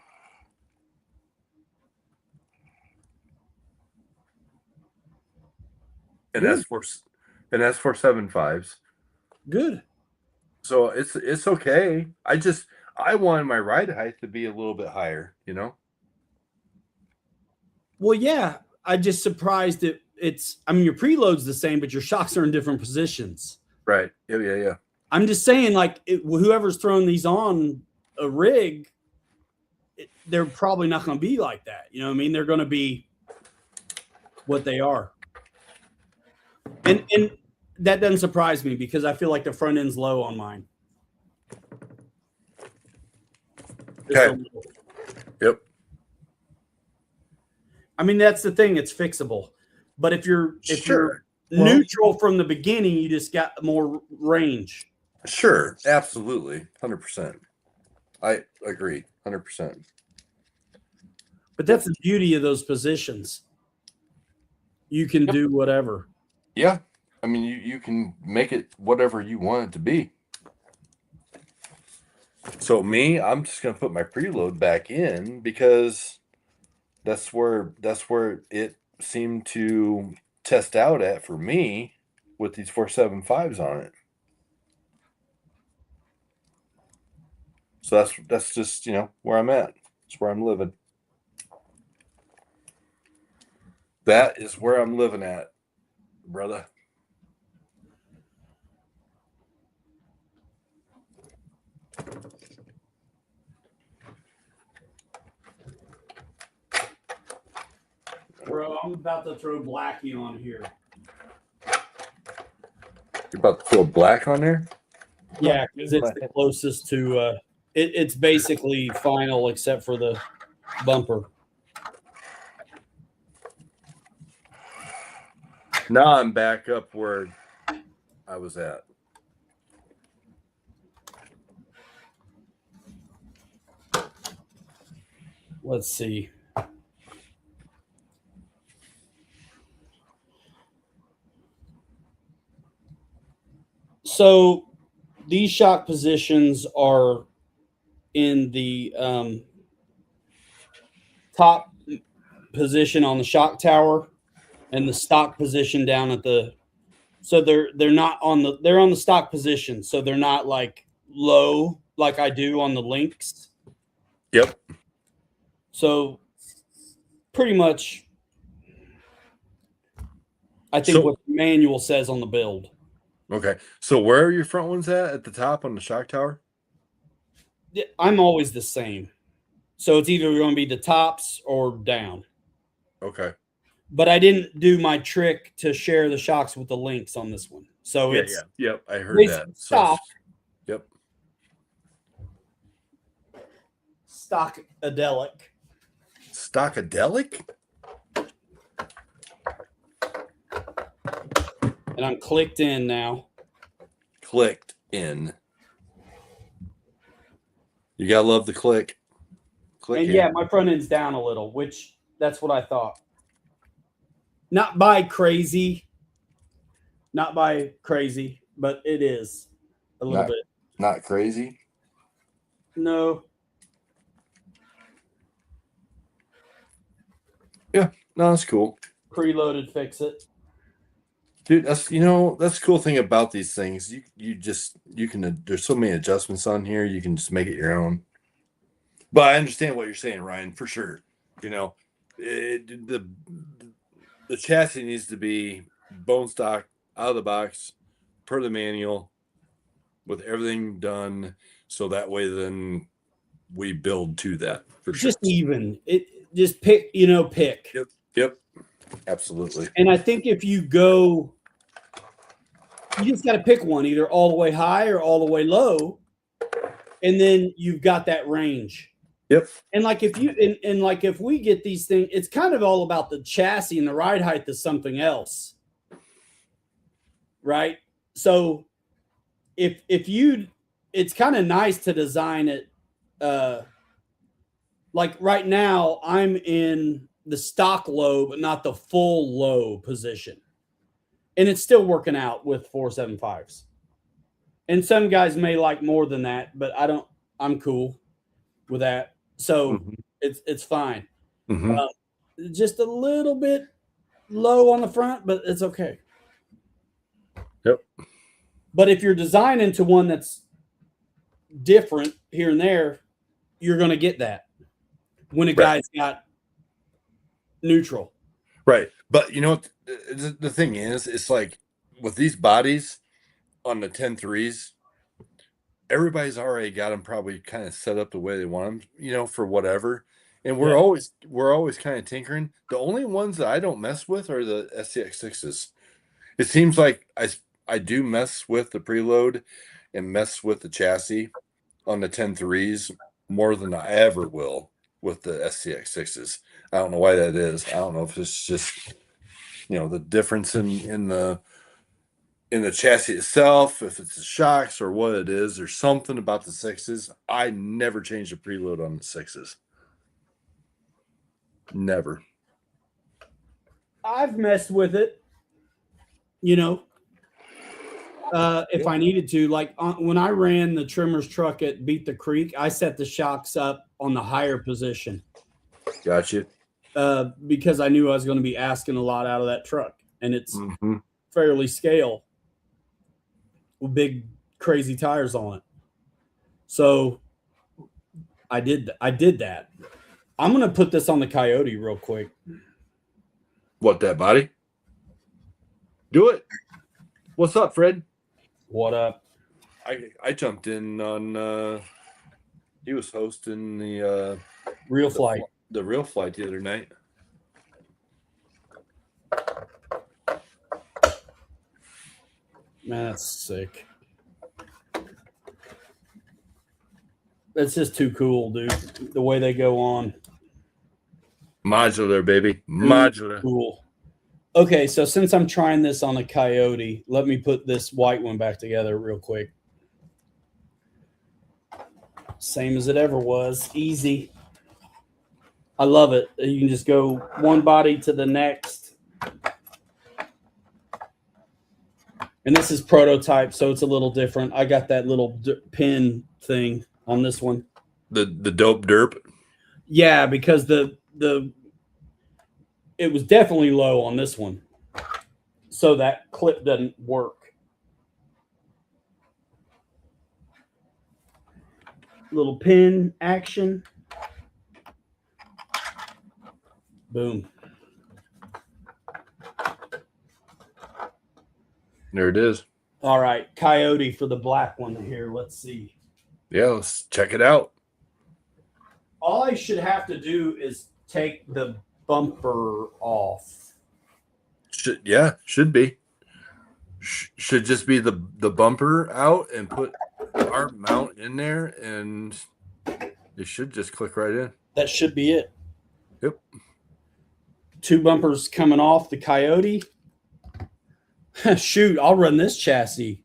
And that's for 7.5s.
Good.
So it's okay. I wanted my ride height to be a little bit higher, you know?
Well, yeah. I just surprised your preload's the same, but your shocks are in different positions.
Right. Yeah.
I'm just saying, like, whoever's throwing these on a rig, they're probably not going to be like that. You know what I mean? They're going to be what they are. And that doesn't surprise me because I feel like the front end's low on mine.
Okay. Yep.
I mean, that's the thing. It's fixable. But if you're neutral from the beginning, you just got more range.
Sure. Absolutely. 100%. I agree. 100%.
But that's the beauty of those positions. You can do whatever.
Yeah. I mean, you can make it whatever you want it to be. So I'm just going to put my preload back in because that's where it seemed to test out at for me with these 475s on it. So that's just, where I'm at. It's where I'm living. That is where I'm living at, brother.
Bro, I'm about to throw Blackie on here.
You're about to throw black on there?
Yeah, because it's the closest to it's basically final except for the bumper.
Now I'm back up where I was at.
Let's see. So these shock positions are in the top position on the shock tower and the stock position down at so they're not they're on the stock position. So they're not like low like I do on the links.
Yep.
So pretty much, I think what the manual says on the build.
Okay. So where are your front ones at the top on the shock tower?
I'm always the same. So it's either going to be the tops or down.
Okay.
But I didn't do my trick to share the shocks with the links on this one. So it's
Yep. I heard that.
Stock.
Yep.
Stockadelic.
Stockadelic?
And I'm clicked in now.
Clicked in. You gotta love the click.
And yeah, my front end's down a little, which that's what I thought. Not by crazy, but it is a little bit.
Not crazy.
No.
Yeah, no, that's cool.
Preloaded, fix it.
Dude, that's the cool thing about these things. You can there's so many adjustments on here, you can just make it your own. But I understand what you're saying, Ryan, for sure. The chassis needs to be bone stock, out of the box, per the manual, with everything done, so that way then we build to that for sure.
Just even. Just pick.
Yep. Absolutely.
And I think if you go, you just got to pick one, either all the way high or all the way low, and then you've got that range.
Yep.
And like if we get these things, it's kind of all about the chassis, and the ride height is something else, right? So it's kind of nice to design it. Like right now, I'm in the stock low, but not the full low position. And it's still working out with 475s. And some guys may like more than that, but I'm cool with that. So it's fine. Just a little bit low on the front, but it's okay.
Yep.
But if you're designing to one that's different here and there, you're going to get that when a guy's got neutral.
Right. But the thing is, it's like with these bodies on the 10-3s, everybody's already got them probably kind of set up the way they want them, for whatever. And we're always kind of tinkering. The only ones that I don't mess with are the SCX6s. It seems like I do mess with the preload and mess with the chassis on the 10-3s more than I ever will with the SCX6s. I don't know why that is. I don't know if it's just the difference in the chassis itself, if it's the shocks or what it is. There's something about the 6s. I never change the preload on the 6s. Never.
I've messed with it, if I needed to. Like when I ran the trimmer's truck at Beat the Creek, I set the shocks up on the higher position.
Gotcha.
Because I knew I was going to be asking a lot out of that truck, and it's fairly scale with big crazy tires on it. So I did that. I'm going to put this on the Coyote real quick.
What, that body? Do it. What's up, Fred?
What up?
I jumped in on he was hosting the
Real Flight.
The Real Flight the other night.
Man, that's sick. That's just too cool, dude. The way they go on.
Modular, baby. Modular.
Cool. Okay, so since I'm trying this on a Coyote, let me put this white one back together real quick. Same as it ever was. Easy. I love it. You can just go one body to the next. And this is prototype, so it's a little different. I got that little pin thing on this one.
The dope derp?
Yeah, because it was definitely low on this one. So that clip doesn't work. Little pin action. Boom.
There it is.
All right, Coyote for the black one here. Let's see.
Yeah, let's check it out.
All I should have to do is take the bumper off.
Should be. Should just be the bumper out and put our mount in there, and it should just click right in.
That should be it.
Yep.
2 bumpers coming off the Coyote. Shoot, I'll run this chassis.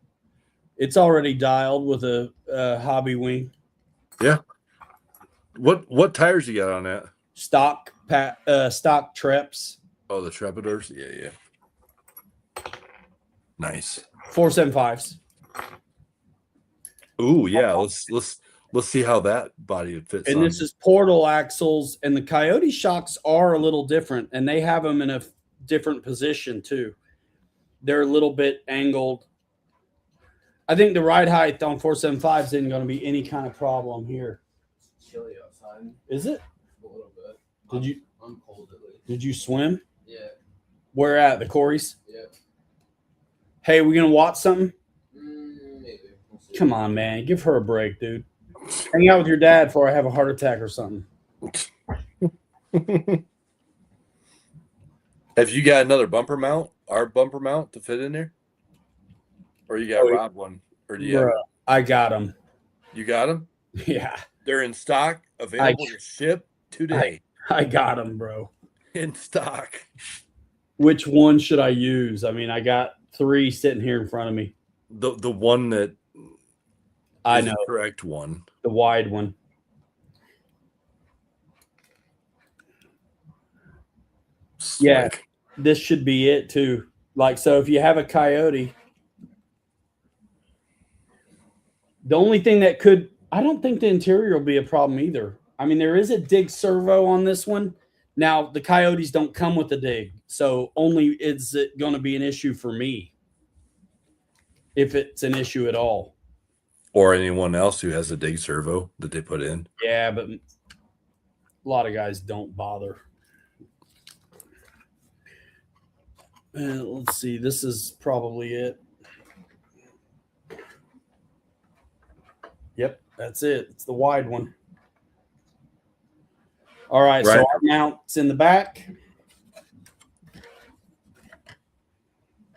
It's already dialed with a hobby wing.
Yeah. What tires you got on that?
Stock Treps.
Oh, the Trepidors. Yeah. Nice.
475s.
Ooh, yeah. Let's see how that body fits.
And this is portal axles, and the Coyote shocks are a little different, and they have them in a different position too. They're a little bit angled. I think the ride height on 475s isn't going to be any kind of problem here.
It's chilly outside.
Is it?
A little bit. I'm cold at least.
Did you swim?
Yeah.
Where at? The Corys?
Yeah.
Hey, we gonna watch something?
Maybe. We'll see.
Come on, man. Give her a break, dude. Hang out with your dad before I have a heart attack or something.
Have you got another bumper mount? Our bumper mount to fit in there? Or you got Rob one? Or do you have,
I got them.
you got them?
Yeah.
They're in stock, available to ship today.
I got them, bro.
In stock.
Which one should I use? I mean, I got 3 sitting here in front of me.
The one that
I
is
know.
the correct one.
The wide one. Yeah.
Slick.
This should be it too. Like, so if you have a Coyote, the only thing that could, I don't think the interior will be a problem either. I mean, there is a dig servo on this one. Now, the Coyotes don't come with a dig, so only is it going to be an issue for me, if it's an issue at all.
Or anyone else who has a dig servo that they put in.
Yeah, but a lot of guys don't bother. Let's see. This is probably it. Yep, that's it. It's the wide one. All right, so our mount's in the back.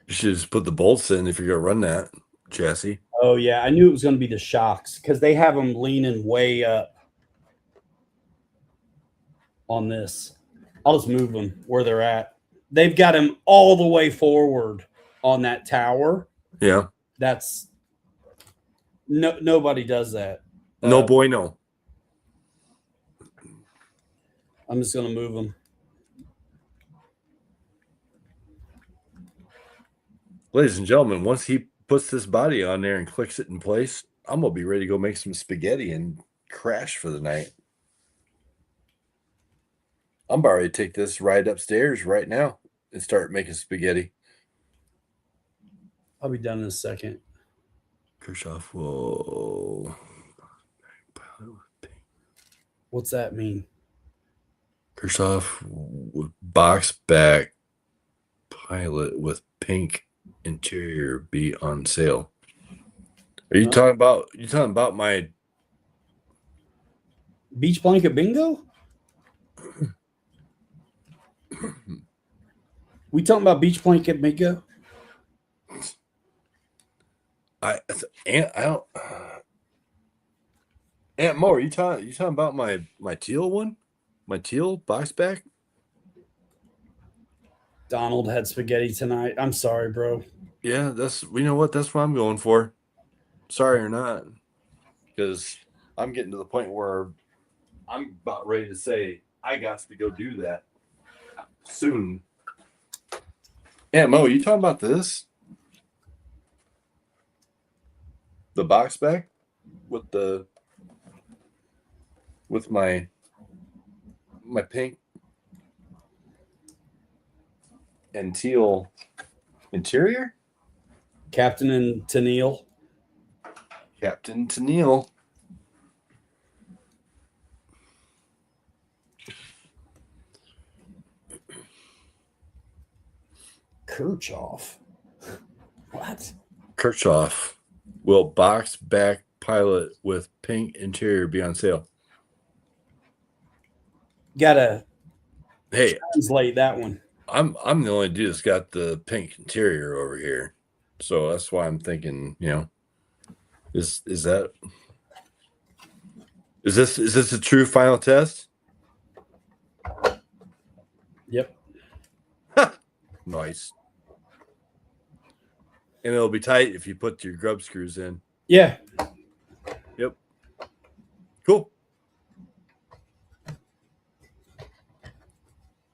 You should just put the bolts in if you're going to run that chassis.
Oh, yeah. I knew it was going to be the shocks because they have them leaning way up on this. I'll just move them where they're at. They've got them all the way forward on that tower.
Yeah.
That's nobody does that.
No boy, no.
I'm just going to move them.
Ladies and gentlemen, once he puts this body on there and clicks it in place, I'm going to be ready to go make some spaghetti and crash for the night. I'm about ready to take this ride upstairs right now and start making spaghetti.
I'll be done in a second.
Kirchhoff, whoa.
What's that mean?
Kirchhoff box back pilot with pink interior be on sale. Are you talking about my
beach blanket bingo? We talking about beach blanket bingo?
Aunt Mo, are you talking about my teal one? My teal box back?
Donald had spaghetti tonight. I'm sorry, bro.
Yeah, that's what I'm going for. Sorry or not. Because I'm getting to the point where I'm about ready to say I got to go do that soon. Aunt Mo, you talking about this? The box back with my pink and teal interior?
Captain and Tennille.
Captain Tennille.
Kirchhoff. What?
Kirchhoff will box back pilot with pink interior be on sale.
Gotta
Hey,
translate that one.
I'm the only dude that's got the pink interior over here, so that's why I'm thinking, is this a true final test?
Yep.
Nice. And it'll be tight if you put your grub screws in.
Yeah.
Yep. Cool.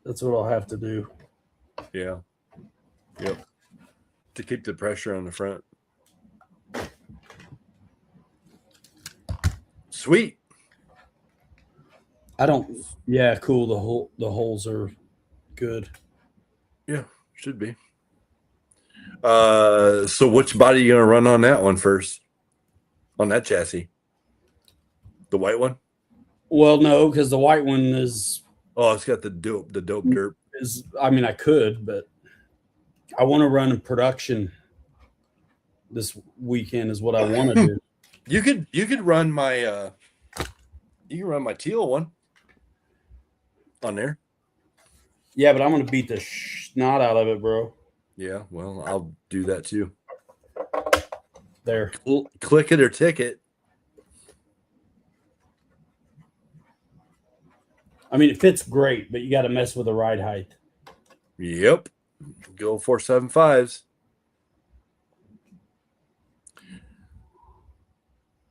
That's what I'll have to do.
Yeah. Yep. To keep the pressure on the front. Sweet.
Yeah, cool. The holes are good.
Yeah, should be. So which body are you gonna run on that one first? On that chassis? The white one?
Well, no, because the white one is
It's got the dope derp.
I could, but I want to run in production this weekend is what I want to do.
You could run my teal one on there.
Yeah, but I'm gonna beat the snot out of it, bro.
Yeah, well, I'll do that too.
There.
Click it or ticket.
I mean, it fits great, but you got to mess with the ride height.
Yep. Go 475s.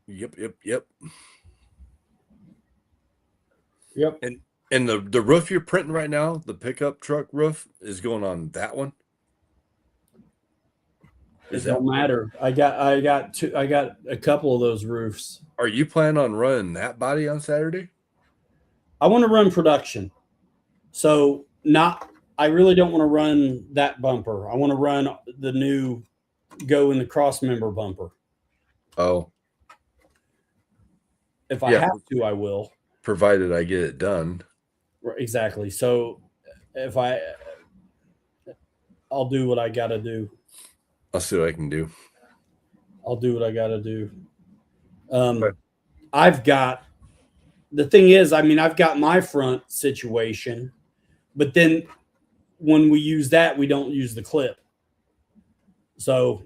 Yep.
Yep.
And the roof you're printing right now, the pickup truck roof, is going on that one.
It don't matter. I got a couple of those roofs.
Are you planning on running that body on Saturday?
I want to run production. So I really don't want to run that bumper. I want to run the new go in the cross member bumper.
Oh.
If I have to, I will.
Provided I get it done.
Exactly. So I'll do what I got to do.
I'll see what I can do.
I'll do what I got to do.
Okay.
The thing is, I've got my front situation, but then when we use that, we don't use the clip. So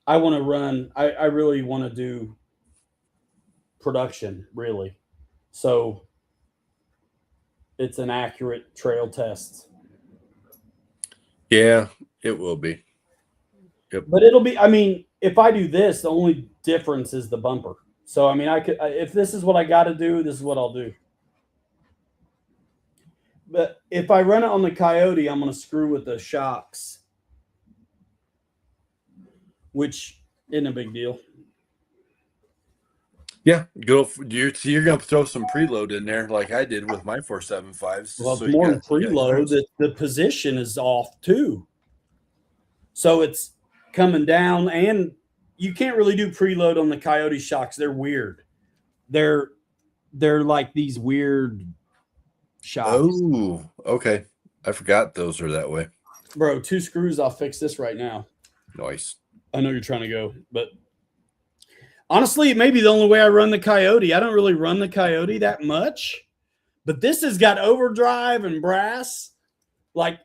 I want to run, I really want to do production, really. So it's an accurate trail test.
Yeah, it will be. Yep.
But it'll be, if I do this, the only difference is the bumper. So, if this is what I got to do, this is what I'll do. But if I run it on the Coyote, I'm going to screw with the shocks, which isn't a big deal.
Yeah, you're going to throw some preload in there like I did with my 475s.
Well, it's more than preload. The position is off too. So it's coming down, and you can't really do preload on the Coyote shocks. They're weird. They're like these weird shocks.
Oh, okay. I forgot those are that way.
Bro, 2 screws. I'll fix this right now.
Nice.
I know you're trying to go, but honestly, it may be the only way I run the Coyote. I don't really run the Coyote that much, but this has got overdrive and brass. Like,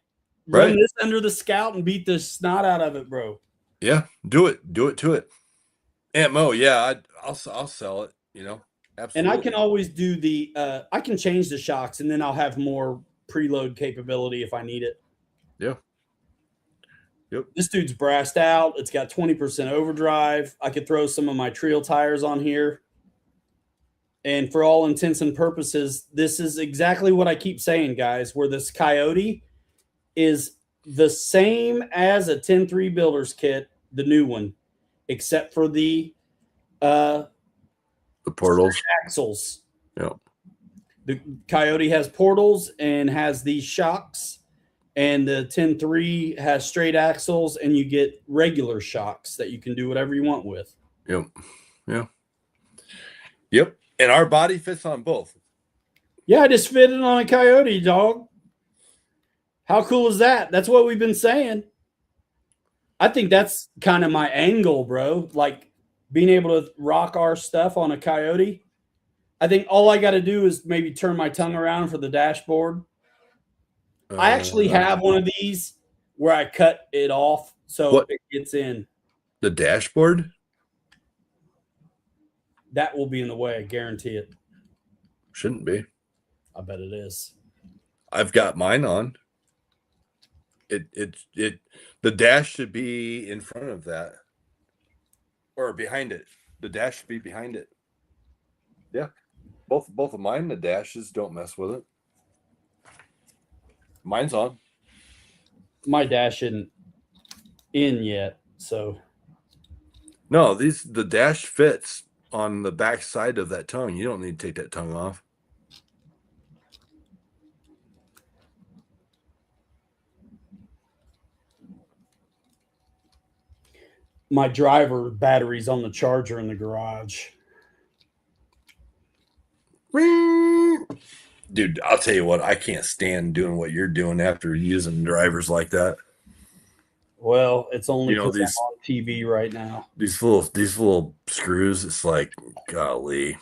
run this under the Scout and beat the snot out of it, bro.
Yeah, do it to it. Aunt Mo, yeah, I'll sell it. Absolutely.
And I can always do I can change the shocks, and then I'll have more preload capability if I need it.
Yeah. Yep.
This dude's brassed out. It's got 20% overdrive. I could throw some of my trail tires on here. And for all intents and purposes, this is exactly what I keep saying, guys, where this Coyote is the same as a 10-3 builder's kit, the new one, except for the
portals,
axles.
Yeah.
The Coyote has portals and has these shocks, and the 10-3 has straight axles, and you get regular shocks that you can do whatever you want with.
Yep. Yeah. Yep. And our body fits on both.
Yeah, I just fit it on a Coyote, dog. How cool is that? That's what we've been saying. I think that's kind of my angle, bro. Like being able to rock our stuff on a Coyote. I think all I got to do is maybe turn my tongue around for the dashboard. I actually have one of these where I cut it off so it gets in.
The dashboard?
That will be in the way, I guarantee it.
Shouldn't be.
I bet it is.
I've got mine on. The dash should be in front of that. Or behind it. The dash should be behind it. Yeah. Both of mine, the dashes, don't mess with it. Mine's on.
My dash isn't in yet, so.
No, the dash fits on the back side of that tongue. You don't need to take that tongue off.
My driver battery's on the charger in the garage.
Dude, I'll tell you what, I can't stand doing what you're doing after using drivers like that.
Well, it's only
You know,
because I'm on TV right now.
These little screws, it's like, golly.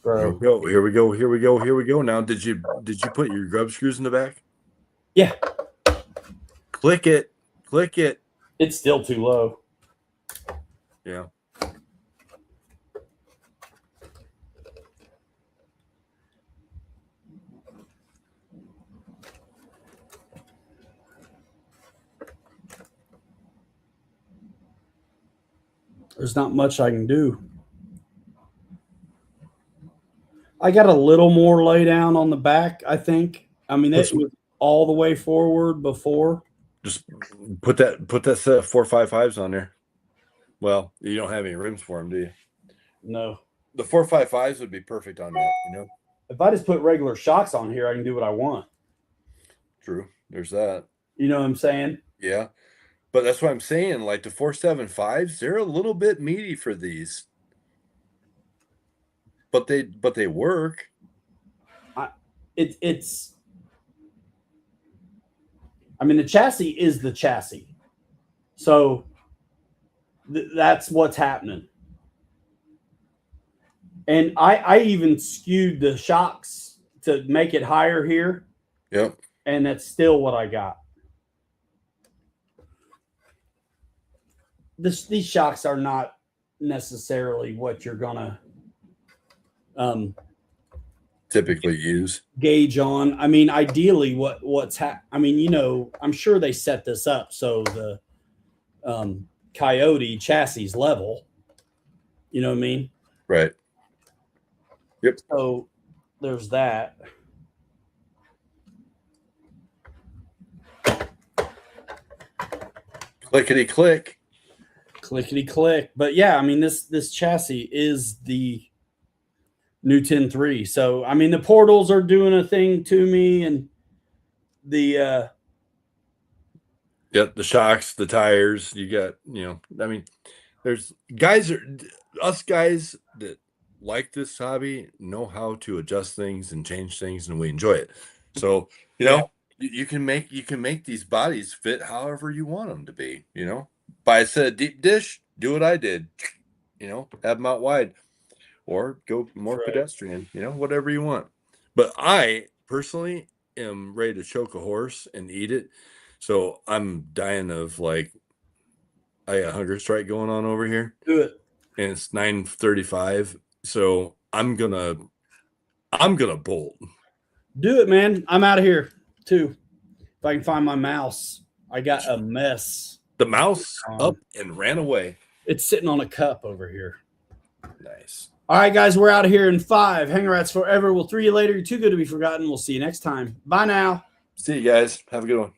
Bro.
Here we go. Now, did you put your grub screws in the back?
Yeah.
Click it.
It's still too low.
Yeah.
There's not much I can do. I got a little more lay down on the back, I think. I mean, it was all the way forward before.
Just put that set of 455s on there. Well, you don't have any rims for them, do you?
No.
The 455s would be perfect on that, you know?
If I just put regular shocks on here, I can do what I want.
True. There's that.
You know what I'm saying?
Yeah. But that's what I'm saying. Like the 475s, they're a little bit meaty for these. But they work.
It's I mean, the chassis is the chassis. So that's what's happening. And I even skewed the shocks to make it higher here.
Yep.
And that's still what I got. These shocks are not necessarily what you're gonna
typically use
gauge on. I mean, ideally, I mean, you know, I'm sure they set this up so the Coyote chassis is level. You know what I mean?
Right. Yep.
So there's that.
Clickety click.
Clickety click. But yeah, I mean, this chassis is the new 10.3. So I mean, the portals are doing a thing to me, and the
the shocks, the tires, you got, you know, I mean, there's guys that like this hobby know how to adjust things and change things, and we enjoy it. So, you know, you can make these bodies fit however you want them to be, you know. Buy a set of deep dish, do what I did, you know, have them out wide, or go more pedestrian, you know, whatever you want. But I personally am ready to choke a horse and eat it. So I'm dying of, like, I got a hunger strike going on over here.
Do it.
And it's 9:35. So I'm gonna bolt.
Do it, man. I'm out of here too. If I can find my mouse. I got a mess.
The mouse up and ran away.
It's sitting on a cup over here.
Nice.
All right, guys, we're out of here in 5. Hanger Rats forever. We'll 3 you later. You're too good to be forgotten. We'll see you next time. Bye now.
See you guys. Have a good one.